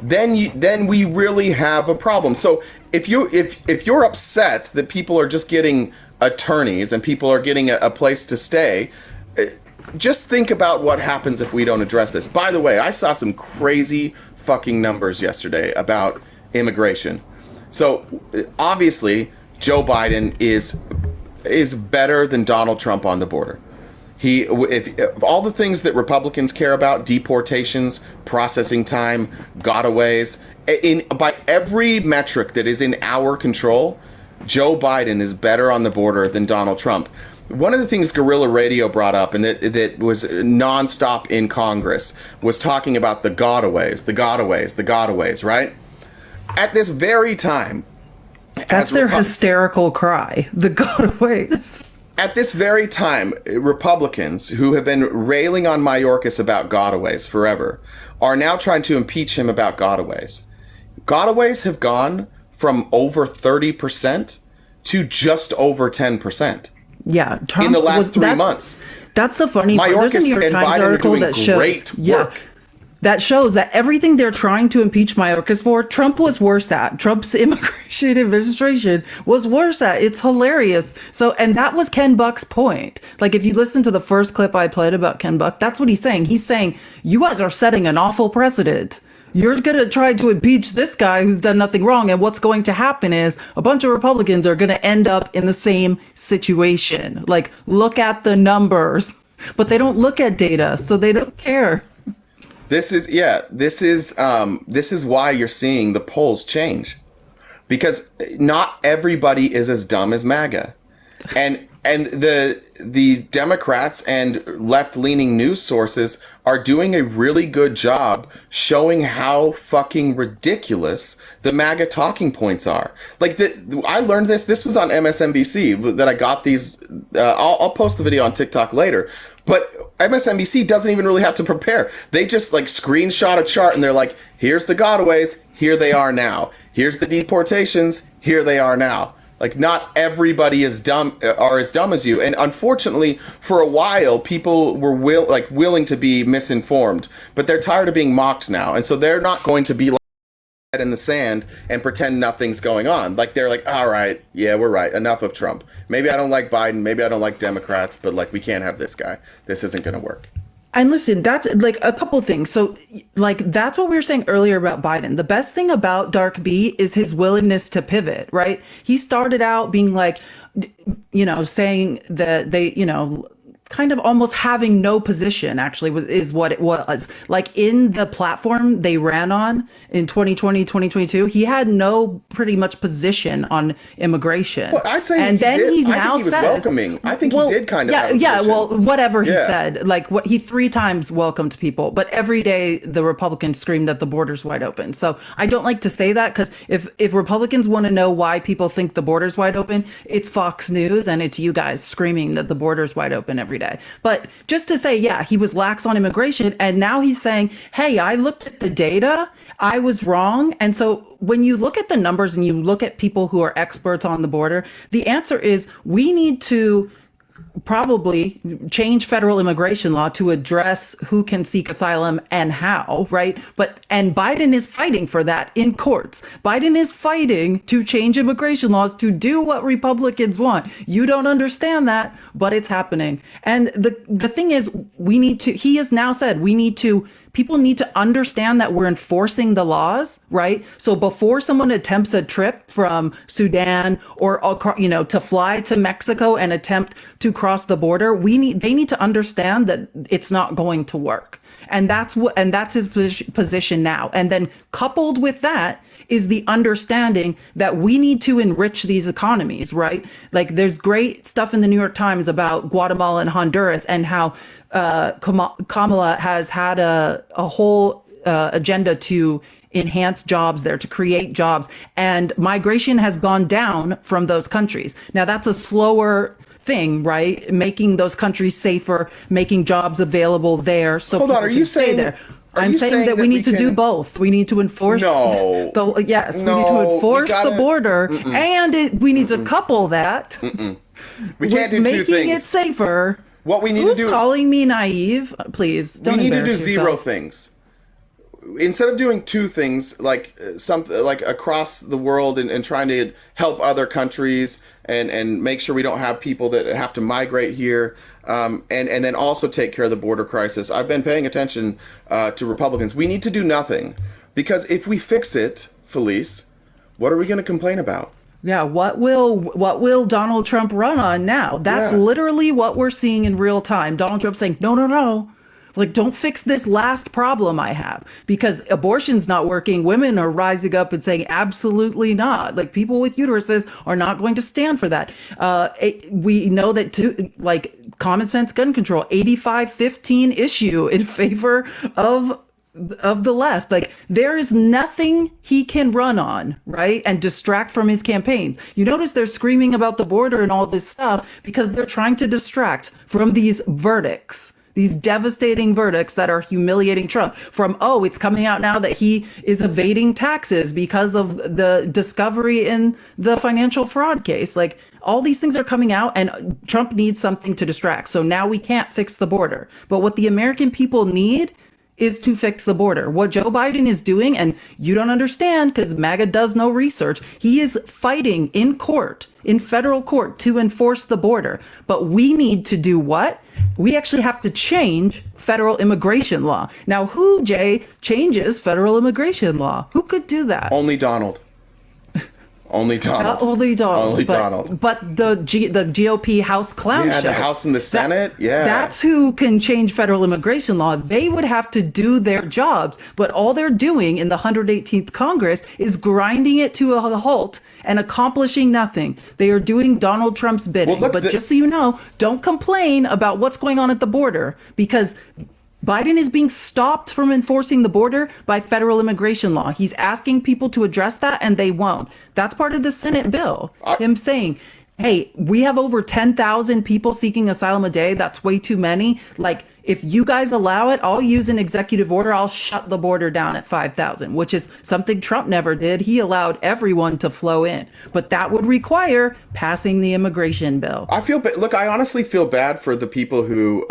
Then we really have a problem. So if you're upset that people are just getting attorneys and people are getting a place to stay, just think about what happens if we don't address this. By the way, I saw some crazy fucking numbers yesterday about immigration. So obviously, Joe Biden is better than Donald Trump on the border. If all the things that Republicans care about, deportations, processing time, gotaways, by every metric that is in our control, Joe Biden is better on the border than Donald Trump. One of the things Guerrilla Radio brought up, and that was nonstop in Congress, was talking about the gotaways, right? At this very time, that's their hysterical cry, the gotaways. At this very time, Republicans who have been railing on Mayorkas about gotaways forever are now trying to impeach him about gotaways. Gotaways have gone from over 30% to just over 10%. Yeah, Trump in the last 3 months. That's the funny part. There's a New York Times article that shows that shows that everything they're trying to impeach Mayorkas for, Trump was worse at. Trump's immigration administration was worse at. It's hilarious. So, and that was Ken Buck's point. Like, if you listen to the first clip I played about Ken Buck, that's what he's saying. He's saying, you guys are setting an awful precedent. You're going to try to impeach this guy who's done nothing wrong. And what's going to happen is a bunch of Republicans are going to end up in the same situation. Like, look at the numbers. But they don't look at data, so they don't care. This is why you're seeing the polls change. Because not everybody is as dumb as MAGA. And the Democrats and left-leaning news sources are doing a really good job showing how fucking ridiculous the MAGA talking points are. Like, I learned this was on MSNBC that I got these. I'll post the video on TikTok later. But MSNBC doesn't even really have to prepare. They just like screenshot a chart and they're like, here's the gotaways, here they are now. Here's the deportations, here they are now. Like, not everybody is dumb as dumb as you. And unfortunately, for a while, people were willing to be misinformed, but they're tired of being mocked now. And so they're not going to be like in the sand and pretend nothing's going on. Like, they're like, all right, yeah, we're right. Enough of Trump. Maybe I don't like Biden. Maybe I don't like Democrats, but like, we can't have this guy. This isn't going to work. And listen, that's like a couple things. So like, that's what we were saying earlier about Biden. The best thing about Dark B is his willingness to pivot, right? He started out being like, saying that they, kind of almost having no position actually is what it was. Like, in the platform they ran on in 2020, 2022, he had no pretty much position on immigration. Well, I'd say and then he now now he was says, welcoming. I think he did kind of have a position. Well, whatever he said, like what he 3 times welcomed people, but every day the Republicans screamed that the border's wide open. So I don't like to say that, because if Republicans want to know why people think the border's wide open, it's Fox News and it's you guys screaming that the border's wide open every day. But just to say, yeah, he was lax on immigration, and now he's saying, hey, I looked at the data, I was wrong. And so when you look at the numbers and you look at people who are experts on the border, the answer is we need to probably change federal immigration law to address who can seek asylum and how, right? And Biden is fighting for that in courts. Biden is fighting to change immigration laws to do what Republicans want. You don't understand that, but it's happening. And the thing is, he has now said people need to understand that we're enforcing the laws, right? So before someone attempts a trip from Sudan or, to fly to Mexico and attempt to cross the border, they need to understand that it's not going to work. And that's his position now. And then coupled with that is the understanding that we need to enrich these economies, right? Like, there's great stuff in the New York Times about Guatemala and Honduras and how Kamala has had a whole agenda to enhance jobs there, to create jobs, and migration has gone down from those countries. Now, that's a slower thing, right? Making those countries safer, making jobs available there. So hold on, are you saying there? I'm saying that we need to do both. We need to enforce we need to enforce the border, and we need to couple that we can't do two things. Making it safer. What we need Who's to do, calling me naive? Please don't. We need to do yourself. 0 things. Instead of doing 2 things, like something like across the world and trying to help other countries and make sure we don't have people that have to migrate here, and then also take care of the border crisis. I've been paying attention to Republicans. We need to do nothing, because if we fix it, Felice, what are we going to complain about? Yeah, what will Donald Trump run on now? That's literally what we're seeing in real time. Donald Trump saying, no. Like, don't fix this last problem I have, because abortion's not working. Women are rising up and saying absolutely not. Like, people with uteruses are not going to stand for that. We know that too, like common sense gun control, 85-15 issue in favor of the left. Like, there is nothing he can run on, right, and distract from his campaigns. You notice they're screaming about the border and all this stuff because they're trying to distract from these verdicts, these devastating verdicts that are humiliating Trump. From, oh, it's coming out now that he is evading taxes because of the discovery in the financial fraud case. Like, all these things are coming out, and Trump needs something to distract. So now we can't fix the border. But what the American people need is to fix the border. What Joe Biden is doing, and you don't understand because MAGA does no research, he is fighting in court, in federal court, to enforce the border. But we need to do what? We actually have to change federal immigration law. Now, who, Jay, changes federal immigration law? Who could do that? Only Donald. Only Donald. Only Donald. Only Donald. But the GOP House clown show. The House and the Senate. That's who can change federal immigration law. They would have to do their jobs. But all they're doing in the 118th Congress is grinding it to a halt and accomplishing nothing. They are doing Donald Trump's bidding. Well, but just so you know, don't complain about what's going on at the border, because Biden is being stopped from enforcing the border by federal immigration law. He's asking people to address that, and they won't. That's part of the Senate bill. Him saying, hey, we have over 10,000 people seeking asylum a day. That's way too many. Like, if you guys allow it, I'll use an executive order. I'll shut the border down at 5,000, which is something Trump never did. He allowed everyone to flow in, but that would require passing the immigration bill. I honestly feel bad for the people who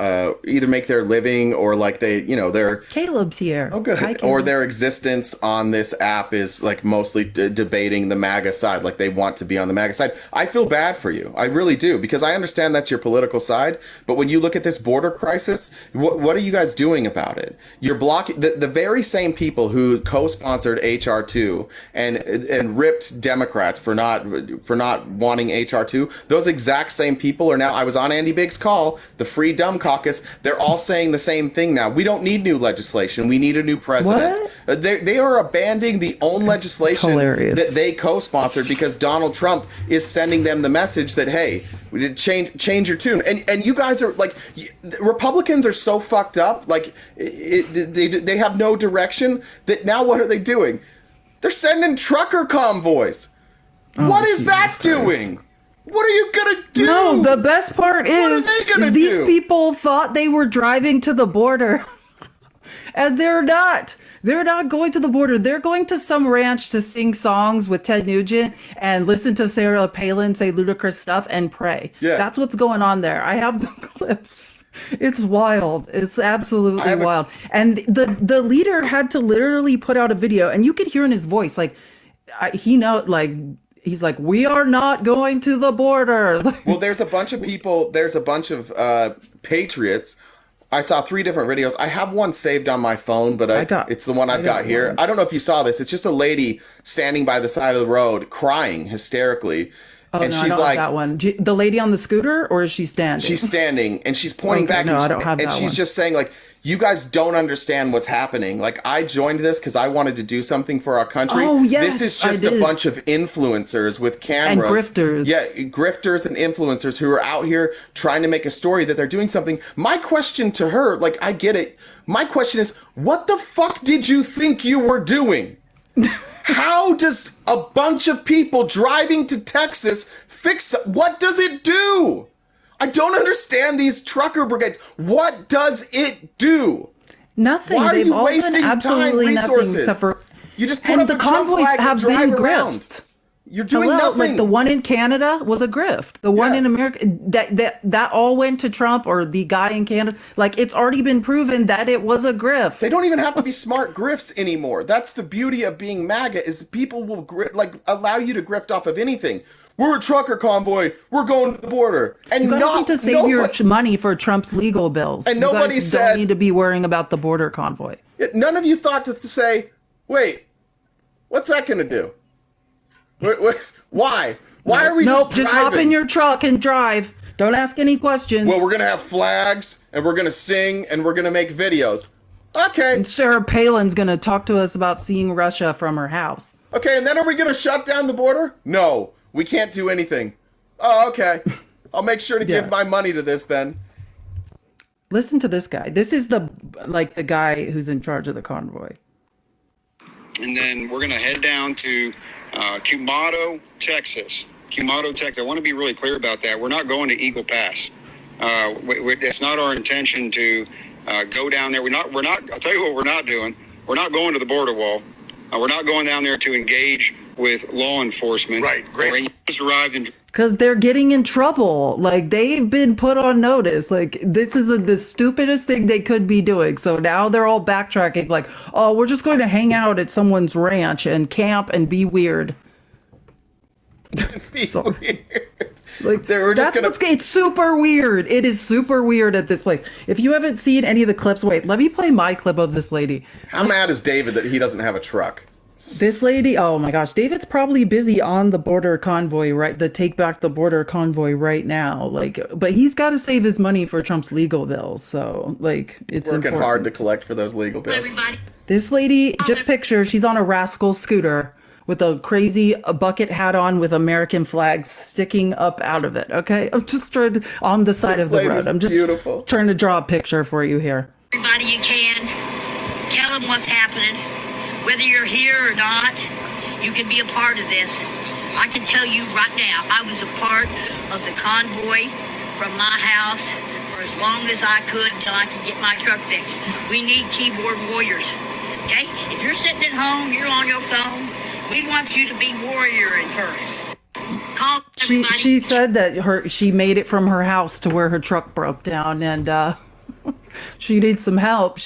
either make their living or like they're Caleb's here. Oh, good. Hi, Caleb. Or their existence on this app is like mostly debating the MAGA side. Like they want to be on the MAGA side. I feel bad for you. I really do, because I understand that's your political side. But when you look at this border crisis, what are you guys doing about it? You're blocking the very same people who co-sponsored HR2 and ripped Democrats for not wanting HR2. Those exact same people are now. I was on Andy Biggs' call, the Free Dumb Caucus. They're all saying the same thing now. We don't need new legislation. We need a new president. What? They are abandoning the own legislation that they co-sponsored because Donald Trump is sending them the message that, hey, we did change your tune. And you guys are like, Republicans are so fucked up. Like they have no direction that now what are they doing? They're sending trucker convoys. What is that doing? What are you gonna do? No, the best part is these people thought they were driving to the border, and they're not. They're not going to the border. They're going to some ranch to sing songs with Ted Nugent and listen to Sarah Palin say ludicrous stuff and pray. Yeah. That's what's going on there. I have the clips. It's wild. It's absolutely wild. And the leader had to literally put out a video, and you could hear in his voice, like, he's like, we are not going to the border. Well, there's a bunch of people. There's a bunch of patriots. I saw 3 different videos. I have one saved on my phone, but it's the one I've got here. I don't know if you saw this. It's just a lady standing by the side of the road crying hysterically. Oh, and no, she's like, that one. The lady on the scooter, or is she standing? She's standing, and she's pointing back. No, I don't have that one. And she's just saying, like, you guys don't understand what's happening. Like, I joined this because I wanted to do something for our country. Oh, yes, this is just a bunch of influencers with cameras. And grifters. Yeah, grifters and influencers who are out here trying to make a story that they're doing something. My question to her, like, I get it. My question is, what the fuck did you think you were doing? How does a bunch of people driving to Texas fix? What does it do? I don't understand these trucker brigades. What does it do? Nothing. Why are They've you all wasting done absolutely time, resources? Nothing except for, you just put up the a Trump convoys flag have and drive been around. grifts. You're doing nothing. Like the one in Canada was a grift. The one in America, that all went to Trump, or the guy in Canada. Like, it's already been proven that it was a grift. They don't even have to be smart grifts anymore. That's the beauty of being MAGA, is people will allow you to grift off of anything. We're a trucker convoy. We're going to the border. And you guys need to save your money for Trump's legal bills. And nobody said, don't need to be worrying about the border convoy. None of you thought to say, wait, what's that going to do? Why? Why are we just hop in your truck and drive. Don't ask any questions. Well, we're going to have flags, and we're going to sing, and we're going to make videos. Okay. And Sarah Palin's going to talk to us about seeing Russia from her house. Okay, and then are we going to shut down the border? No, we can't do anything. Oh, okay. I'll make sure to give my money to this then. Listen to this guy. This is the guy who's in charge of the convoy. And then we're going to head down to Quemado, Texas. Quemado, Texas. I want to be really clear about that. We're not going to Eagle Pass. It's not our intention to go down there. We're not. I'll tell you what we're not doing. We're not going to the border wall. We're not going down there to engage with law enforcement. Right. Great. Because they're getting in trouble. Like, they've been put on notice. Like, this is the stupidest thing they could be doing. So now they're all backtracking. Like, oh, we're just going to hang out at someone's ranch and camp and be weird. Weird. Like, it's super weird. It is super weird at this place. If you haven't seen any of the clips, wait, let me play my clip of this lady. How mad is David that he doesn't have a truck? This lady, oh my gosh, David's probably busy on the border convoy, right? The Take Back the Border convoy right now. Like, but he's got to save his money for Trump's legal bills. So, like, it's working important. Hard to collect for those legal bills. This lady, just picture, she's on a rascal scooter with a crazy bucket hat on with American flags sticking up out of it. Okay, I'm just trying to, on the side of the road. I'm just trying to draw a picture for you here. Everybody you can, tell them what's happening. Whether you're here or not, you can be a part of this. I can tell you right now, I was a part of the convoy from my house for as long as I could until I could get my truck fixed. We need keyboard warriors, okay? If you're sitting at home, you're on your phone, we want you to be warrioring for us. Call everybody. She said that she made it from her house to where her truck broke down, and she needs some help.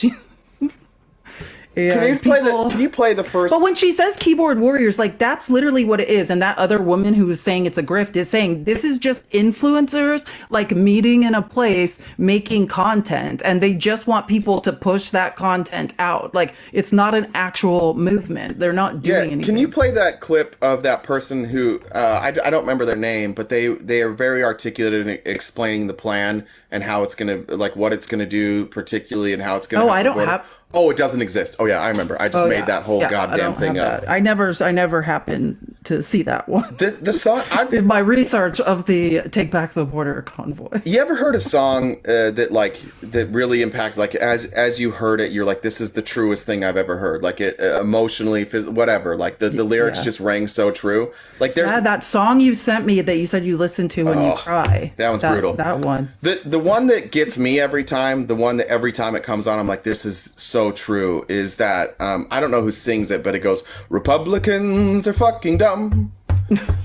Yeah, can you play the first? But when she says keyboard warriors, like, that's literally what it is. And that other woman who was saying it's a grift is saying this is just influencers, like, meeting in a place, making content, and they just want people to push that content out. Like, it's not an actual movement. They're not doing anything. Can you play that clip of that person who I don't remember their name, but they are very articulate in explaining the plan and how it's gonna, like, what it's gonna do particularly, and how it's gonna. Oh, I don't have. Oh, it doesn't exist. Oh yeah, I remember. I just made that whole goddamn thing up. I never happened to see that one. The song in my research of the Take Back the Border convoy. You ever heard a song that really impacted, like, as you heard it, you're like, this is the truest thing I've ever heard. Like, it emotionally, whatever. Like the lyrics just rang so true. Like, there's that song you sent me that you said you listened to when you cry. That one's brutal. That one. The one that gets me every time, the one that every time it comes on, I'm like, this is so true, is that I don't know who sings it, but it goes, Republicans are fucking dumb.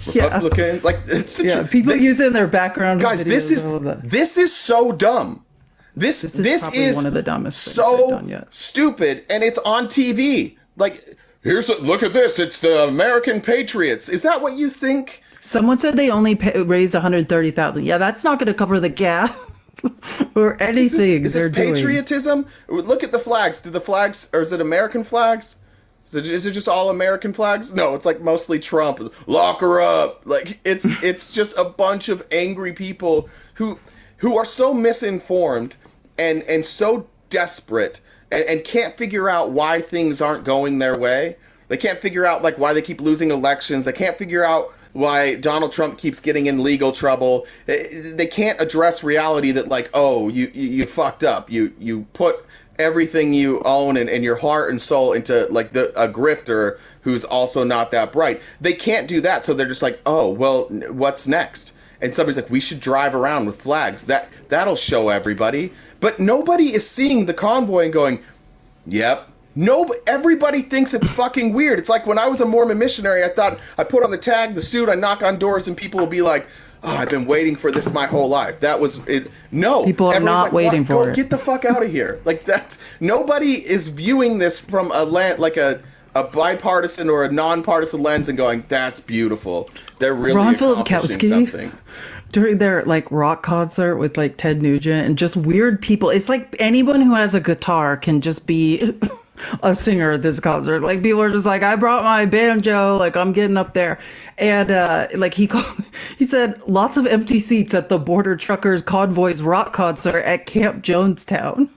Republicans, like, it's the people use it in their background. Guys, this is so dumb. This is one of the dumbest things so I've done yet. Stupid, and it's on TV. Like, look at this. It's the American Patriots. Is that what you think? Someone said they only raised $130,000. Yeah, that's not going to cover the gas. Or anything. Is this patriotism? Look at the flags. Do the flags, or is it American flags? Is it just all American flags? No, it's like mostly Trump. Lock her up. Like, it's just a bunch of angry people who are so misinformed and so desperate and can't figure out why things aren't going their way. They can't figure out, like, why they keep losing elections. They can't figure out why Donald Trump keeps getting in legal trouble. They can't address reality that, like, oh, you fucked up. You put everything you own and your heart and soul into, like, a grifter who's also not that bright. They can't do that, so they're just like, oh, well, what's next? And somebody's like, we should drive around with flags. That'll show everybody. But nobody is seeing the convoy and going, yep. Everybody thinks it's fucking weird. It's like when I was a Mormon missionary, I thought I put on the tag, the suit, I knock on doors, and people will be like, oh, I've been waiting for this my whole life. That was it. No. People are not waiting for it. Get the fuck out of here. Like, nobody is viewing this from a bipartisan or a nonpartisan lens and going, that's beautiful. They're really accomplishing something. During their, like, rock concert with, like, Ted Nugent and just weird people. It's like anyone who has a guitar can just be a singer at this concert. Like people are just like, I brought my banjo, like I'm getting up there. And like he said lots of empty seats at the Border Truckers Convoys rock concert at Camp Jonestown.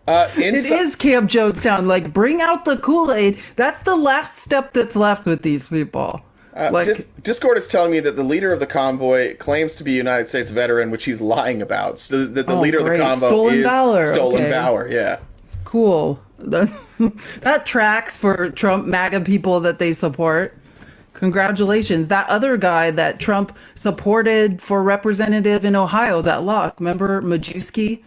It is Camp Jonestown. Like bring out the Kool-Aid. That's the last step that's left with these people. Discord is telling me that the leader of the convoy claims to be a United States veteran, which he's lying about. So that the leader of the convoy is Stolen Valor. Yeah. Cool. That tracks for Trump MAGA people that they support. Congratulations. That other guy that Trump supported for representative in Ohio that lost, remember Majewski?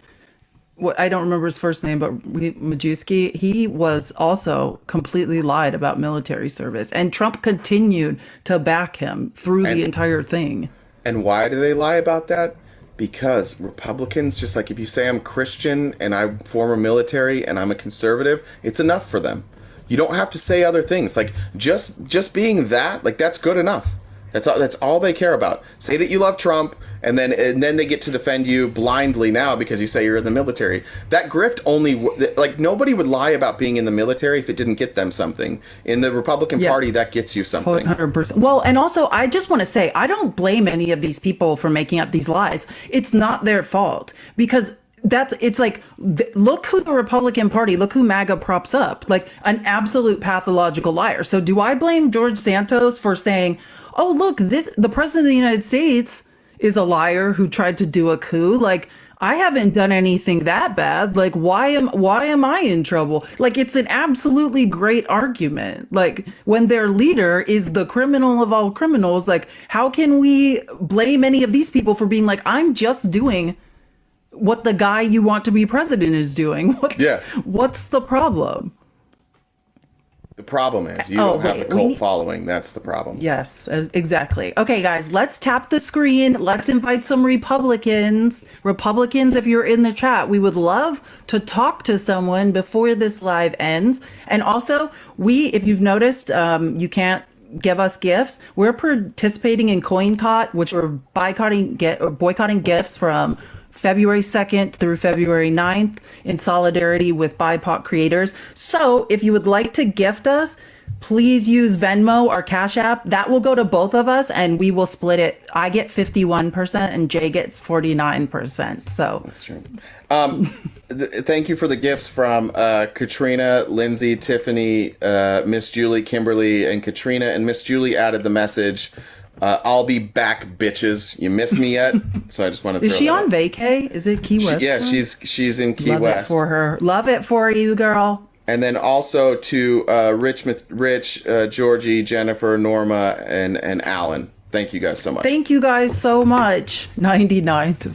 I don't remember his first name, but Majewski, he was also completely lied about military service. And Trump continued to back him through the entire thing. And why do they lie about that? Because Republicans, just like if you say I'm Christian and I'm former military and I'm a conservative, it's enough for them. You don't have to say other things. Like just being that, like that's good enough. That's all they care about. Say that you love Trump, and then they get to defend you blindly now because you say you're in the military. That grift only, like nobody would lie about being in the military if it didn't get them something. In the Republican Party, that gets you something. 100%. Well, and also I just want to say I don't blame any of these people for making up these lies. It's not their fault because it's like, look who the Republican Party, look who MAGA props up, like an absolute pathological liar. So do I blame George Santos for saying, oh, look, the president of the United States is a liar who tried to do a coup? Like, I haven't done anything that bad. Like, why am I in trouble? Like, it's an absolutely great argument. Like, when their leader is the criminal of all criminals, like, how can we blame any of these people for being like, I'm just doing what the guy you want to be president is doing? What's the problem? The problem is you don't have the cult following. That's the problem. Yes, exactly. Okay, guys, let's tap the screen. Let's invite some Republicans. Republicans, if you're in the chat, we would love to talk to someone before this live ends. And also, if you've noticed, you can't give us gifts. We're participating in CoinCot, which we're boycotting gifts from February 2nd through February 9th in solidarity with BIPOC creators. So if you would like to gift us, please use Venmo or Cash App. That will go to both of us and we will split it. I get 51% and Jay gets 49%. So that's true. Thank you for the gifts from Katrina, Lindsay, Tiffany, Miss Julie, Kimberly, and Katrina. And Miss Julie added the message, I'll be back, bitches. You miss me yet? So I just want to throw Is she on vacay? Is it Key West? She's in Key West. Love it for her. Love it for you, girl. And then also to Rich, Georgie, Jennifer, Norma, and Alan. Thank you guys so much. Thank you guys so much. 99 to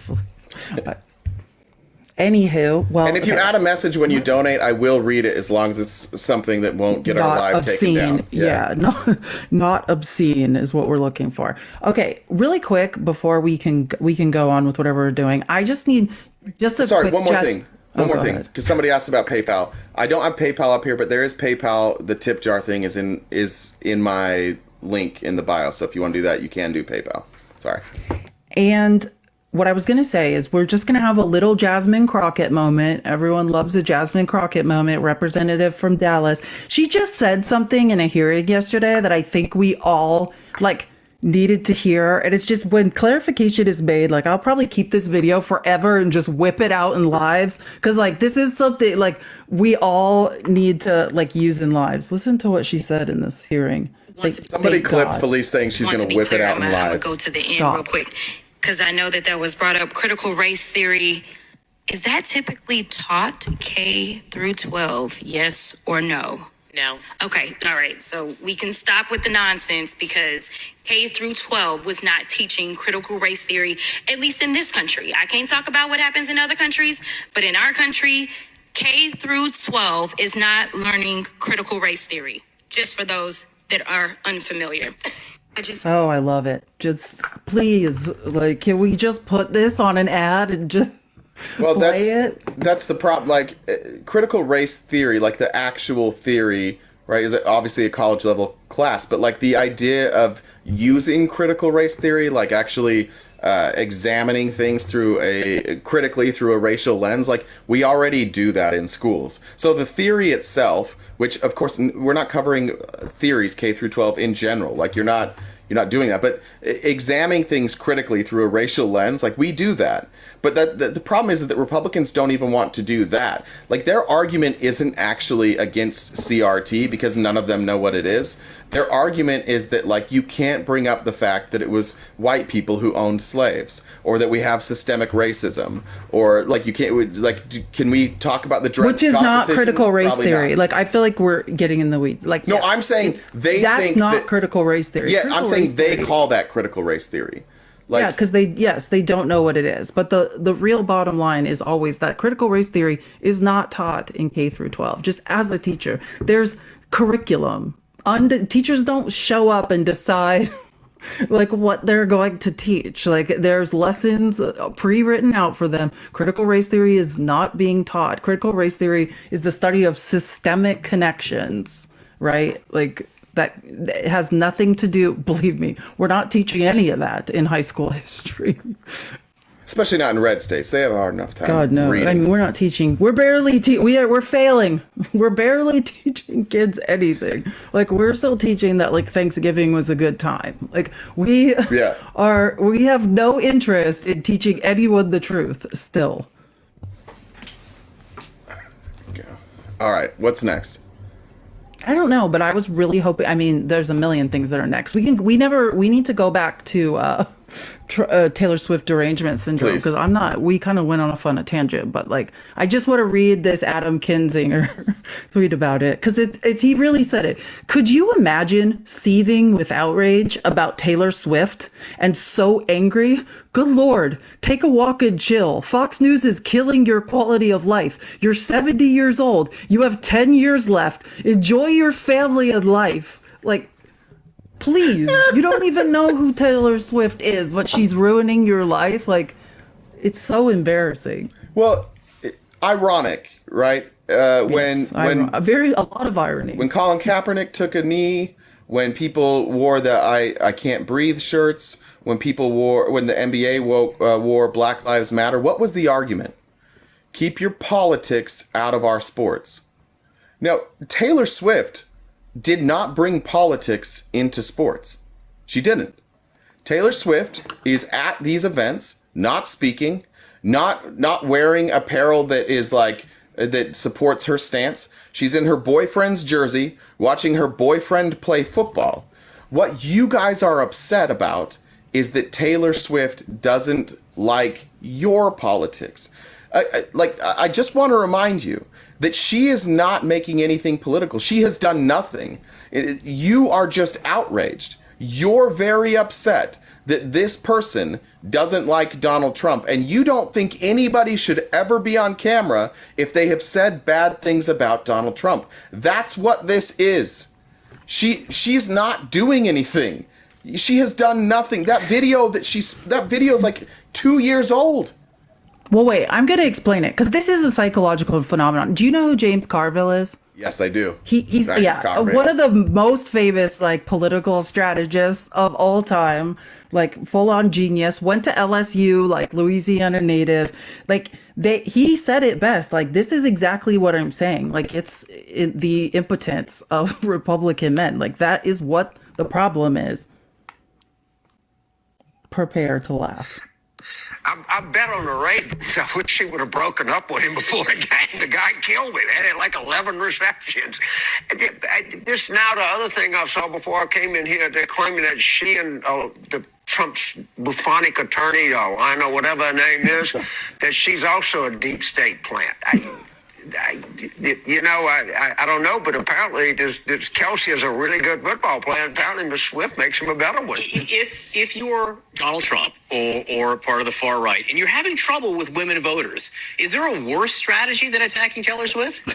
Anywho, well, and if you add a message when you donate, I will read it as long as it's something that won't get our live taken down. Yeah, not obscene is what we're looking for. Okay, really quick before we can go on with whatever we're doing. I just need one more thing. One more thing, because somebody asked about PayPal. I don't have PayPal up here, but there is PayPal. The tip jar thing is in my link in the bio. So if you want to do that, you can do PayPal. Sorry. And what I was going to say is we're just going to have a little Jasmine Crockett moment. Everyone loves a Jasmine Crockett moment, representative from Dallas. She just said something in a hearing yesterday that I think we all needed to hear. And it's just when clarification is made, I'll probably keep this video forever and just whip it out in lives. Cause this is something we all need to use in lives. Listen to what she said in this hearing. Somebody clipped Felice saying she's going to whip it out in lives. I'm going to go to the end real quick. Because I know that was brought up. Critical race theory, is that typically taught K through 12? Yes or no? No. Okay. All right. So we can stop with the nonsense because K through 12 was not teaching critical race theory, at least in this country. I can't talk about what happens in other countries, but in our country, K through 12 is not learning critical race theory, just for those that are unfamiliar. I love it. Just please, can we just put this on an ad and just play it? That's the problem. Critical race theory, the actual theory, right, is obviously a college level class, but the idea of using critical race theory, actually examining things critically through a racial lens. Like, we already do that in schools. So the theory itself, which of course we're not covering theories K through 12 in general. Like, you're not doing that, but examining things critically through a racial lens, like, we do that. But the problem is that Republicans don't even want to do that. Like, their argument isn't actually against CRT because none of them know what it is. Their argument is that, like, you can't bring up the fact that it was white people who owned slaves, or that we have systemic racism, or like, you can't, like, can we talk about the Dred Which is Scott not decision? critical race Probably theory. not. Like, I feel like we're getting in the weeds. Like, No, I'm saying that's think not that, critical race theory. Yeah, Critical I'm saying race they theory- call that critical race theory. Like, yeah, because they don't know what it is. But the real bottom line is always that critical race theory is not taught in K through 12. Just as a teacher, there's curriculum. Teachers don't show up and decide like what they're going to teach. Like, there's lessons pre-written out for them. Critical race theory is not being taught. Critical race theory is the study of systemic connections, right? Like, that it has nothing to do, believe me, we're not teaching any of that in high school history. especially not in red states. They have a hard enough time. God, no. reading. I mean, we're not teaching. We're barely we're failing. We're barely teaching kids anything. Like, we're still teaching that, like, Thanksgiving was a good time. Like, we have no interest in teaching anyone the truth still. All right, what's next? I don't know, but I was really hoping. I mean, there's a million things that are next. We need to go back to Taylor Swift derangement syndrome, because we kind of went on a fun tangent, but like, I just want to read this Adam Kinzinger tweet about it, because he really said it. Could you imagine seething with outrage about Taylor Swift and so angry? Good Lord, take a walk and chill. Fox News is killing your quality of life. You're 70 years old. You have 10 years left. Enjoy your family and life. Like, please, you don't even know who Taylor Swift is, but she's ruining your life. Like, it's so embarrassing. Well, ironic, right? A lot of irony. When Colin Kaepernick took a knee, when people wore the I Can't Breathe shirts, when the NBA wore Black Lives Matter, what was the argument? Keep your politics out of our sports. Now, Taylor Swift did not bring politics into sports. She didn't. Taylor Swift is at these events, not speaking, not wearing apparel that is like, that supports her stance. She's in her boyfriend's jersey, watching her boyfriend play football. What you guys are upset about is that Taylor Swift doesn't like your politics. I just want to remind you that she is not making anything political. She has done nothing. You are just outraged. You're very upset that this person doesn't like Donald Trump, and you don't think anybody should ever be on camera if they have said bad things about Donald Trump. That's what this is. She's not doing anything. She has done nothing. That video is like 2 years old. Well, wait, I'm going to explain it, because this is a psychological phenomenon. Do you know who James Carville is? Yes, I do. He's one of the most famous, like, political strategists of all time, like, full-on genius. Went to LSU, like, Louisiana native. Like, he said it best. Like, this is exactly what I'm saying. Like, it's the impotence of Republican men. Like, that is what the problem is. Prepare to laugh. I bet on the Ravens. I wish she would have broken up with him before the guy killed me. They had like 11 receptions. Just now, the other thing I saw before I came in here, they're claiming that she and the Trump's buffonic attorney, I know whatever her name is, that she's also a deep state plant. I don't know, but apparently this Kelsey is a really good football player. Apparently Miss Swift makes him a better one. If you're Donald Trump or part of the far right and you're having trouble with women voters, is there a worse strategy than attacking Taylor Swift?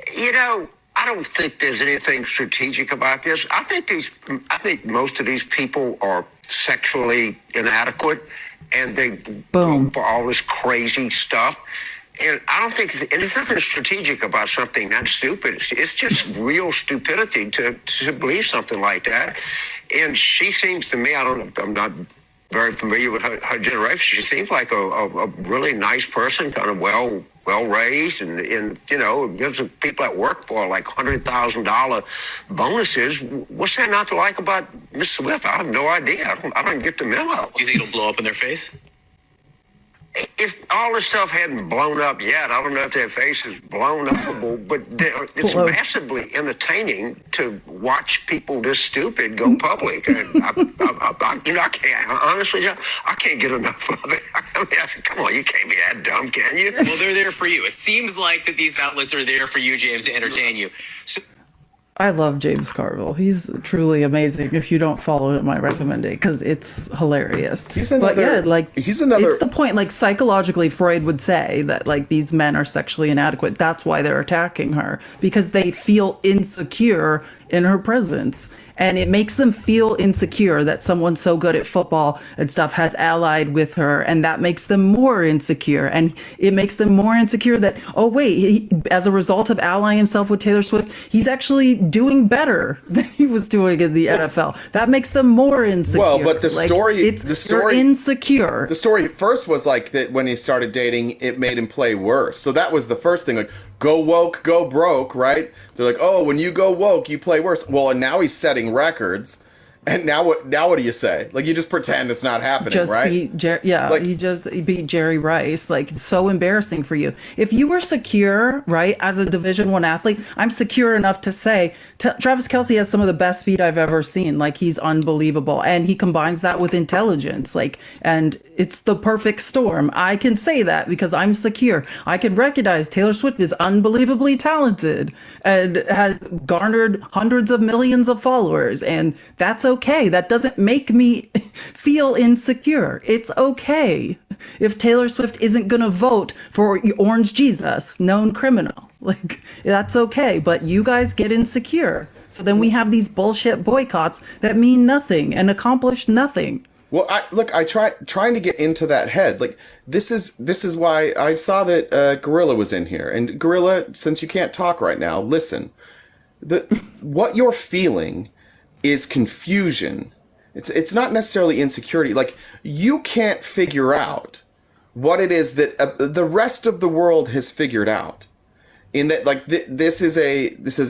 I don't think there's anything strategic about this. I think most of these people are sexually inadequate, and they go for all this crazy stuff. And I don't think there's nothing strategic about something that stupid. It's just real stupidity to believe something like that. And she seems to me, I'm not very familiar with her generation. She seems like a really nice person, kind of well raised, and gives people at work for like $100,000 bonuses. What's there not to like about Miss Swift? I have no idea. I don't get the memo. Do you think it'll blow up in their face? If all this stuff hadn't blown up yet, I don't know if their face is blown up, but it's massively entertaining to watch people this stupid go public. And I can't, honestly, I can't get enough of it. I mean, come on, you can't be that dumb, can you? Well, they're there for you. It seems like that these outlets are there for you, James, to entertain you. So I love James Carville. He's truly amazing. If you don't follow him, I recommend it because it's hilarious. He's another. It's the point. Like psychologically, Freud would say that like these men are sexually inadequate. That's why they're attacking her, because they feel insecure in her presence. And it makes them feel insecure that someone so good at football and stuff has allied with her. And that makes them more insecure. And it makes them more insecure that, oh, wait, as a result of allying himself with Taylor Swift, he's actually doing better than he was doing in the NFL. That makes them more insecure. Well, but the story, you're insecure. The story first was like that when he started dating, it made him play worse. So that was the first thing, like, go woke, go broke, right? They're like, oh, when you go woke, you play worse. Well, and now he's setting records. And now what do you say? Like, you just pretend it's not happening, right? He just beat Jerry Rice. Like, it's so embarrassing for you. If you were secure, right, as a Division I athlete, I'm secure enough to say, Travis Kelce has some of the best feet I've ever seen. Like, he's unbelievable. And he combines that with intelligence. Like, and it's the perfect storm. I can say that because I'm secure. I can recognize Taylor Swift is unbelievably talented and has garnered hundreds of millions of followers. And that's okay. That doesn't make me feel insecure. It's okay if Taylor Swift isn't going to vote for Orange Jesus, known criminal. Like, that's okay. But you guys get insecure. So then we have these bullshit boycotts that mean nothing and accomplish nothing. Well, trying to get into that head. Like, this is why I saw that Gorilla was in here. And Gorilla, since you can't talk right now, listen. What you're feeling is confusion. It's not necessarily insecurity. Like, you can't figure out what it is that the rest of the world has figured out. In that, like, this is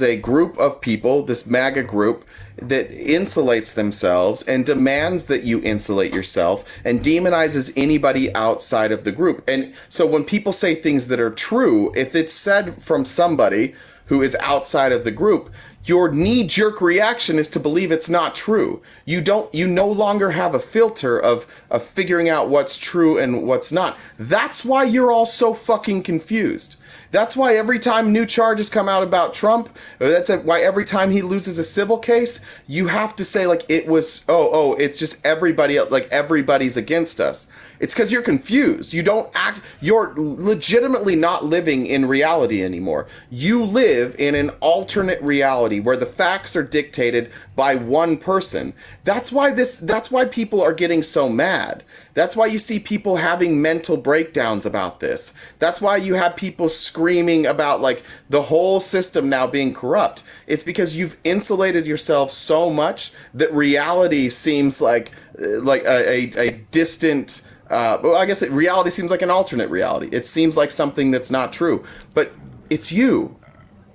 a group of people, this MAGA group, that insulates themselves and demands that you insulate yourself and demonizes anybody outside of the group. And so when people say things that are true, if it's said from somebody who is outside of the group, your knee-jerk reaction is to believe it's not true. You no longer have a filter of figuring out what's true and what's not. That's why you're all so fucking confused. That's why every time new charges come out about Trump, or why every time he loses a civil case, you have to say, like, it was, it's just everybody, like, everybody's against us. It's because you're confused. You're legitimately not living in reality anymore. You live in an alternate reality where the facts are dictated by one person. That's why people are getting so mad. That's why you see people having mental breakdowns about this. That's why you have people screaming about, like, the whole system now being corrupt. It's because you've insulated yourself so much that reality seems like a distant. Well, I guess reality seems like an alternate reality. It seems like something that's not true. But it's you.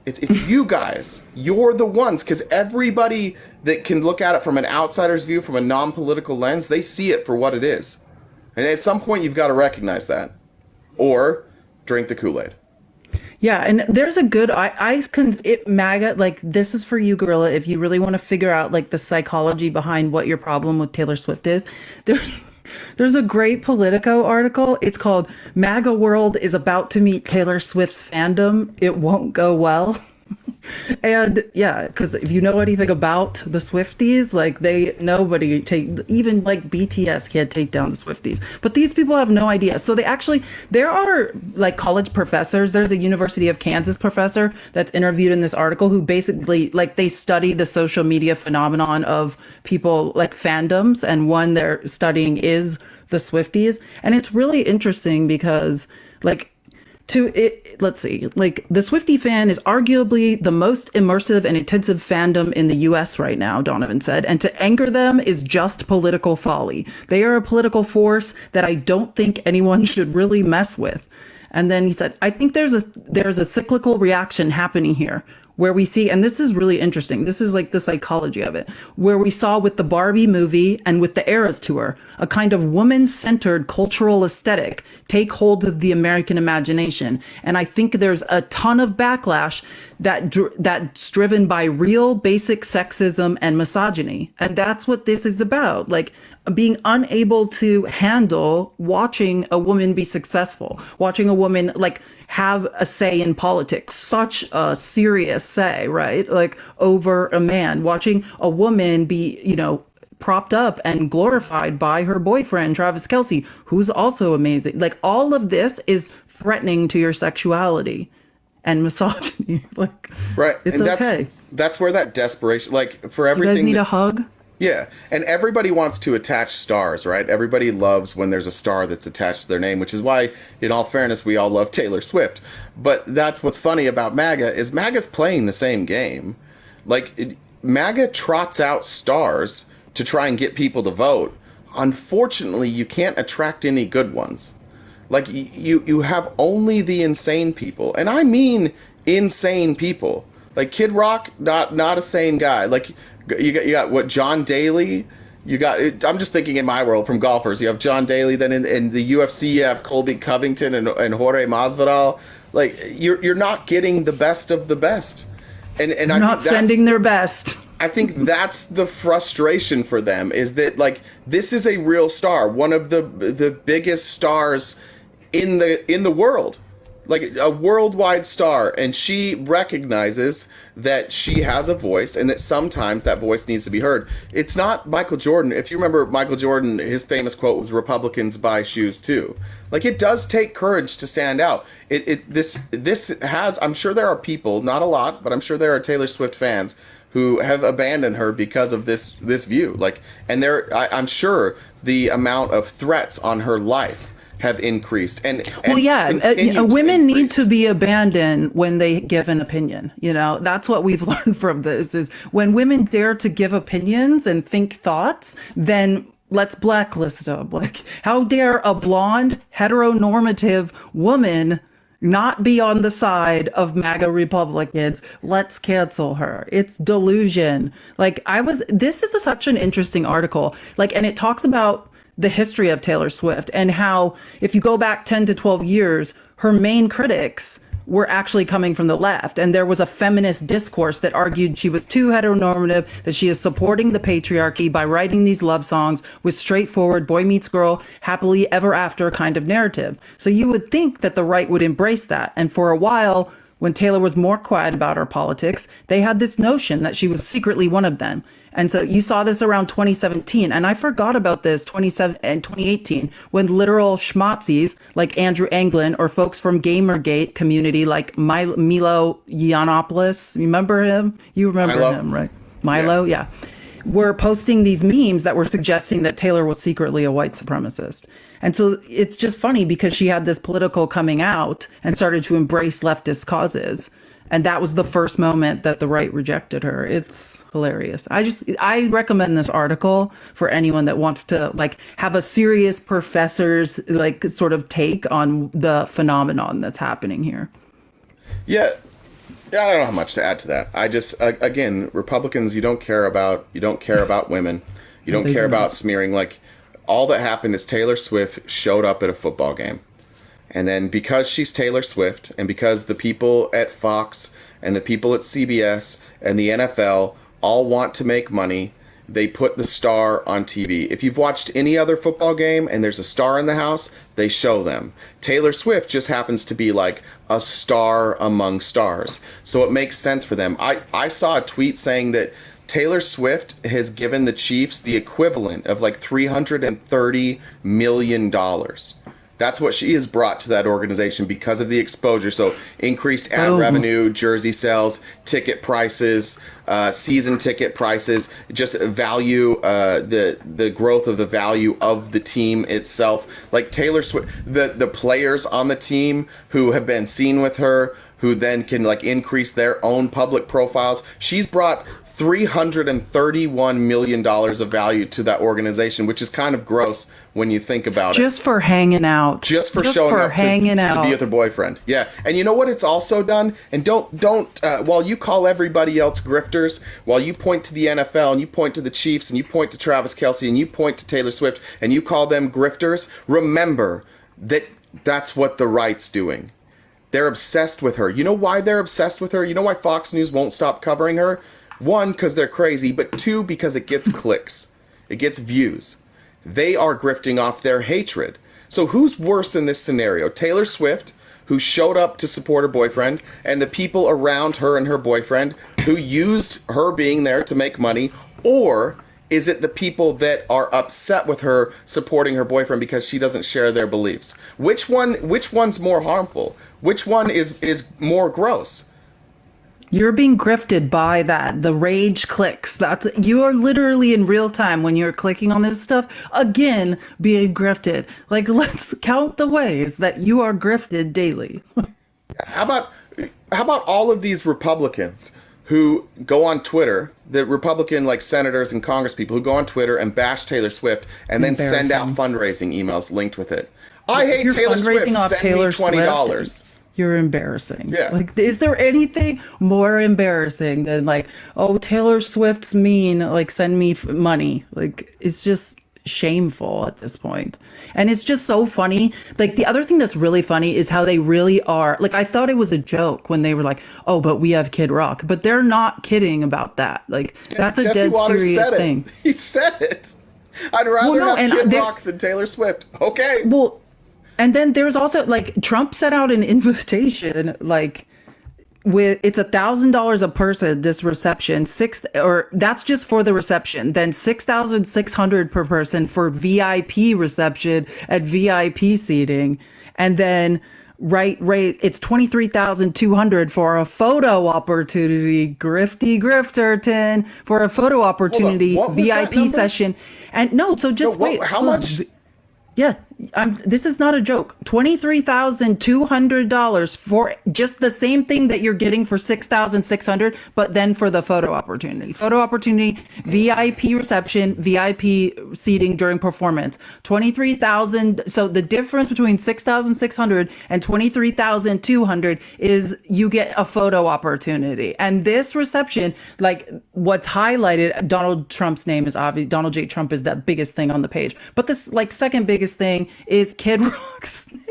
It's you guys. You're the ones, because everybody that can look at it from an outsider's view, from a non-political lens, they see it for what it is. And at some point, you've got to recognize that. Or drink the Kool-Aid. Yeah, and there's a good MAGA, like, this is for you, Gorilla, if you really want to figure out, like, the psychology behind what your problem with Taylor Swift is. There's a great Politico article. It's called MAGA World is About to Meet Taylor Swift's Fandom. It Won't Go Well. And yeah, because if you know anything about the Swifties, like, even like BTS can't take down the Swifties. But these people have no idea. So there are, like, college professors. There's a University of Kansas professor that's interviewed in this article who basically, like, they study the social media phenomenon of people, like, fandoms. And one they're studying is the Swifties. And it's really interesting because, like, let's see, like the Swiftie fan is arguably the most immersive and intensive fandom in the US right now, Donovan said, and to anger them is just political folly. They are a political force that I don't think anyone should really mess with. And then he said, I think there's a cyclical reaction happening here where we see, and this is really interesting, this is like the psychology of it, where we saw with the Barbie movie and with the Eras Tour, a kind of woman-centered cultural aesthetic take hold of the American imagination. And I think there's a ton of backlash that's driven by real basic sexism and misogyny. And that's what this is about. Like, being unable to handle watching a woman be successful, watching a woman like have a say in politics, such a serious say, right? Like over a man, watching a woman be, propped up and glorified by her boyfriend, Travis Kelce, who's also amazing. Like all of this is threatening to your sexuality and misogyny. Like, right. It's and okay. That's where that desperation, like for everything. You guys need a hug? Yeah, and everybody wants to attach stars, right? Everybody loves when there's a star that's attached to their name, which is why, in all fairness, we all love Taylor Swift. But that's what's funny about MAGA is MAGA's playing the same game. Like, MAGA trots out stars to try and get people to vote. Unfortunately, you can't attract any good ones. Like, you have only the insane people. And I mean insane people. Like, Kid Rock, not a sane guy. Like, you got what, John Daly? You got, I'm just thinking in my world from golfers. You have John Daly, then in the UFC you have Colby Covington and Jorge Masvidal. Like you're not getting the best of the best, and I'm not sending their best. I think that's the frustration for them, is that like this is a real star, one of the biggest stars in the world. Like a worldwide star, and she recognizes that she has a voice and that sometimes that voice needs to be heard. It's not Michael Jordan. If you remember Michael Jordan, his famous quote was "Republicans buy shoes too." Like it does take courage to stand out. This has, I'm sure there are people, not a lot, but I'm sure there are Taylor Swift fans who have abandoned her because of this view. Like, and I'm sure the amount of threats on her life have increased and well, yeah, women need to be abandoned when they give an opinion. That's what we've learned from this, is when women dare to give opinions and think thoughts, then let's blacklist them. Like, how dare a blonde heteronormative woman not be on the side of MAGA Republicans? Let's cancel her. It's delusion. Like, this is such an interesting article. Like, and it talks about the history of Taylor Swift and how, if you go back 10 to 12 years, her main critics were actually coming from the left. And there was a feminist discourse that argued she was too heteronormative, that she is supporting the patriarchy by writing these love songs with straightforward boy meets girl, happily ever after kind of narrative. So you would think that the right would embrace that. And for a while, when Taylor was more quiet about her politics, they had this notion that she was secretly one of them. And so you saw this around 2017, and I forgot about this 2018, when literal schmazzies like Andrew Anglin or folks from Gamergate community like Milo Yiannopoulos, remember him? You remember him, right? Milo, yeah. Were posting these memes that were suggesting that Taylor was secretly a white supremacist. And so it's just funny because she had this political coming out and started to embrace leftist causes. And that was the first moment that the right rejected her. It's hilarious. I recommend this article for anyone that wants to like have a serious professor's like sort of take on the phenomenon that's happening here. Yeah. I don't know how much to add to that. I just, again, Republicans, you don't care about women. You don't care about smearing. Like, all that happened is Taylor Swift showed up at a football game. And then because she's Taylor Swift, and because the people at Fox and the people at CBS and the NFL all want to make money, they put the star on TV. If you've watched any other football game and there's a star in the house, they show them. Taylor Swift just happens to be like a star among stars. So it makes sense for them. I saw a tweet saying that Taylor Swift has given the Chiefs the equivalent of like $330 million. That's what she has brought to that organization because of the exposure. So increased ad revenue, jersey sales, ticket prices, season ticket prices, just value, the growth of the value of the team itself. Like Taylor Swift, the players on the team who have been seen with her, who then can like increase their own public profiles. She's brought $331 million of value to that organization, which is kind of gross when you think about Just for hanging out. Just for showing up to be with her boyfriend. Yeah. And you know what it's also done? And don't while you call everybody else grifters, while you point to the NFL and you point to the Chiefs and you point to Travis Kelce and you point to Taylor Swift and you call them grifters, remember that that's what the right's doing. They're obsessed with her. You know why they're obsessed with her? You know why Fox News won't stop covering her? One, because they're crazy, but two, because it gets clicks. It gets views. They are grifting off their hatred. So who's worse in this scenario? Taylor Swift, who showed up to support her boyfriend, and the people around her and her boyfriend who used her being there to make money, or is it the people that are upset with her supporting her boyfriend because she doesn't share their beliefs? Which one's more harmful? Which one is more gross? You're being grifted by that. The rage clicks. You are literally in real time when you're clicking on this stuff. Again, being grifted. Like, let's count the ways that you are grifted daily. How about all of these Republicans who go on Twitter, the Republican like senators and Congress people who go on Twitter and bash Taylor Swift and then send out fundraising emails linked with it. I hate Taylor Swift. Send me $20. You're embarrassing. Yeah. Like, is there anything more embarrassing than like, oh, Taylor Swift's mean, like, send me money? Like, it's just shameful at this point. And it's just so funny. Like, the other thing that's really funny is how they really are. Like, I thought it was a joke when they were like, oh, but we have Kid Rock. But they're not kidding about that. Like, that's a Jesse dead Waters serious said thing. He said it. I'd rather have Kid Rock than Taylor Swift. Okay. Well, and then there's also like Trump sent out an invitation, like it's $1,000 a person, this reception, that's just for the reception, then $6,600 per person for VIP reception at VIP seating, and then it's $23,200 for a photo opportunity. Grifterton for a photo opportunity, VIP session. And no, so just wait. How much? Yeah, this is not a joke. $23,200 for just the same thing that you're getting for $6,600, but then for the photo opportunity. Photo opportunity, VIP reception, VIP seating during performance. $23,000. So the difference between $6,600 and $23,200 is you get a photo opportunity. And this reception, like what's highlighted, Donald Trump's name is obvious. Donald J. Trump is the biggest thing on the page. But this like second biggest thing is Kid Rock's name.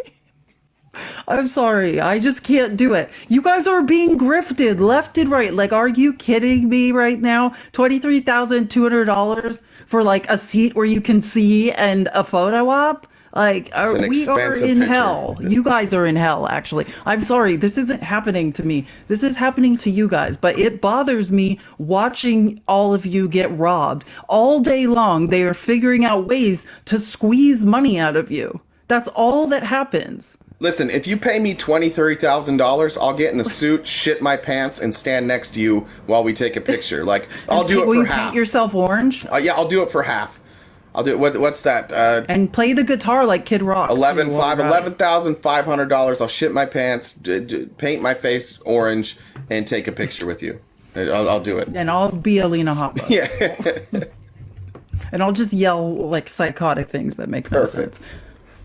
I'm sorry, I just can't do it. You guys are being grifted left and right. Like, are you kidding me right now? $23,200 for like a seat where you can see and a photo op? Like, we are in hell. You guys are in hell, actually. I'm sorry, this isn't happening to me. This is happening to you guys, but it bothers me watching all of you get robbed. All day long, they are figuring out ways to squeeze money out of you. That's all that happens. Listen, if you pay me $30,000, I'll get in a suit, shit my pants, and stand next to you while we take a picture. Like, I'll do it for half. Will you paint yourself orange? Yeah, I'll do it for half. I'll do it. What's that? And play the guitar like Kid Rock. $11,500. I'll shit my pants, paint my face orange, and take a picture with you. I'll do it. And I'll be Alina Hoppe. Yeah. And I'll just yell like psychotic things that make no sense.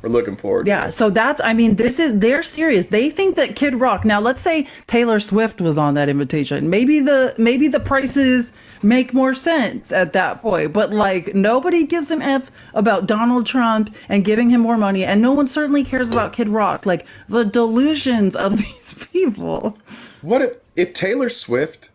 We're looking forward. Yeah. So they're serious. They think that Kid Rock. Now, let's say Taylor Swift was on that invitation. Maybe the prices make more sense at that point. But like, nobody gives an F about Donald Trump and giving him more money. And no one certainly cares about Kid Rock. Like, the delusions of these people. What if Taylor Swift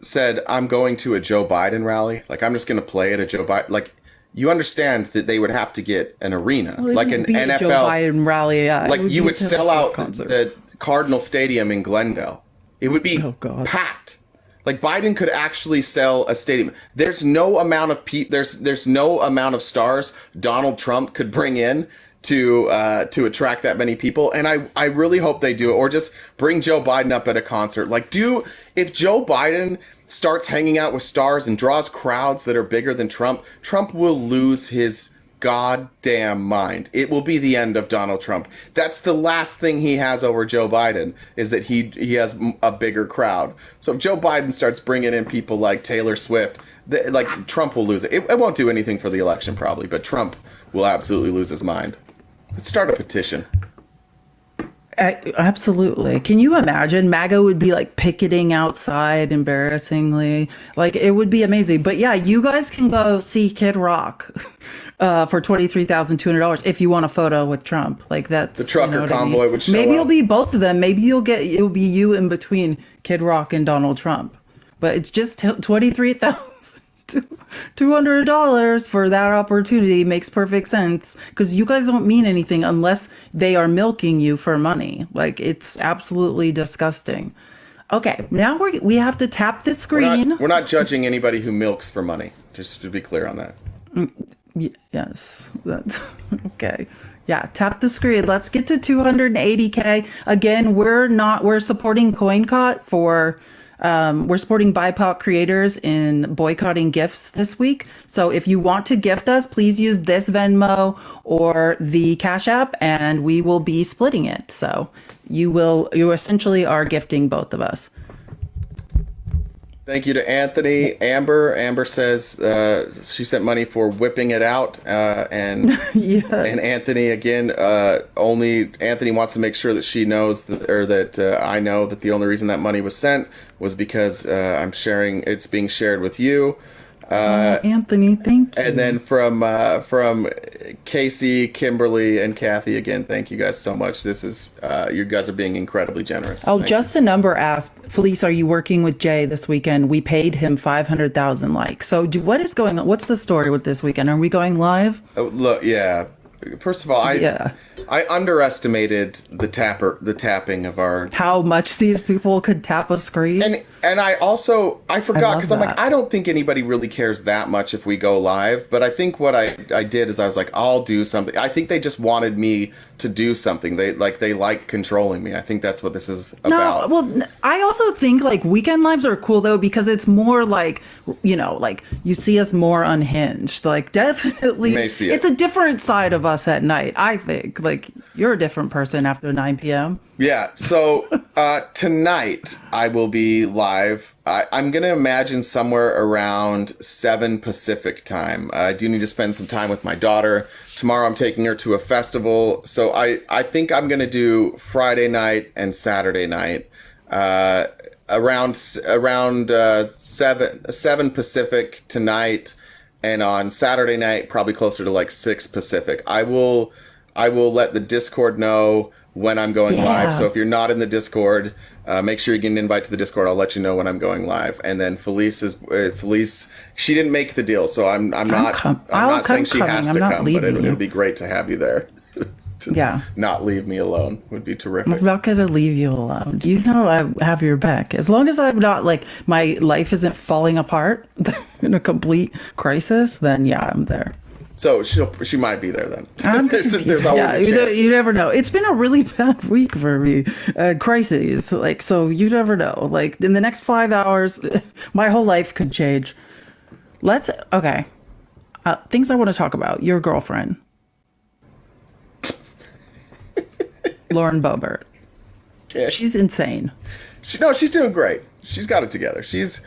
said, I'm going to a Joe Biden rally? Like, I'm just going to play at a Joe Biden. Like, you understand that they would have to get an arena, like an NFL Joe Biden rally. Yeah, like you would sell out the Cardinal Stadium in Glendale. It would be packed. Like, Biden could actually sell a stadium. There's no amount of there's no amount of stars Donald Trump could bring in to attract that many people. And I really hope they do it, or just bring Joe Biden up at a concert. Like, if Joe Biden starts hanging out with stars and draws crowds that are bigger than Trump, Trump will lose his goddamn mind. It will be the end of Donald Trump. That's the last thing he has over Joe Biden, is that he has a bigger crowd. So if Joe Biden starts bringing in people like Taylor Swift, like, Trump will lose it. It won't do anything for the election probably, but Trump will absolutely lose his mind. Let's start a petition. Absolutely. Can you imagine? MAGA would be like picketing outside embarrassingly. Like, it would be amazing. But yeah, you guys can go see Kid Rock for $23,200 if you want a photo with Trump. Like, that's the trucker convoy would show Maybe up. It'll be both of them. Maybe it'll be you in between Kid Rock and Donald Trump. But it's just $23,200 for that opportunity. Makes perfect sense, because you guys don't mean anything unless they are milking you for money. Like, it's absolutely disgusting. Okay, now we have to tap the screen. We're not judging anybody who milks for money, just to be clear on that. Yes, that's okay. Yeah, tap the screen. Let's get to 280K. Again, we're supporting CoinCot for we're supporting BIPOC creators in boycotting gifts this week. So if you want to gift us, please use this Venmo or the Cash App, and we will be splitting it. So you essentially are gifting both of us. Thank you to Anthony. Amber says she sent money for whipping it out, and yes. And Anthony again. Anthony wants to make sure that she knows that I know that the only reason that money was sent was because it's being shared with you. Anthony, thank you. And then from Casey, Kimberly, and Kathy again, thank you guys so much. This is you guys are being incredibly generous. Oh, Thank just a number asked, Felice, are you working with Jay this weekend? We paid him 500,000 likes. So what is going on? What's the story with this weekend? Are we going live? Oh, look, yeah. First of all, I underestimated the tapping of our, how much these people could tap a screen. And I forgot, because I'm like, I don't think anybody really cares that much if we go live. But I think what I did is I was like, I'll do something. I think they just wanted me to do something. They like controlling me. I think that's what this is about. No, well, I also think like weekend lives are cool though, because it's more like, like you see us more unhinged. Like, definitely, You may see it. It's a different side of us at night. I think like you're a different person after 9 p.m. Yeah, so tonight I will be live. I'm going to imagine somewhere around 7 Pacific time. I do need to spend some time with my daughter. Tomorrow I'm taking her to a festival. So I think I'm going to do Friday night and Saturday night around 7 Pacific tonight. And on Saturday night, probably closer to like 6 Pacific. I will let the Discord know when I'm going live. So if you're not in the Discord, make sure you get an invite to the Discord. I'll let you know when I'm going live. And then Felice, she didn't make the deal, so I'm not saying she has to come, but it'll be great to have you there. Not leave me alone would be terrific. I'm not gonna leave you alone. You know I have your back. As long as I'm not like my life isn't falling apart in a complete crisis, then yeah, I'm there. So she might be there then. There's always a chance. You never know. It's been a really bad week for me. Crises, like, so you never know. Like, in the next 5 hours, my whole life could change. Okay. Things I want to talk about. Your girlfriend. Lauren Boebert. Okay. She's insane. She's doing great. She's got it together. She's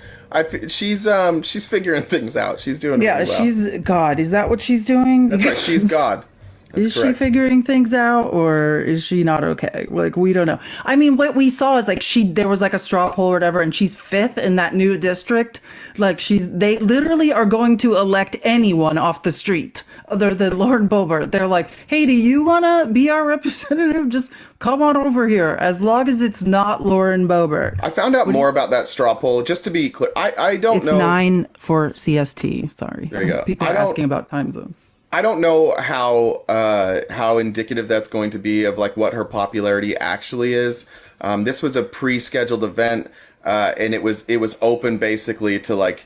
figuring things out. She's doing it really well. She's God. Is that what she's doing? That's right. She's God. That's is correct. she figuring things out, or is she not okay? Like, we don't know. I mean, what we saw is like there was like a straw poll or whatever, and she's 5th in that new district. Like, they literally are going to elect anyone off the street other than Lauren Boebert. They're like, hey, do you want to be our representative? Just come on over here, as long as it's not Lauren Boebert. I found out more about that straw poll. Just to be clear, I don't know. It's 9 for CST. Sorry. There you go. People are asking about time zones. I don't know how indicative that's going to be of like what her popularity actually is. This was a pre-scheduled event, and it was open basically to like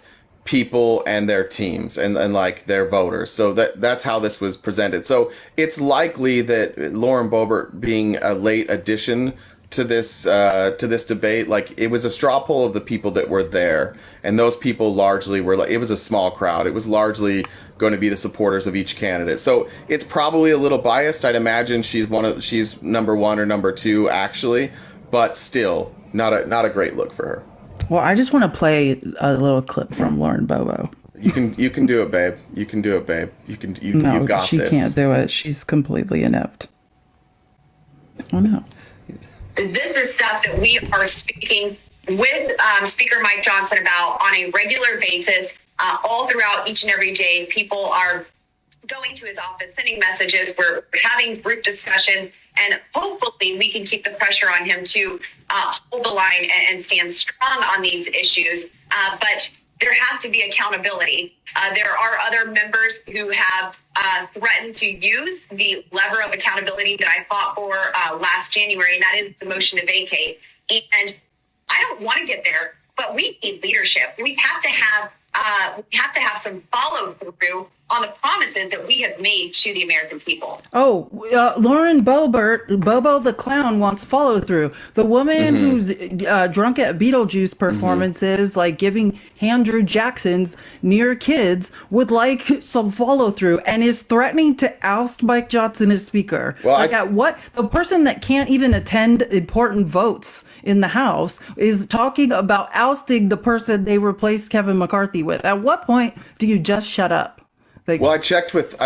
people and their teams and like their voters. So that's how this was presented. So it's likely that Lauren Boebert being a late addition to this debate, like it was a straw poll of the people that were there, and those people largely were like, it was a small crowd. It was largely going to be the supporters of each candidate. So it's probably a little biased. I'd imagine she's number one or number two actually, but still not a great look for her. Well, I just want to play a little clip from Lauren Boebert. You can do it, babe. You can do it, babe. You got this. She can't do it. She's completely inept. Oh no. This is stuff that we are speaking with Speaker Mike Johnson about on a regular basis, all throughout each and every day. People are going to his office, sending messages. We're having group discussions, and hopefully we can keep the pressure on him to hold the line and stand strong on these issues. But there has to be accountability. There are other members who have threatened to use the lever of accountability that I fought for last January, and that is the motion to vacate. And I don't want to get there, but we need leadership. We have to have some follow through on the promises that we have made to the American people. Oh, Lauren Boebert, Bobo the Clown wants follow through. The woman who's drunk at Beetlejuice performances, like giving Andrew Jackson's near kids, would like some follow through and is threatening to oust Mike Johnson as speaker. Well, the person that can't even attend important votes in the House is talking about ousting the person they replaced Kevin McCarthy with. At what point do you just shut up? Well, I checked with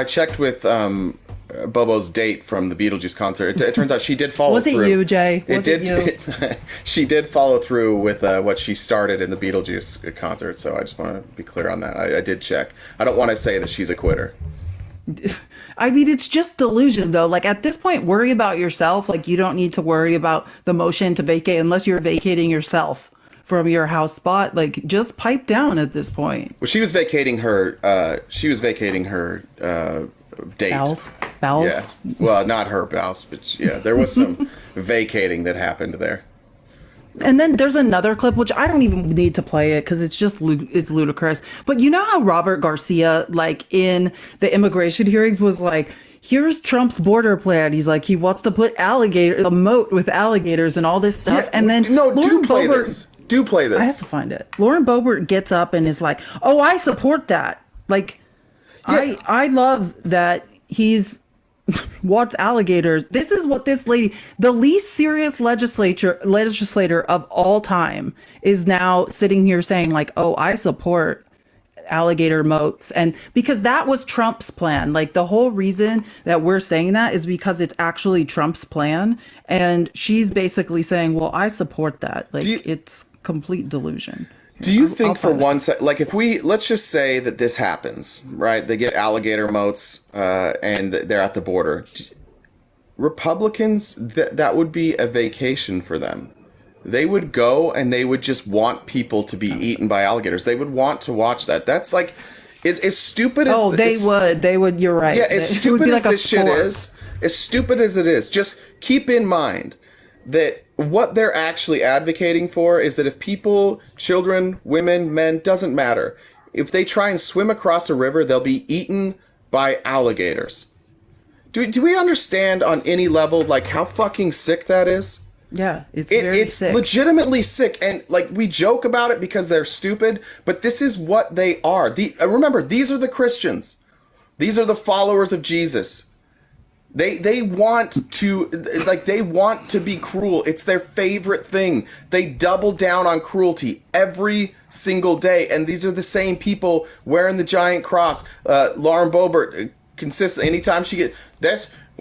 Bobo's date from the Beetlejuice concert. It turns out she did follow through. Was it you, Jay? Was it you? She did follow through with what she started in the Beetlejuice concert. So I just want to be clear on that. I did check. I don't want to say that she's a quitter. I mean, it's just delusion, though. Like, at this point, worry about yourself. Like, you don't need to worry about the motion to vacate unless you're vacating yourself from your House spot. Like, just pipe down at this point. Well, she was vacating her date. Bowels? Yeah. Well, not her bowels, but yeah, there was some vacating that happened there. And then there's another clip, which I don't even need to play it because it's just it's ludicrous. But you know how Robert Garcia, like in the immigration hearings, was like, here's Trump's border plan. He's like, he wants to put a moat with alligators and all this stuff. Yeah, and then do play this. I have to find it. Lauren Boebert gets up and is like, oh, I support that. Like, yeah. I love that he's wants alligators. This is what this lady, the least serious legislator of all time, is now sitting here saying like, oh, I support alligator moats. And because that was Trump's plan. Like, the whole reason that we're saying that is because it's actually Trump's plan. And she's basically saying, well, I support that. Like, it's complete delusion. Do you think for one second, like if let's just say that this happens, right? They get alligator moats and they're at the border. Republicans, that would be a vacation for them. They would go and they would just want people to be eaten by alligators. They would want to watch that. That's like, as stupid as... Oh, they would, you're right. Yeah, as stupid as this shit is, as stupid as it is, just keep in mind that what they're actually advocating for is that if people, children, women, men, doesn't matter, if they try and swim across a river, they'll be eaten by alligators. Do we understand on any level, like, how fucking sick that is? Yeah, it's sick. Legitimately sick, and like we joke about it because they're stupid, but this is what they are. Remember, these are the Christians. These are the followers of Jesus. They want to be cruel. It's their favorite thing. They double down on cruelty every single day, and these are the same people wearing the giant cross. Lauren Boebert consistently, anytime she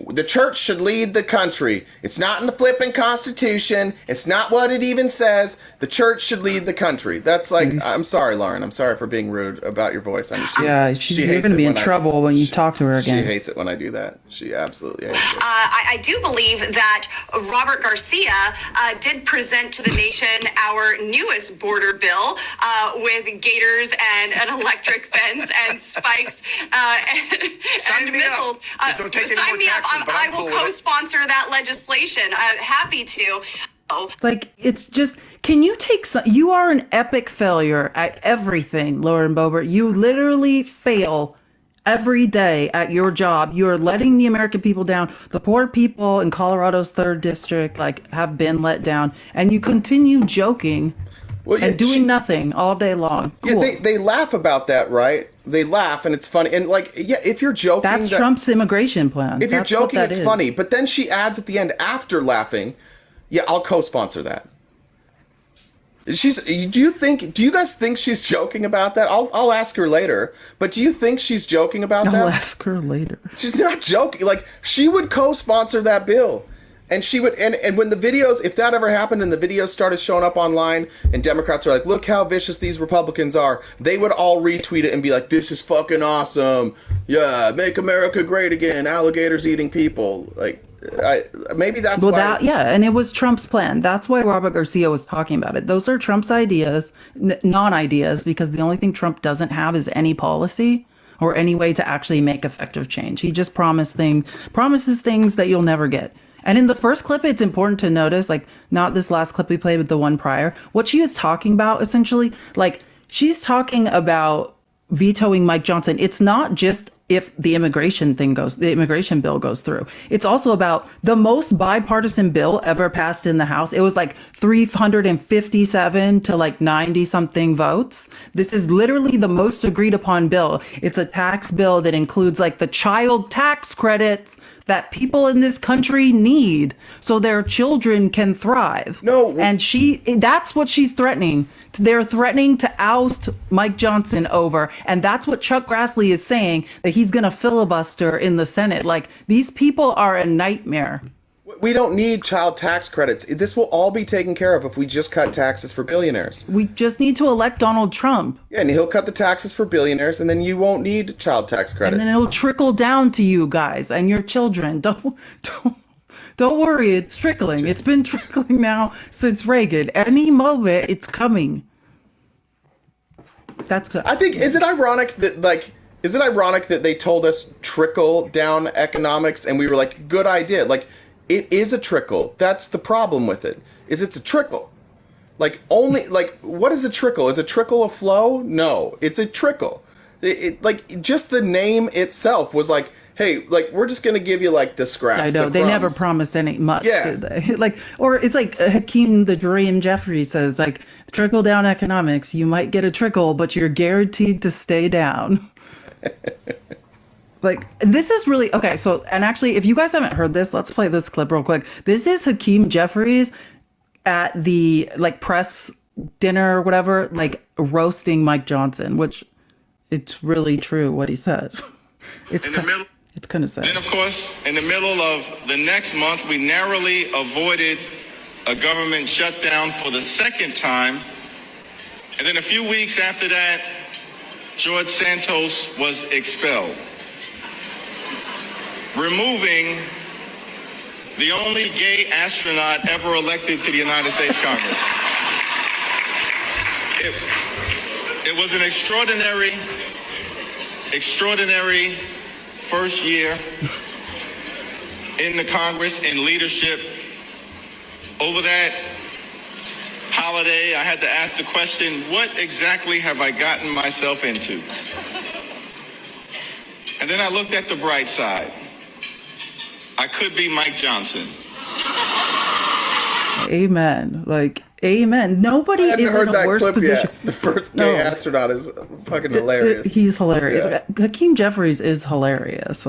the church should lead the country. It's not in the flipping Constitution. It's not what it even says. The church should lead the country. That's like, I'm sorry, Lauren. I'm sorry for being rude about your voice. You're going to be in trouble when you talk to her again. She hates it when I do that. She absolutely hates it. I do believe that Robert Garcia did present to the nation our newest border bill with gators and an electric fence and spikes and missiles. Sign me up. I will co-sponsor that legislation. I'm happy to. Like, it's just Can you take some? You are an epic failure at everything, Lauren Boebert. You literally fail every day at your job. You're letting the American people down. The poor people in Colorado's 3rd district have been let down, and you continue joking and doing nothing all day long. Cool. Yeah, they laugh about that, right? They laugh, and it's funny. And if you're joking, that's Trump's immigration plan. If you're joking, it's funny. But then she adds at the end, after laughing, yeah, I'll co-sponsor that. Do you guys think she's joking about that? I'll ask her later. But do you think she's joking about that? I'll ask her later. She's not joking. She would co-sponsor that bill. And she would, and when the videos, if that ever happened and the videos started showing up online and Democrats are like, look how vicious these Republicans are, they would all retweet it and be like, this is fucking awesome. Yeah, make America great again. Alligators eating people. Maybe that's why. And it was Trump's plan. That's why Robert Garcia was talking about it. Those are Trump's ideas, non-ideas, because the only thing Trump doesn't have is any policy or any way to actually make effective change. He just promises things that you'll never get. And in the first clip, it's important to notice, not this last clip we played, but the one prior, what she is talking about, essentially, she's talking about vetoing Mike Johnson. It's not just if the immigration bill goes through. It's also about the most bipartisan bill ever passed in the House. It was 357 to 90 something votes. This is literally the most agreed upon bill. It's a tax bill that includes the child tax credits that people in this country need so their children can thrive. No. And that's what she's threatening. They're threatening to oust Mike Johnson over. And that's what Chuck Grassley is saying, that he's going to filibuster in the Senate. These people are a nightmare. We don't need child tax credits. This will all be taken care of if we just cut taxes for billionaires. We just need to elect Donald Trump. Yeah, and he'll cut the taxes for billionaires, and then you won't need child tax credits. And then it'll trickle down to you guys and your children. Don't worry, it's trickling. It's been trickling now since Reagan. Any moment, it's coming. That's good. I think, is it ironic that they told us trickle down economics and we were like, good idea. It is a trickle. That's the problem with it. It's a trickle. What is a trickle? Is a trickle a flow? No, it's a trickle. Just the name itself was hey, we're just going to give you the scraps. I know, they never promised any much, did they? Or it's Hakeem the Dream Jeffries says, trickle down economics, you might get a trickle, but you're guaranteed to stay down. This is really okay. So, and actually, if you guys haven't heard this, let's play this clip real quick. This is Hakeem Jeffries at the press dinner or whatever, roasting Mike Johnson, which it's really true what he said. It's kind of sad. Then, of course, in the middle of the next month, we narrowly avoided a government shutdown for the second time. And then a few weeks after that, George Santos was expelled, removing the only gay astronaut ever elected to the United States Congress. It was an extraordinary first year in the Congress, in leadership. Over that holiday, I had to ask the question, what exactly have I gotten myself into? And then I looked at the bright side. I could be Mike Johnson. Amen. Amen. Nobody is in a worse position. Yet. The first gay astronaut is fucking hilarious. He's hilarious. Yeah. Hakeem Jeffries is hilarious.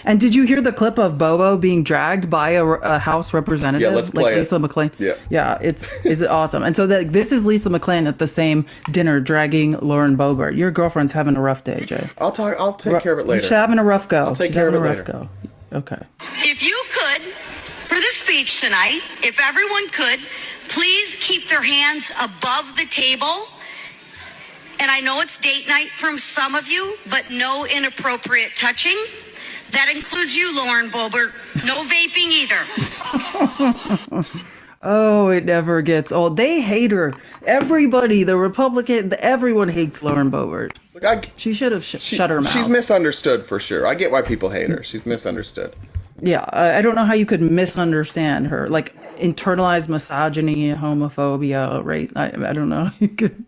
And did you hear the clip of Bobo being dragged by a House representative? Yeah, let's play Lisa McClain. Yeah, it's awesome. And so this is Lisa McClain at the same dinner dragging Lauren Boebert. Your girlfriend's having a rough day, Jay. I'll take care of it later. She's having a rough go. I'll take care of it later. Okay. If you could, for the speech tonight, if everyone could, please keep their hands above the table. And I know it's date night from some of you, but no inappropriate touching. That includes you, Lauren Boebert. No vaping either. Oh, it never gets old. They hate her. Everybody, the Republican, everyone hates Lauren Boebert. She should have shut her mouth. She's misunderstood for sure. I get why people hate her. She's misunderstood. Yeah, I don't know how you could misunderstand her. Like internalized misogyny, homophobia, right? I don't know. You could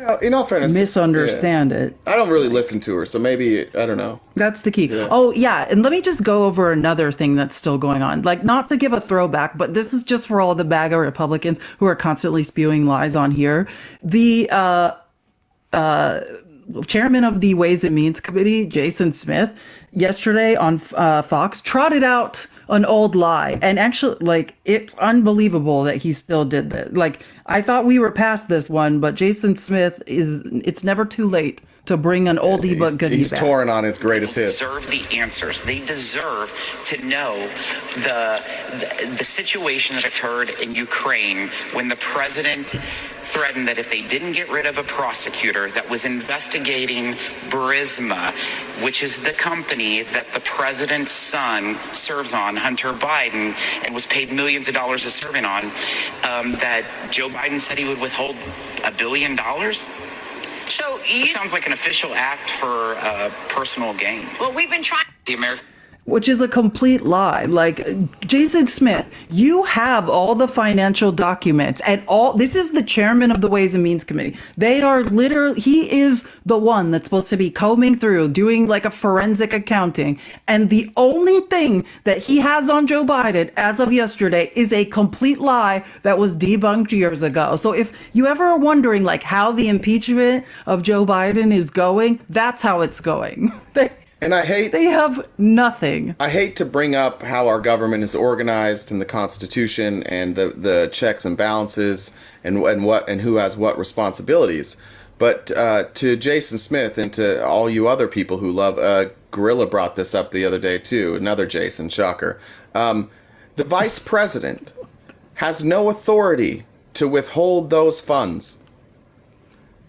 Well, in all fairness, misunderstand it. I don't really listen to her, so maybe I don't know. That's the key. Yeah. Oh, yeah. And let me just go over another thing that's still going on. Like, not to give a throwback, but this is just for all the MAGA Republicans who are constantly spewing lies on here. The chairman of the Ways and Means Committee, Jason Smith, yesterday on Fox trotted out an old lie. And actually, like, it's unbelievable that he still did that. Like, I thought we were past this one, but Jason Smith it's never too late to bring an oldie but goodie He's back. touring on his greatest hits. Deserve the answers. They deserve to know the situation that occurred in Ukraine when the president threatened that if they didn't get rid of a prosecutor that was investigating Burisma, which is the company that the president's son serves on, Hunter Biden, and was paid millions of dollars to serving on, that Joe Biden said he would withhold $1 billion. So It sounds like an official act for personal gain. well, we've been trying. The American. Which is a complete lie. Like, Jason Smith, you have all the financial documents and all. This is the chairman of the Ways and Means Committee. They are literally, he is the one that's supposed to be combing through, doing like a forensic accounting. And the only thing that he has on Joe Biden as of yesterday is a complete lie that was debunked years ago. So if you ever are wondering like how the impeachment of Joe Biden is going, that's how it's going. And they have nothing. I hate to bring up how our government is organized and the Constitution and the checks and balances and who has what responsibilities. But to Jason Smith and to all you other people who love, Gorilla brought this up the other day too. Another Jason, shocker. The vice president has no authority to withhold those funds.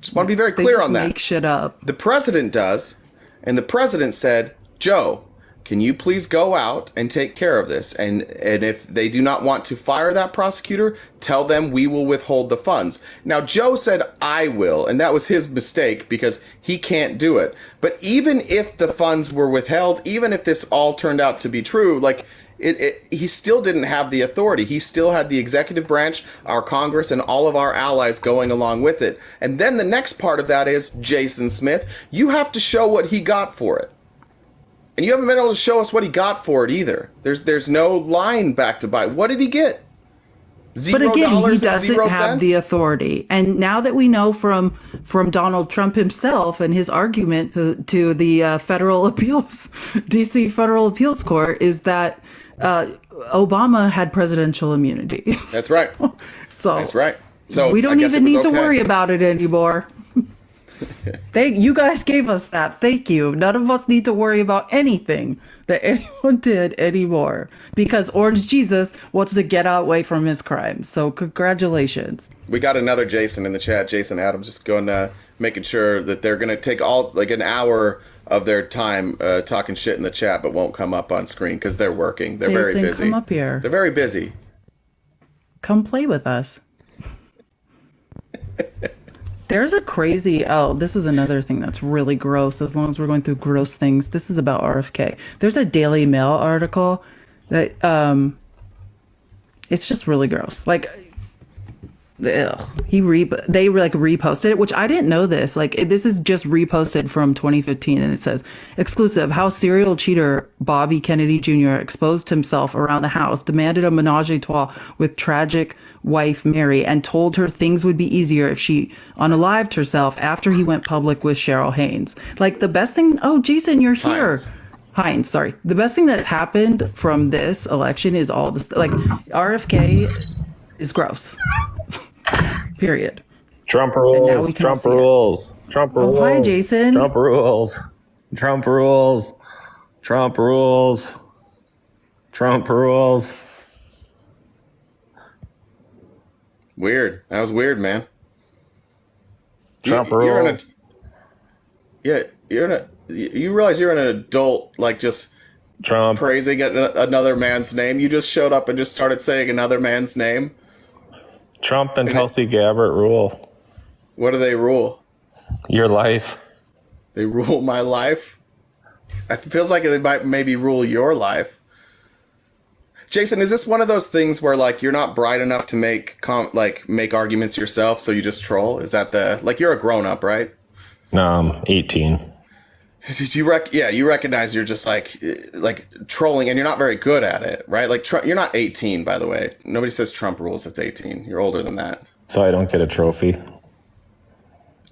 Just want to be very clear on that. Make shit up. The president does. And the president said, Joe, can you please go out and take care of this? And if they do not want to fire that prosecutor, tell them we will withhold the funds. Now, Joe said, I will. And that was his mistake because he can't do it. But even if the funds were withheld, even if this all turned out to be true, like he still didn't have the authority. He still had the executive branch, our Congress, and all of our allies going along with it. And then the next part of that is, Jason Smith, you have to show what he got for it. And you haven't been able to show us what he got for it either. There's no line back to buy. What did he get? $0 But again, he and doesn't 0 have cents? the authority. And now that we know from Donald Trump himself and his argument to the federal appeals, DC Federal Appeals Court, is that Obama had presidential immunity. That's right. So that's right. So we I don't guess even it was need to okay. worry about it anymore. You guys gave us that. Thank you. None of us need to worry about anything that anyone did anymore because Orange Jesus wants to get away from his crimes. So congratulations. We got another Jason in the chat. Jason Adams just going making sure that they're going to take an hour of their time talking shit in the chat, but won't come up on screen because they're working. They're very Jason, busy. come up here. They're very busy. Come play with us. There's a crazy, this is another thing that's really gross. As long as we're going through gross things, this is about RFK. There's a Daily Mail article that, it's just really gross. Like, they reposted it, which I didn't know this. Like, this is just reposted from 2015, and it says, exclusive, how serial cheater Bobby Kennedy Jr. exposed himself around the house, demanded a menage a trois with tragic wife Mary, and told her things would be easier if she unalived herself after he went public with Cheryl Haynes. Like, the best thing, Jason, you're here. Hines, sorry. The best thing that happened from this election is all this, like, RFK is gross. Period. Trump rules. Trump rules. Trump rules. Hi, Jason. Trump rules. Trump rules. Trump rules. Trump rules. Weird. That was weird, man. Trump rules. You realize you're an adult, like just Trump praising another man's name. You just showed up and just started saying another man's name. Trump and Tulsi Gabbard rule. What do they rule? Your life. They rule my life? It feels like they might maybe rule your life. Jason, is this one of those things where like you're not bright enough to make arguments yourself, so you just troll? Is that you're a grown up, right? No, I'm 18. Did you you recognize you're just like trolling, and you're not very good at it, right? Like you're not 18, by the way. Nobody says Trump rules. It's 18. You're older than that. So I don't get a trophy.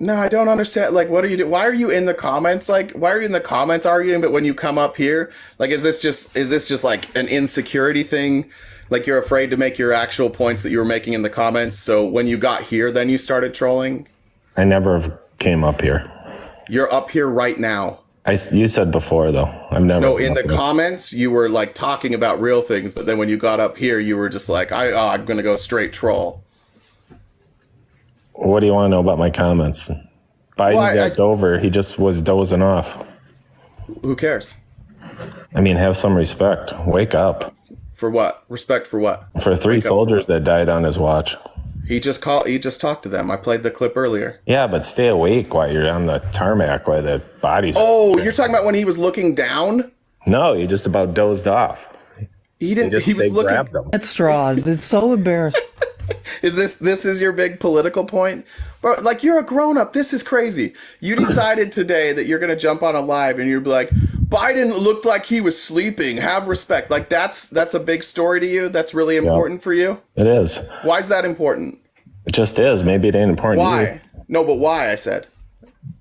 No, I don't understand. Like, what are you doing? Why are you in the comments? Like, why are you in the comments arguing? But when you come up here, like, is this just like an insecurity thing? Like, you're afraid to make your actual points that you were making in the comments. So when you got here, then you started trolling. I never came up here. You're up here right now. You said before though. I've never. No, in the comments, you were like talking about real things, but then when you got up here, you were just like, I'm gonna go straight troll. What do you want to know about my comments? Biden got Dover. He just was dozing off. Who cares? I mean, have some respect. Wake up. For what? Respect for what? For 3 soldiers that died on his watch. He just talked to them. I played the clip earlier. Yeah, but stay awake while you're on the tarmac while the bodies. Oh, you're talking about when he was looking down? No, he just about dozed off. He didn't. He was looking at straws. It's so embarrassing. Is this is your big political point? Bro, like, you're a grown-up. This is crazy. You decided today that you're going to jump on a live and you're like, Biden looked like he was sleeping. Have respect. Like, that's a big story to you? That's really important for you? It is. Why is that important? It just is. Maybe it ain't important to you. Why? No, but why, I said.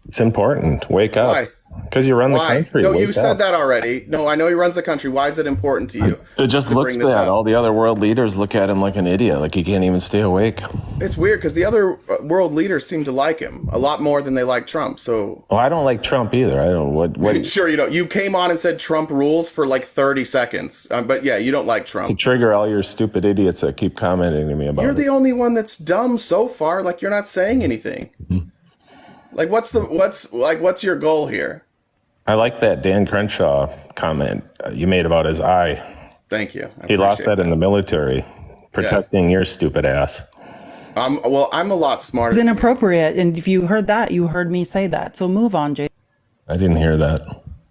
It's important. Wake up. Why? Because you run the country. No, Wake you said up. that already. No, I know he runs the country. Why is it important to you? It just looks bad. All the other world leaders look at him like an idiot, like he can't even stay awake. It's weird because the other world leaders seem to like him a lot more than they like Trump. So, well, I don't like Trump either. I don't. What? Sure, you don't. You came on and said Trump rules for like 30 seconds, but yeah, you don't like Trump. To trigger all your stupid idiots that keep commenting to me about. You're the only one that's dumb so far. Like, you're not saying anything. Mm-hmm. Like, what's your goal here? I like that Dan Crenshaw comment you made about his eye. Thank you. He lost that in the military, protecting your stupid ass. I'm a lot smarter. It's inappropriate, and if you heard that, you heard me say that. So move on, Jay. I didn't hear that.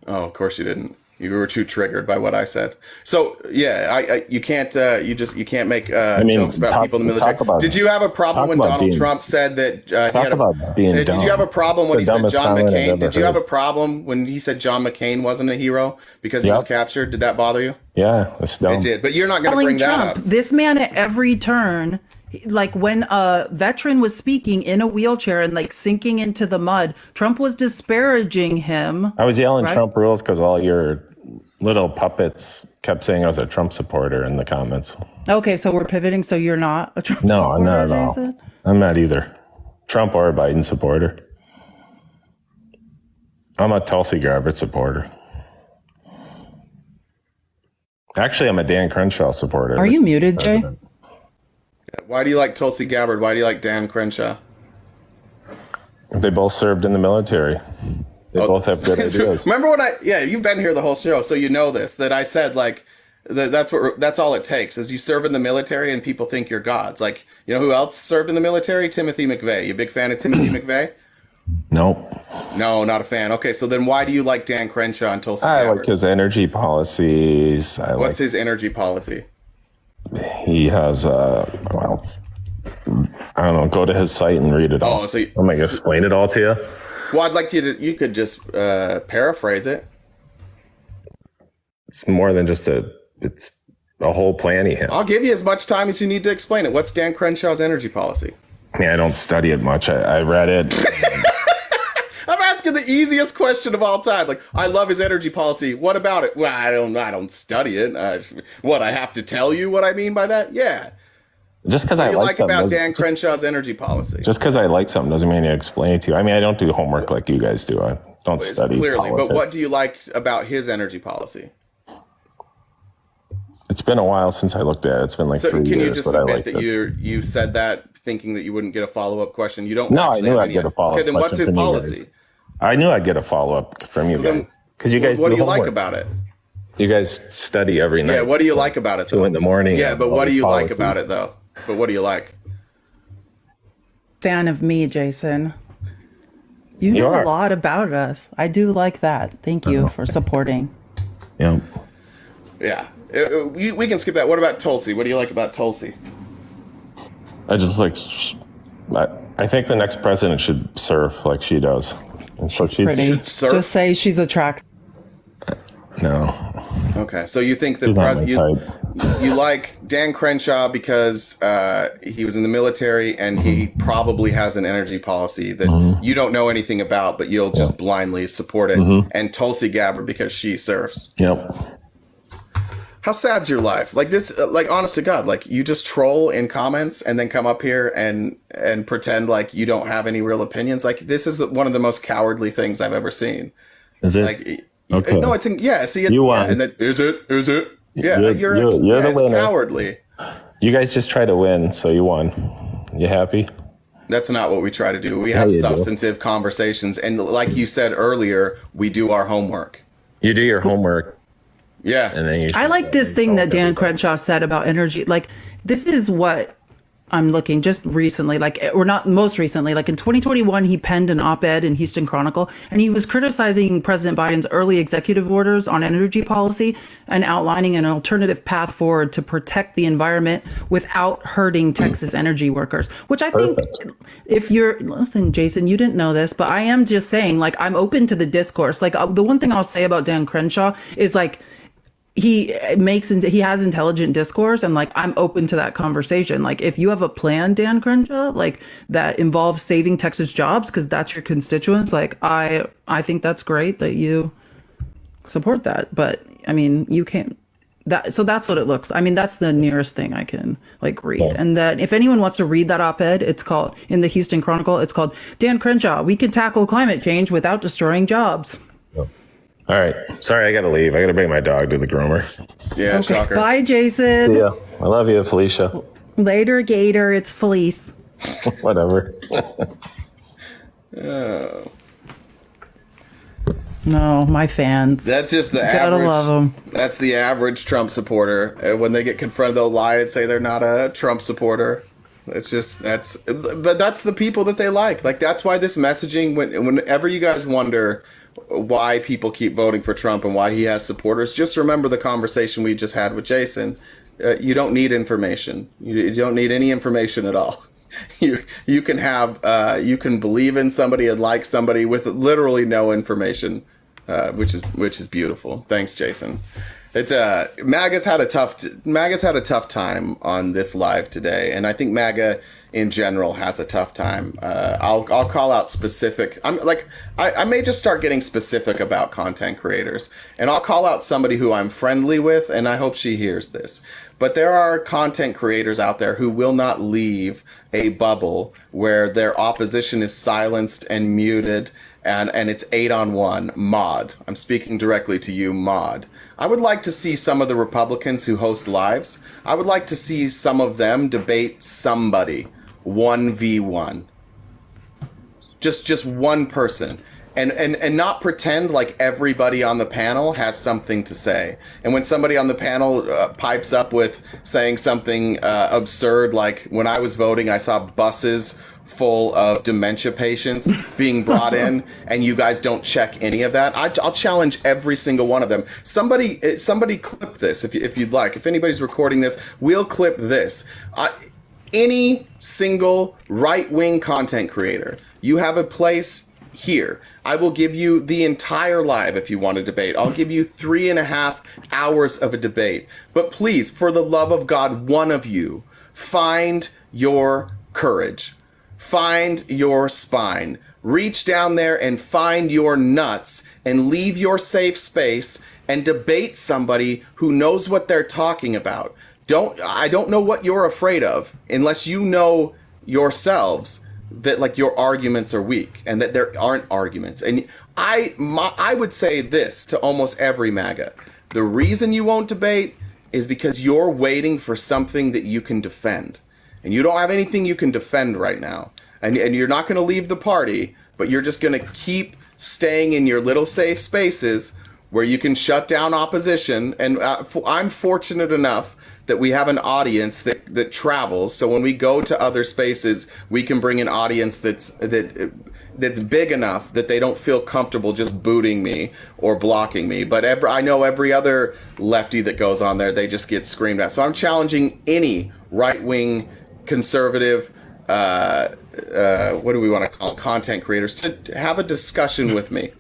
Oh, of course you didn't. You were too triggered by what I said. So yeah, you can't make jokes about people in the military. Did you have a problem when Donald Trump said that? Did you have a problem when he said John McCain? Did you have a problem when he said John McCain wasn't a hero because he was captured? Did that bother you? Yeah, it's dumb. It did, but you're not going to bring that up. This man at every turn. Like when a veteran was speaking in a wheelchair and like sinking into the mud, Trump was disparaging him. I was yelling Trump rules because all your little puppets kept saying I was a Trump supporter in the comments. Okay, so we're pivoting. So you're not a Trump supporter? No, I'm not at all. Jason? I'm not either. Trump or a Biden supporter. I'm a Tulsi Gabbard supporter. Actually, I'm a Dan Crenshaw supporter. Are you muted, Jay? Why do you like Tulsi Gabbard? Why do you like Dan Crenshaw? They both served in the military. They both have good ideas. Remember what you've been here the whole show, so you know this, that I said like, that's all it takes is you serve in the military and people think you're gods. Like, you know who else served in the military? Timothy McVeigh. You a big fan of Timothy McVeigh? Nope. No, not a fan. Okay, so then why do you like Dan Crenshaw and Tulsi Gabbard? I like his energy policies. What's his energy policy? He has, I don't know, go to his site and read it all. I'm going to explain it all to you. Well, I'd like you could just paraphrase it. It's more than just it's a whole plan he has. I'll give you as much time as you need to explain it. What's Dan Crenshaw's energy policy? I mean, I don't study it much. I read it. I'm asking the easiest question of all time. Like, I love his energy policy. What about it? Well, I don't study it. What, I have to tell you what I mean by that? Yeah. Just because I like something. About Dan Crenshaw's energy policy? Just because I like something doesn't mean I explain it to you. I mean, I don't do homework like you guys do. I don't study clearly. politics. But what do you like about his energy policy? It's been a while since I looked at it. It's been like 3 years. Can you just admit that you said that thinking that you wouldn't get a follow-up question? You don't. No, I knew I'd get a follow-up. Okay, then what's his policy? I knew I'd get a follow-up from you guys because you guys. What do you like about it? You guys study every night. Yeah. What do you like about it? 2 in the morning. Yeah, but what do you like about it though? But what do you like? Fan of me, Jason. You know a lot about us. I do like that. Thank you for supporting. Yeah. Yeah. We can skip that. What about Tulsi? What do you like about Tulsi? I just like. I think the next president should surf like she does. And so she's Pretty. Just say she's attractive. No. Okay, so you think that She's not my type. you like Dan Crenshaw because he was in the military and he probably has an energy policy that you don't know anything about, but you'll just blindly support it. And Tulsi Gabbard because she surfs. Yep. How sad's your life? Like this, like honest to God, like you just troll in comments and then come up here and pretend like you don't have any real opinions. Like this is one of the most cowardly things I've ever seen. Is it? Like, okay. No, it's see it. You won. Yeah, and then is it? Yeah, you're the it's winner. Cowardly. You guys just try to win, so you won. You happy? That's not what we try to do. We have substantive conversations, and like you said earlier, we do our homework. You do your homework. Yeah. And then I like this thing that Dan Crenshaw said about energy. Like, this is what I'm looking just recently, like, or not most recently, like in 2021, he penned an op-ed in Houston Chronicle, and he was criticizing President Biden's early executive orders on energy policy and outlining an alternative path forward to protect the environment without hurting Texas energy workers, which I think listen, Jason, you didn't know this, but I am just saying, like, I'm open to the discourse. Like, the one thing I'll say about Dan Crenshaw is, like, he has intelligent discourse, and like I'm open to that conversation. Like if you have a plan, Dan Crenshaw, like that involves saving Texas jobs because that's your constituents, like I think that's great that you support that. But I mean, you can't so that's what it looks. I mean, that's the nearest thing I can like read. Yeah. And that if anyone wants to read that op-ed, it's called in the Houston Chronicle. It's called Dan Crenshaw, We Can Tackle Climate Change Without Destroying Jobs. All right. Sorry, I got to leave. I got to bring my dog to the groomer. Yeah, okay. Shocker. Bye, Jason. See ya. I love you, Felicia. Later, Gator. It's Felice. Whatever. Oh. No, my fans. That's just the Gotta average. love them. That's the average Trump supporter. When they get confronted, they'll lie and say they're not a Trump supporter. But that's the people that they like. Like that's why this messaging. Whenever you guys wonder why people keep voting for Trump and why he has supporters, just remember the conversation we just had with Jason. You don't need information. You don't need any information at all. You can have you can believe in somebody and like somebody with literally no information, which is beautiful. Thanks, Jason. It's MAGA's had a tough time on this live today, and I think MAGA in general has a tough time. I'll call out specific. I may just start getting specific about content creators, and I'll call out somebody who I'm friendly with, and I hope she hears this. But there are content creators out there who will not leave a bubble where their opposition is silenced and muted, and it's 8-on-1. Mod. I'm speaking directly to you, Mod. I would like to see some of the Republicans who host lives. I would like to see some of them debate somebody 1v1. Just one person. And not pretend like everybody on the panel has something to say. And when somebody on the panel pipes up with saying something absurd, like when I was voting, I saw buses full of dementia patients being brought in, and you guys don't check any of that. I'll challenge every single one of them. Somebody clip this if you'd like. If anybody's recording this, we'll clip this. Any single right-wing content creator, you have a place here. I will give you the entire live if you want to debate. I'll give you 3.5 hours of a debate. But please, for the love of God, one of you, find your courage. Find your spine. Reach down there and find your nuts and leave your safe space and debate somebody who knows what they're talking about. I don't know what you're afraid of unless you know yourselves that like your arguments are weak and that there aren't arguments. And I would say this to almost every MAGA. The reason you won't debate is because you're waiting for something that you can defend. And you don't have anything you can defend right now. And you're not going to leave the party, but you're just going to keep staying in your little safe spaces where you can shut down opposition. And I'm fortunate enough that we have an audience that travels. So when we go to other spaces, we can bring an audience that that's big enough that they don't feel comfortable just booting me or blocking me. But I know every other lefty that goes on there, they just get screamed at. So I'm challenging any right-wing conservative, what do we want to call it, content creators, to have a discussion with me.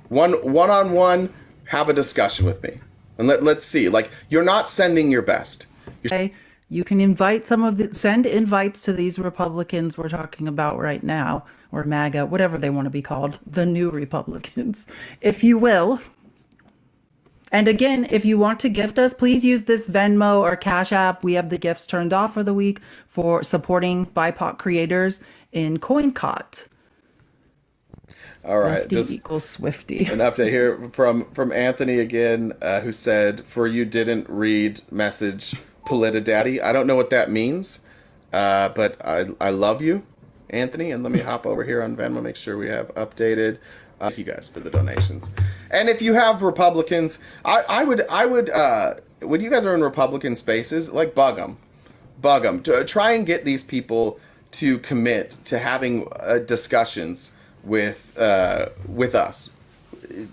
One-on-one, have a discussion with me. And let's see. Like, you're not sending your best. Okay, you can invite send invites to these Republicans we're talking about right now, or MAGA, whatever they want to be called, the new Republicans, if you will. And again, if you want to gift us, please use this Venmo or Cash App. We have the gifts turned off for the week for supporting BIPOC creators in CoinCot. All right. Swifty equals Swifty. An update here from Anthony again, who said, "For you didn't read message, Politadaddy." I don't know what that means, but I love you, Anthony. And let me hop over here on Venmo, make sure we have updated. Thank you guys for the donations. And if you have Republicans, I would when you guys are in Republican spaces, like bug them. Try and get these people to commit to having discussions with us.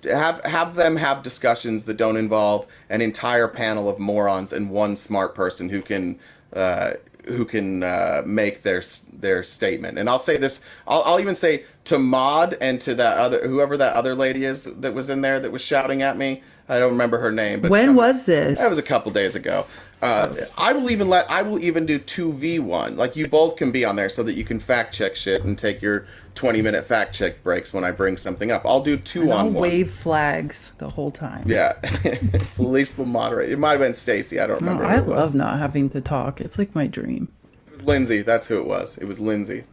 Have them have discussions that don't involve an entire panel of morons and one smart person who can make their statement. And I'll say this, I'll even say to Maud and to whoever that other lady is that was in there that was shouting at me. I don't remember her name. But when was this? That was a couple days ago. I will even do 2v1. Like, you both can be on there so that you can fact check shit and take your 20-minute fact check breaks when I bring something up. I'll do 2-on-1. I'll wave flags the whole time. Yeah. Felice will moderate. It might have been Stacy. I don't remember. I love not having to talk. It's like my dream. It was Lindsay. That's who it was. It was Lindsay.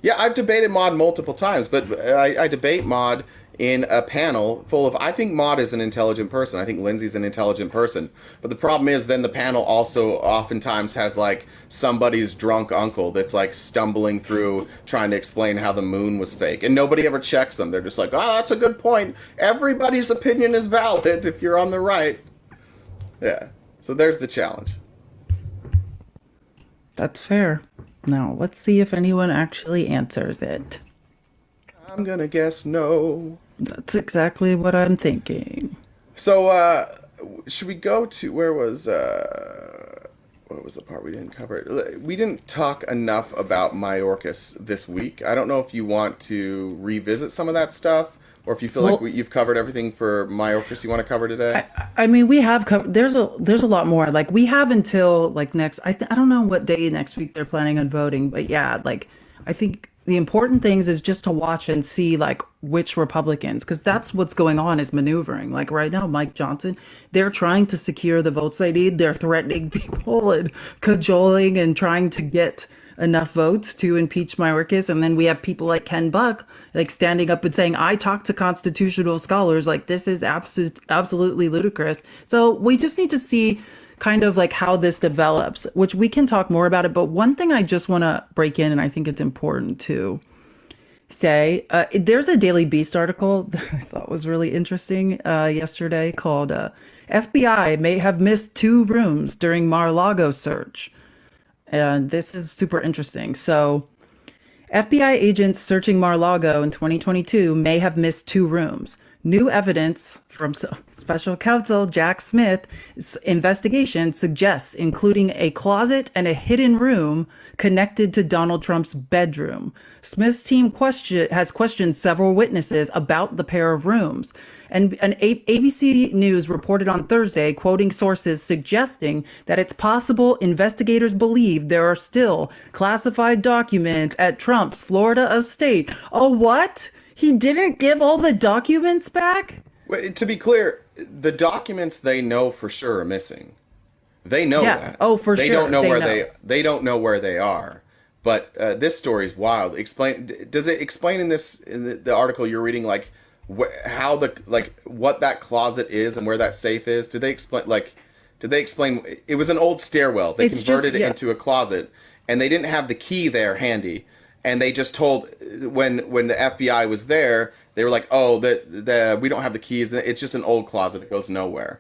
Yeah, I've debated Maud multiple times, but I debate Maud in a panel full of, I think Maud is an intelligent person. I think Lindsay's an intelligent person. But the problem is then the panel also oftentimes has like somebody's drunk uncle that's like stumbling through trying to explain how the moon was fake. And nobody ever checks them. They're just like, oh, that's a good point. Everybody's opinion is valid if you're on the right. Yeah. So there's the challenge. That's fair. Now, let's see if anyone actually answers it. I'm gonna guess no. That's exactly what I'm thinking. So, should we go to, what was the part we didn't cover? We didn't talk enough about Mayorkas this week. I don't know if you want to revisit some of that stuff, or if you feel like you've covered everything for Mayorkas you want to cover today. I mean, we have covered. There's a lot more. Like, we have until like next. I don't know what day next week they're planning on voting, but yeah, like I think the important things is just to watch and see like which Republicans, because that's what's going on, is maneuvering. Like right now, Mike Johnson, they're trying to secure the votes they need. They're threatening people and cajoling and trying to get enough votes to impeach Mayorkas. And then we have people like Ken Buck, like standing up and saying, I talked to constitutional scholars, like this is absolutely ludicrous. So we just need to see kind of like how this develops, which we can talk more about it. But one thing I just want to break in, and I think it's important to say, there's a Daily Beast article that I thought was really interesting yesterday called FBI may have missed 2 rooms during Mar-a-Lago search. And this is super interesting. So FBI agents searching Mar-a-Lago in 2022 may have missed 2 rooms. New evidence from Special Counsel Jack Smith's investigation suggests including a closet and a hidden room connected to Donald Trump's bedroom. Smith's team has questioned several witnesses about the pair of rooms. And an ABC News reported on Thursday, quoting sources suggesting that it's possible investigators believe there are still classified documents at Trump's Florida estate. Oh, what? He didn't give all the documents back? Well, to be clear, the documents they know for sure are missing. They know that. Oh, for they sure. Don't know they don't know where they are. But this story is wild. Does it explain in the article you're reading, like how what that closet is and where that safe is? Did they explain it was an old stairwell. They converted it into a closet, and they didn't have the key there handy. And they just told, when the FBI was there, they were like, oh, we don't have the keys. It's just an old closet. It goes nowhere.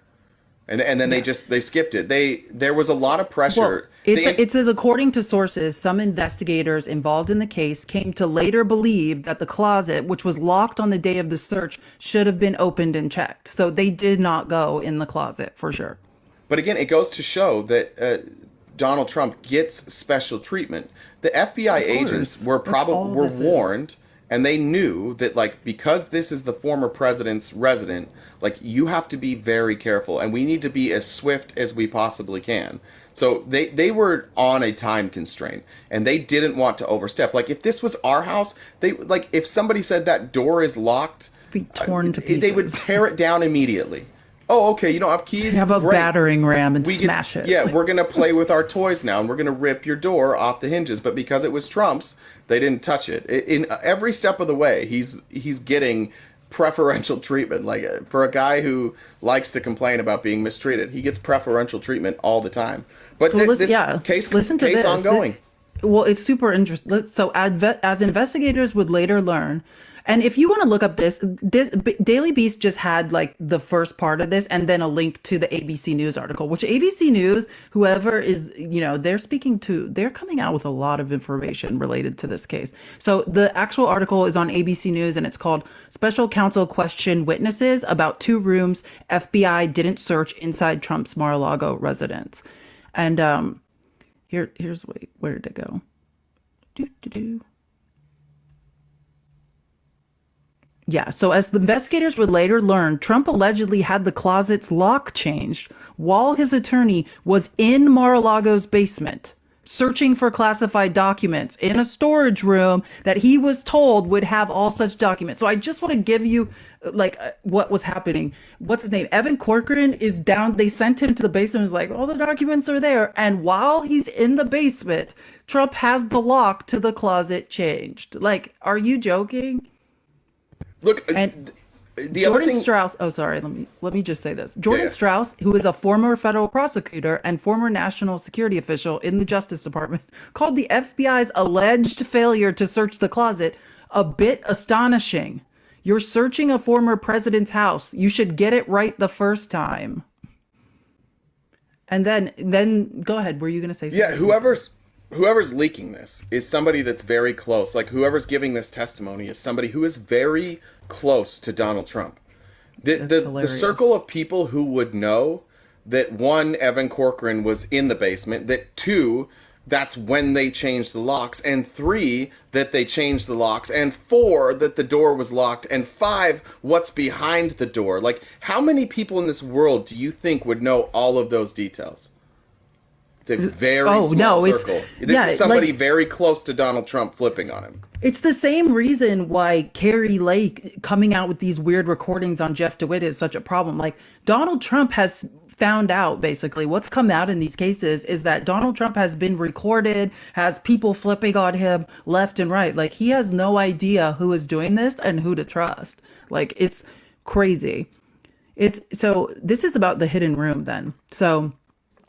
And then they skipped it. There was a lot of pressure. It says, according to sources, some investigators involved in the case came to later believe that the closet, which was locked on the day of the search, should have been opened and checked. So they did not go in the closet for sure. But again, it goes to show that Donald Trump gets special treatment. The FBI agents were warned, and they knew that, like, because this is the former president's resident, like, you have to be very careful, and we need to be as swift as we possibly can. So they were on a time constraint, and they didn't want to overstep. Like, if this was our house, if somebody said that door is locked, be torn to pieces. They would tear it down immediately. Oh, okay, you don't have keys? Have a battering ram and smash it. Yeah, we're going to play with our toys now, and we're going to rip your door off the hinges. But because it was Trump's, they didn't touch it. In every step of the way, he's getting preferential treatment. Like, for a guy who likes to complain about being mistreated, he gets preferential treatment all the time. But case ongoing. Well, it's super interesting. So as investigators would later learn, and if you want to look up this Daily Beast just had like the first part of this and then a link to the ABC News article, which ABC News, whoever is, they're coming out with a lot of information related to this case. So the actual article is on ABC News and it's called Special Counsel Question Witnesses About 2 Rooms FBI Didn't Search Inside Trump's Mar-a-Lago Residence. And here's where did it go? Yeah, so as the investigators would later learn, Trump allegedly had the closet's lock changed while his attorney was in Mar-a-Lago's basement, searching for classified documents in a storage room that he was told would have all such documents. So I just want to give you what was happening. What's his name? Evan Corcoran is down. They sent him to the basement. It was like, all the documents are there. And while he's in the basement, Trump has the lock to the closet changed. Like, are you joking? Look, and the Jordan other thing, Strauss. Oh, sorry. Let me just say this. Jordan Strauss, who is a former federal prosecutor and former national security official in the Justice Department, called the FBI's alleged failure to search the closet a bit astonishing. You're searching a former president's house. You should get it right the first time. And then go ahead. Were you going to say something? Yeah, whoever's leaking this is somebody that's very close. Like, whoever's giving this testimony is somebody who is very close to Donald Trump. The circle of people who would know that, 1, Evan Corcoran was in the basement, that 2, that's when they changed the locks, and 3, that they changed the locks, and 4, that the door was locked, and 5, what's behind the door. Like, how many people in this world do you think would know all of those details? It's a very small circle. This is somebody very close to Donald Trump flipping on him. It's the same reason why Carrie Lake coming out with these weird recordings on Jeff DeWitt is such a problem. Like, Donald Trump has found out, basically, what's come out in these cases is that Donald Trump has been recorded, has people flipping on him left and right. Like, he has no idea who is doing this and who to trust. Like, it's crazy. So this is about the hidden room then. So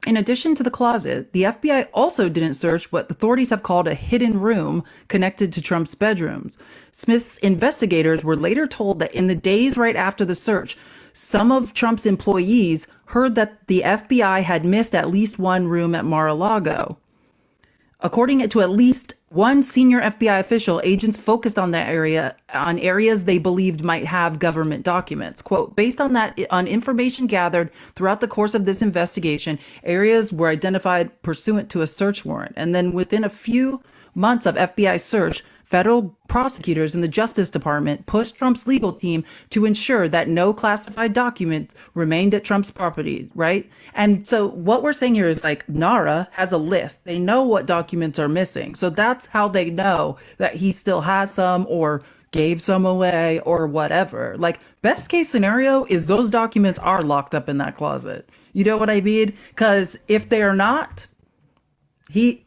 in addition to the closet, the FBI also didn't search what authorities have called a hidden room connected to Trump's bedrooms. Smith's investigators were later told that in the days right after the search, some of Trump's employees heard that the FBI had missed at least one room at Mar-a-Lago. According to at least one senior FBI official, agents focused on areas they believed might have government documents. Quote, based on information gathered throughout the course of this investigation, areas were identified pursuant to a search warrant. And then within a few months of FBI search, federal prosecutors in the Justice Department pushed Trump's legal team to ensure that no classified documents remained at Trump's property, right? And so what we're saying here is, like, NARA has a list. They know what documents are missing. So that's how they know that he still has some or gave some away or whatever. Like, best case scenario is those documents are locked up in that closet. You know what I mean? Because if they are not, he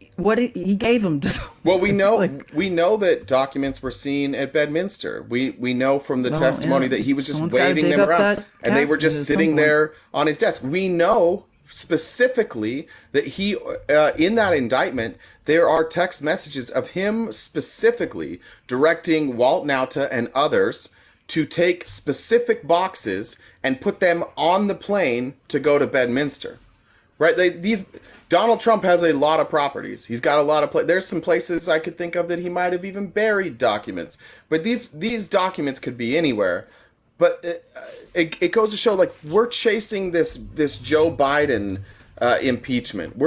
gave them to. Well, we know that documents were seen at Bedminster. We know from the testimony that he was just waving them around, and they were just sitting there on his desk. We know specifically that he, in that indictment, there are text messages of him specifically directing Walt Nauta and others to take specific boxes and put them on the plane to go to Bedminster. right? Donald Trump has a lot of properties. He's got a lot of there's some places I could think of that he might have even buried documents. But these documents could be anywhere. But it goes to show, like, we're chasing this Joe Biden impeachment.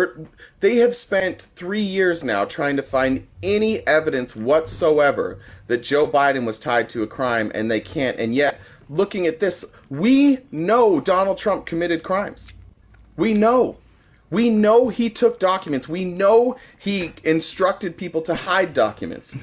They have spent 3 years now trying to find any evidence whatsoever that Joe Biden was tied to a crime, and they can't. And yet, looking at this, we know Donald Trump committed crimes. We know. We know he took documents. We know he instructed people to hide documents.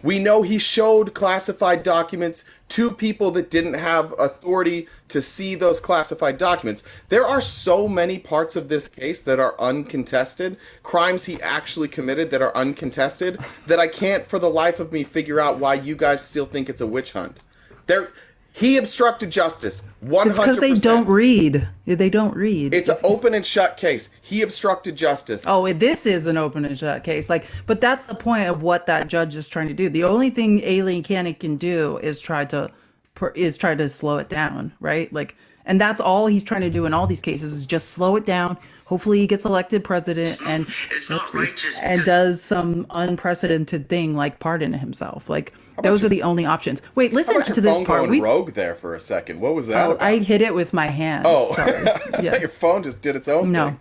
We know he showed classified documents to people that didn't have authority to see those classified documents. There are so many parts of this case that are uncontested, crimes he actually committed that are uncontested, that I can't for the life of me figure out why you guys still think it's a witch hunt. He obstructed justice, 100%. It's because they don't read. They don't read. It's an open and shut case. He obstructed justice. Oh, this is an open and shut case. But that's the point of what that judge is trying to do. The only thing Aileen Cannon can do is try to slow it down, right? And that's all he's trying to do in all these cases is just slow it down. Hopefully he gets elected president and does some unprecedented thing like pardon himself. Those are the only options. Wait, listen to this part. We rogue there for a second. What was that about? I hit it with my hand. Oh, sorry. I thought your phone just did its own thing.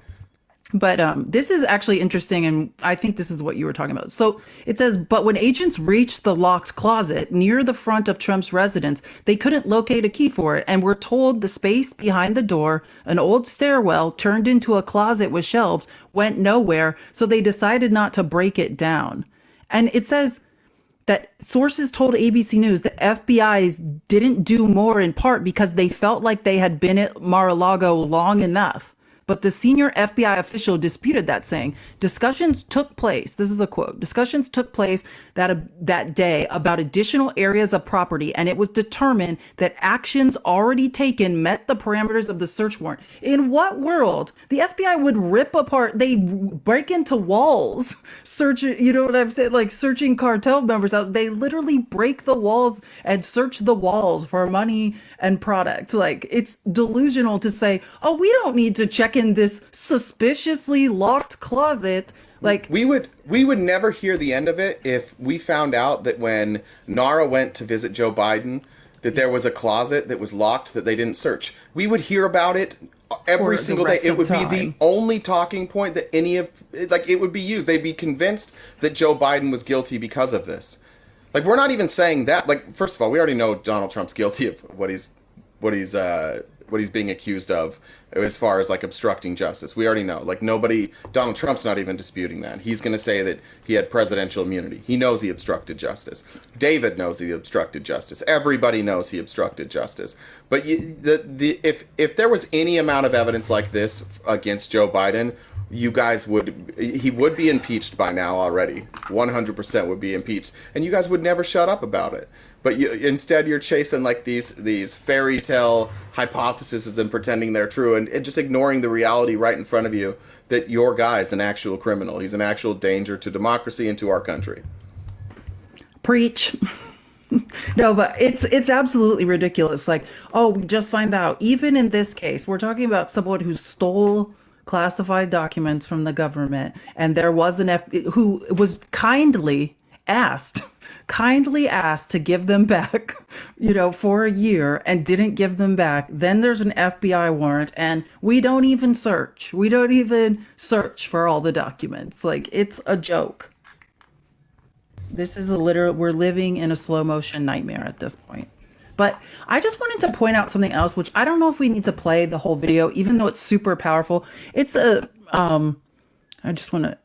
But this is actually interesting, and I think this is what you were talking about. So it says, but when agents reached the locked closet near the front of Trump's residence, they couldn't locate a key for it and were told the space behind the door, an old stairwell turned into a closet with shelves, went nowhere, so they decided not to break it down. And it says that sources told ABC News that FBI's didn't do more in part because they felt like they had been at Mar-a-Lago long enough. But the senior FBI official disputed that, saying, discussions took place, this is a quote, discussions took place that day about additional areas of property, and it was determined that actions already taken met the parameters of the search warrant. In what world? The FBI would rip apart, they break into walls, you know what I'm saying? Searching cartel members' house. They literally break the walls and search the walls for money and products. It's delusional to say, oh, we don't need to check in this suspiciously locked closet. We would never hear the end of it if we found out that when Nara went to visit Joe Biden that there was a closet that was locked that they didn't search. We would hear about it every single day. It would be the only talking point that it would be used. They'd be convinced that Joe Biden was guilty because of this. We're not even saying that. First of all, we already know Donald Trump's guilty of what he's being accused of as far as obstructing justice. We already know. Donald Trump's not even disputing that. He's going to say that he had presidential immunity. He knows he obstructed justice. David knows he obstructed justice. Everybody knows he obstructed justice. But if there was any amount of evidence like this against Joe Biden, he would be impeached by now already. 100% would be impeached. And you guys would never shut up about it. But instead you're chasing these fairy tale hypotheses and pretending they're true and just ignoring the reality right in front of you that your guy's an actual criminal. He's an actual danger to democracy and to our country. Preach. No, but it's absolutely ridiculous. We just find out, even in this case, we're talking about someone who stole classified documents from the government, and there was who was kindly asked to give them back, for a year and didn't give them back. Then there's an FBI warrant and we don't even search. We don't even search for all the documents. It's a joke. This is we're living in a slow motion nightmare at this point. But I just wanted to point out something else, which I don't know if we need to play the whole video, even though it's super powerful. It's I just want to,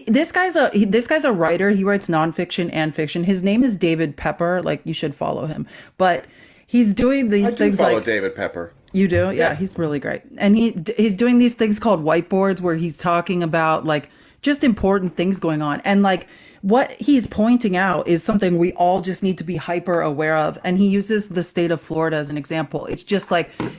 this guy's a writer. He writes nonfiction and fiction. His name is David Pepper. You should follow him. But he's doing these things. I do follow David Pepper. You do? Yeah, he's really great. And he's doing these things called whiteboards where he's talking about just important things going on. And what he's pointing out is something we all just need to be hyper aware of. And he uses the state of Florida as an example. It's just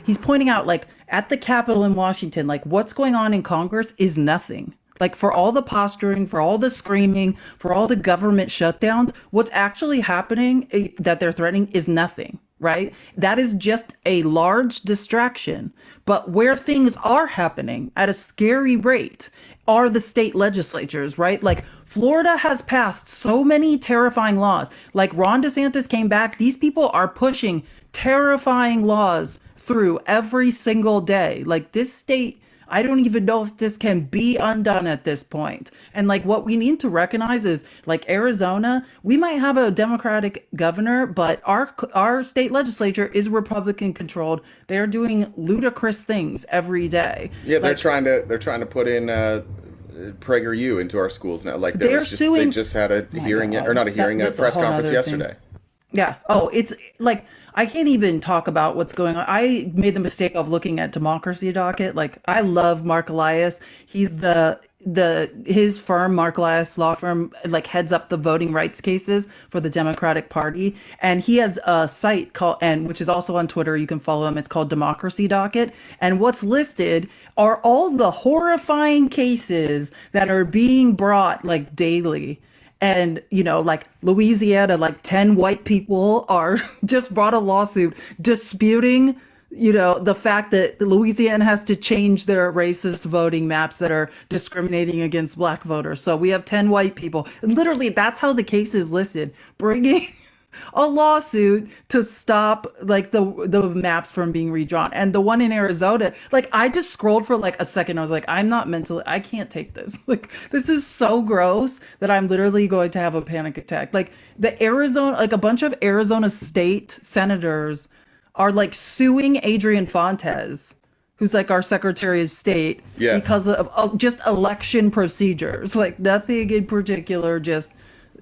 he's pointing out at the Capitol in Washington, what's going on in Congress is nothing. For all the posturing, for all the screaming, for all the government shutdowns, what's actually happening that they're threatening is nothing. right? That is just a large distraction. But where things are happening at a scary rate are the state legislatures, right? Like Florida has passed so many terrifying laws. Like Ron DeSantis came back. These people are pushing terrifying laws through every single day. Like this state, I don't even know if this can be undone at this point. And like what we need to recognize is like Arizona, we might have a Democratic governor, but our state legislature is Republican controlled. They're doing ludicrous things every day. Yeah, they're trying to put in PragerU into our schools now. Like They're suing. They just had a hearing, or not a hearing, a That's press whole conference nother thing. yesterday. Yeah. Oh, it's like I can't even talk about what's going on. I made the mistake of looking at Democracy Docket. Like I love Mark Elias. He's his firm, Mark Elias Law Firm, like heads up the voting rights cases for the Democratic Party. And he has a site called, and which is also on Twitter. You can follow him. It's called Democracy Docket. And what's listed are all the horrifying cases that are being brought like daily. And, you know, like Louisiana, like 10 white people are just brought a lawsuit disputing, you know, the fact that Louisiana has to change their racist voting maps that are discriminating against black voters. So we have 10 white people. And literally, that's how the case is listed, bringing a lawsuit to stop like the maps from being redrawn. And the one in Arizona, like I just scrolled for like a second. I was like, I can't take this. Like this is so gross that I'm literally going to have a panic attack. Like a bunch of Arizona state senators are like suing Adrian Fontes, who's like our Secretary of State, because of just election procedures, like nothing in particular, just,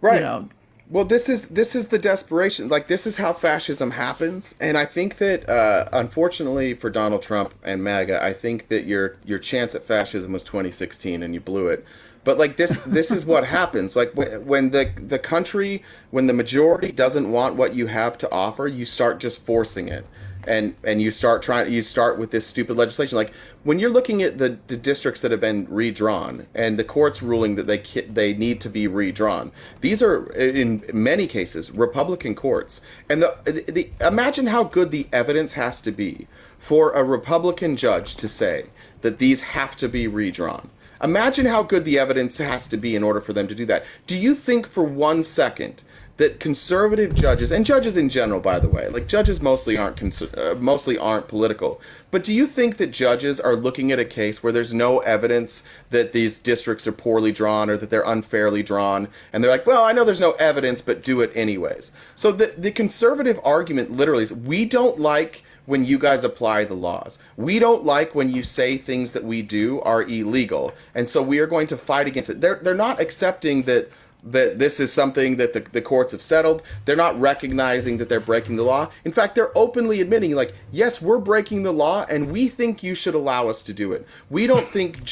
right. You know. Well, this is the desperation. Like this is how fascism happens, and I think that unfortunately for Donald Trump and MAGA, I think that your chance at fascism was 2016 and you blew it. But like this is what happens. Like when the country, when the majority doesn't want what you have to offer, you start just forcing it. And you start with this stupid legislation. Like when you're looking at the districts that have been redrawn and the court's ruling that they need to be redrawn, these are in many cases Republican courts. And the imagine how good the evidence has to be for a Republican judge to say that these have to be redrawn. Imagine how good the evidence has to be in order for them to do that. Do you think for 1 second that conservative judges, and judges in general, by the way, like judges mostly aren't political, but do you think that judges are looking at a case where there's no evidence that these districts are poorly drawn or that they're unfairly drawn, and they're like, well, I know there's no evidence, but do it anyways? So the conservative argument literally is, we don't like when you guys apply the laws. We don't like when you say things that we do are illegal, and so we are going to fight against it. They're not accepting that this is something that the courts have settled. They're not recognizing that they're breaking the law. In fact, they're openly admitting, like, yes, we're breaking the law, and we think you should allow us to do it. We don't think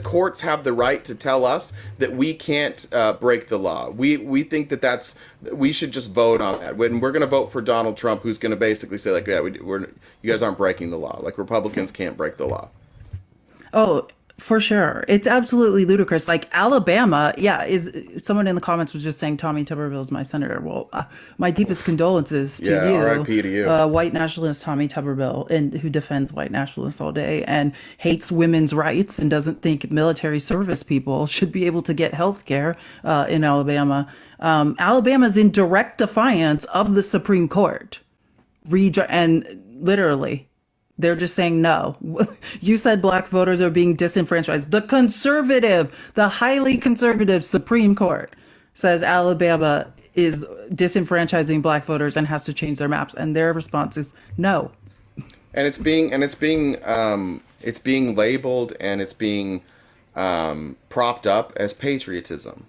courts have the right to tell us that we can't break the law. We think that we should just vote on that. When we're going to vote for Donald Trump, who's going to basically say, like, yeah, you guys aren't breaking the law. Like, Republicans can't break the law. Oh, for sure. It's absolutely ludicrous. Like Alabama, someone in the comments was just saying Tommy Tuberville is my senator. Well, my deepest condolences to you. R.I.P. to you. White nationalist Tommy Tuberville, and who defends white nationalists all day and hates women's rights and doesn't think military service people should be able to get health care in Alabama. Alabama's in direct defiance of the Supreme Court. And literally, they're just saying, no, you said black voters are being disenfranchised. The highly conservative Supreme Court says Alabama is disenfranchising black voters and has to change their maps. And their response is no. And it's being labeled and it's being propped up as patriotism,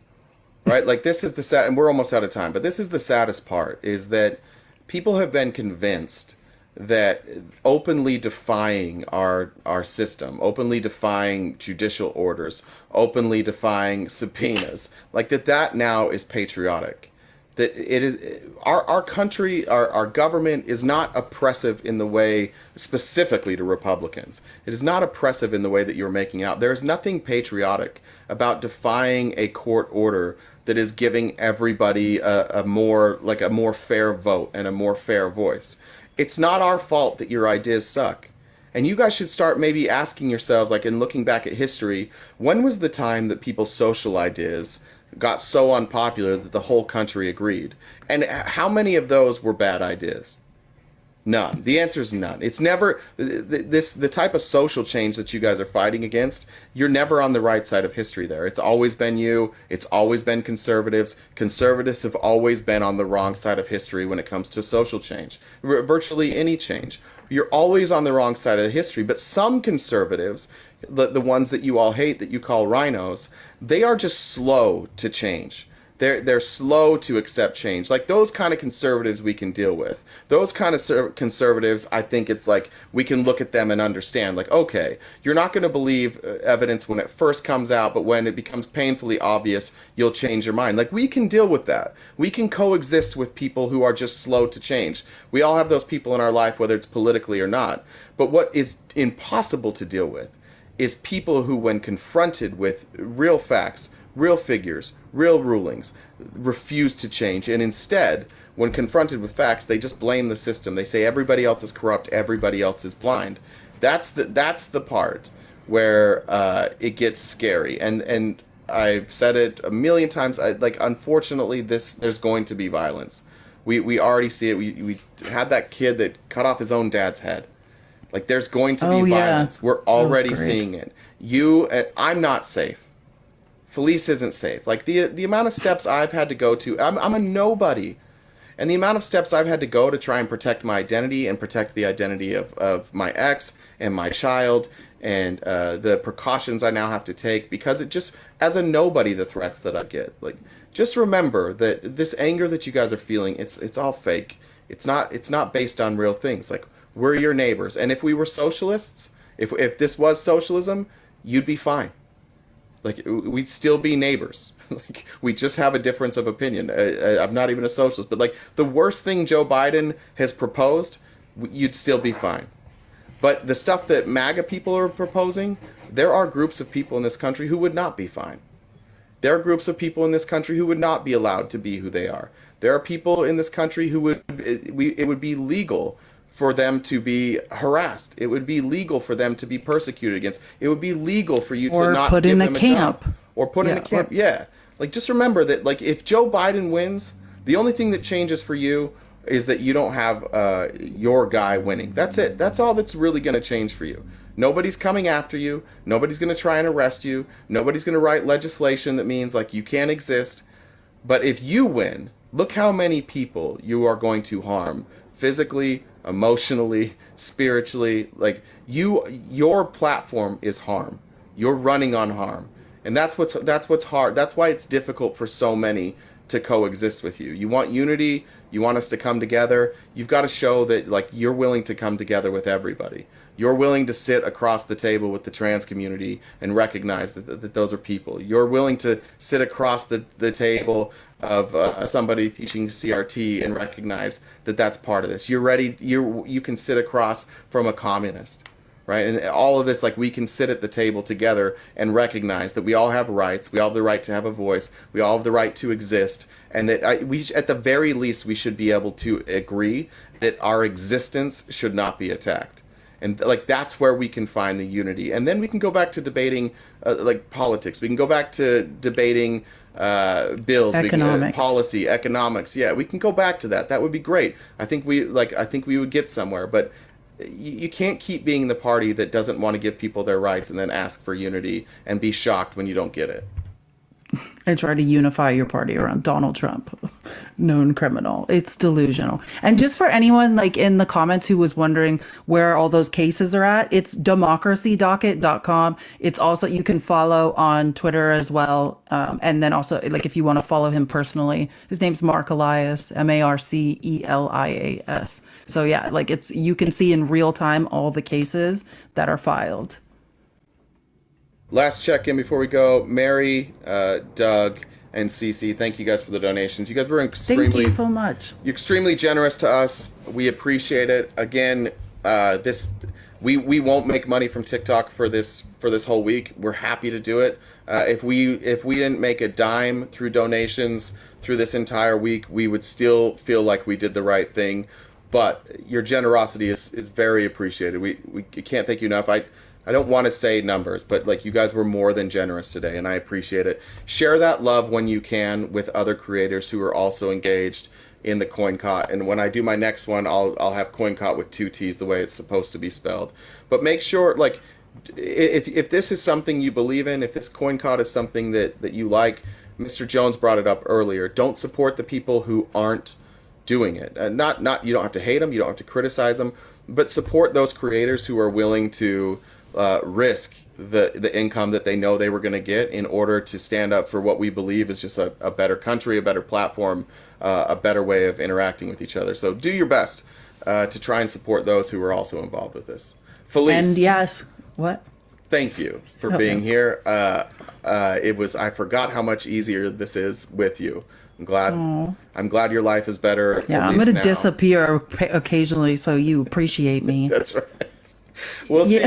right? Like this is and we're almost out of time, but this is the saddest part, is that people have been convinced that openly defying our system, openly defying judicial orders, openly defying subpoenas, like that now is patriotic. that it is our country, our government is not oppressive in the way specifically to Republicans. It is not oppressive in the way that you're making out. There is nothing patriotic about defying a court order that is giving everybody a more fair vote and a more fair voice. It's not our fault that your ideas suck. And you guys should start maybe asking yourselves, like, in looking back at history, when was the time that people's social ideas got so unpopular that the whole country agreed? And how many of those were bad ideas? None. The answer is none. It's never the type of social change that you guys are fighting against. You're never on the right side of history there. It's always been you. It's always been conservatives. Conservatives have always been on the wrong side of history when it comes to social change. Virtually any change. You're always on the wrong side of history. But some conservatives, the ones that you all hate, that you call rhinos, they are just slow to change. They're slow to accept change. Like, those kind of conservatives we can deal with. Those kind of conservatives, I think it's like we can look at them and understand, like, okay, you're not going to believe evidence when it first comes out, but when it becomes painfully obvious, you'll change your mind. Like, we can deal with that. We can coexist with people who are just slow to change. We all have those people in our life, whether it's politically or not. But what is impossible to deal with is people who, when confronted with real facts, real figures, real rulings, refuse to change. And instead, when confronted with facts, they just blame the system. They say everybody else is corrupt, everybody else is blind. That's the part where it gets scary. And I've said it a million times. Unfortunately, there's going to be violence. We already see it. We had that kid that cut off his own dad's head. Like, there's going to be violence. We're already seeing it. I'm not safe. Felice isn't safe. Like, the amount of steps I've had to go to, I'm a nobody. And the amount of steps I've had to go to try and protect my identity and protect the identity of my ex and my child, and the precautions I now have to take, because it just, as a nobody, the threats that I get. Like, just remember that this anger that you guys are feeling, it's all fake. It's not based on real things. Like, we're your neighbors. And if we were socialists, if this was socialism, you'd be fine. Like, we'd still be neighbors. Like, we just have a difference of opinion. I'm not even a socialist, but, like, the worst thing Joe Biden has proposed, you'd still be fine. But the stuff that MAGA people are proposing, there are groups of people in this country who would not be fine. There are groups of people in this country who would not be allowed to be who they are. There are people in this country who it would be legal for them to be harassed. It would be legal for them to be persecuted against. It would be legal for you to not give them a job. Or put in a camp. Yeah. Like, just remember that, like, if Joe Biden wins, the only thing that changes for you is that you don't have your guy winning. That's it. That's all that's really going to change for you. Nobody's coming after you. Nobody's going to try and arrest you. Nobody's going to write legislation that means, like, you can't exist. But if you win, look how many people you are going to harm physically, emotionally, spiritually. Like, your platform is harm. You're running on harm. And that's what's hard. That's why it's difficult for so many to coexist with you. You want unity, you want us to come together. You've got to show that, like, you're willing to come together with everybody. You're willing to sit across the table with the trans community and recognize that those are people. You're willing to sit across the table of somebody teaching CRT and recognize that that's part of this. You're ready. You can sit across from a communist, right? And all of this, like, we can sit at the table together and recognize that we all have rights. We all have the right to have a voice. We all have the right to exist, and that we, at the very least, we should be able to agree that our existence should not be attacked. And, like, that's where we can find the unity. And then we can go back to debating, like, politics. We can go back to debating bills, economics. Policy, economics. Yeah, we can go back to that. That would be great. I think we would get somewhere. But you can't keep being the party that doesn't want to give people their rights and then ask for unity and be shocked when you don't get it. And try to unify your party around Donald Trump, known criminal. It's delusional. And just for anyone, like, in the comments who was wondering where all those cases are at, it's democracydocket.com. It's also, you can follow on Twitter as well. And then also, like, if you want to follow him personally, his name's Mark Elias, Marcelias. So yeah, like, it's, you can see in real time all the cases that are filed. Last check-in before we go. Mary, Doug, and Cece, thank you guys for the donations. You guys were Thank you so much. You're extremely generous to us. We appreciate it. Again, we won't make money from TikTok for this whole week. We're happy to do it. If we didn't make a dime through donations through this entire week, we would still feel like we did the right thing. But your generosity is very appreciated. We can't thank you enough. I don't want to say numbers, but like, you guys were more than generous today, and I appreciate it. Share that love when you can with other creators who are also engaged in the CoinCot. And when I do my next one, I'll have CoinCot with 2 T's, the way it's supposed to be spelled. But make sure, like, if this is something you believe in, if this CoinCot is something that you like, Mr. Jones brought it up earlier. Don't support the people who aren't doing it. Not you don't have to hate them, you don't have to criticize them, but support those creators who are willing to risk the income that they know they were going to get in order to stand up for what we believe is just a better country, a better platform, a better way of interacting with each other. So do your best to try and support those who are also involved with this. Felice. And yes, what? Thank you for being here. I forgot how much easier this is with you. I'm glad your life is better. Yeah, I'm going to disappear occasionally so you appreciate me. That's right. We'll see.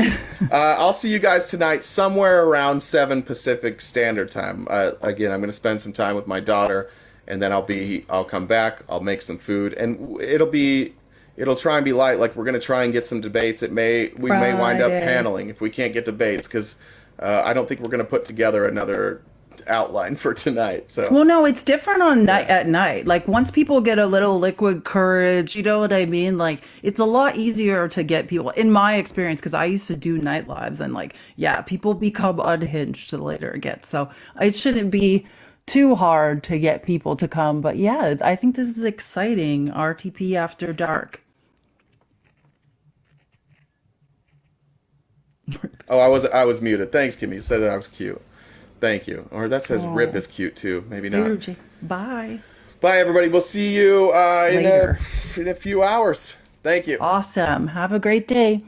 I'll see you guys tonight somewhere around 7 Pacific Standard Time. Again, I'm going to spend some time with my daughter, and then I'll come back. I'll make some food, and it'll try and be light. Like, we're going to try and get some debates. We may wind up paneling if we can't get debates, because I don't think we're going to put together another outline for tonight. So, well, no, it's different at night. Like, once people get a little liquid courage, you know what I mean? Like, it's a lot easier to get people, in my experience, because I used to do night lives, and like, yeah, people become unhinged the later it gets. So it shouldn't be too hard to get people to come. But yeah, I think this is exciting. RTP After Dark. Oh, I was muted. Thanks, Kimmy. You said that I was cute. Thank you. Or that says Rip is cute too. Maybe not. Bye. Bye, everybody. We'll see you in a few hours. Thank you. Awesome. Have a great day.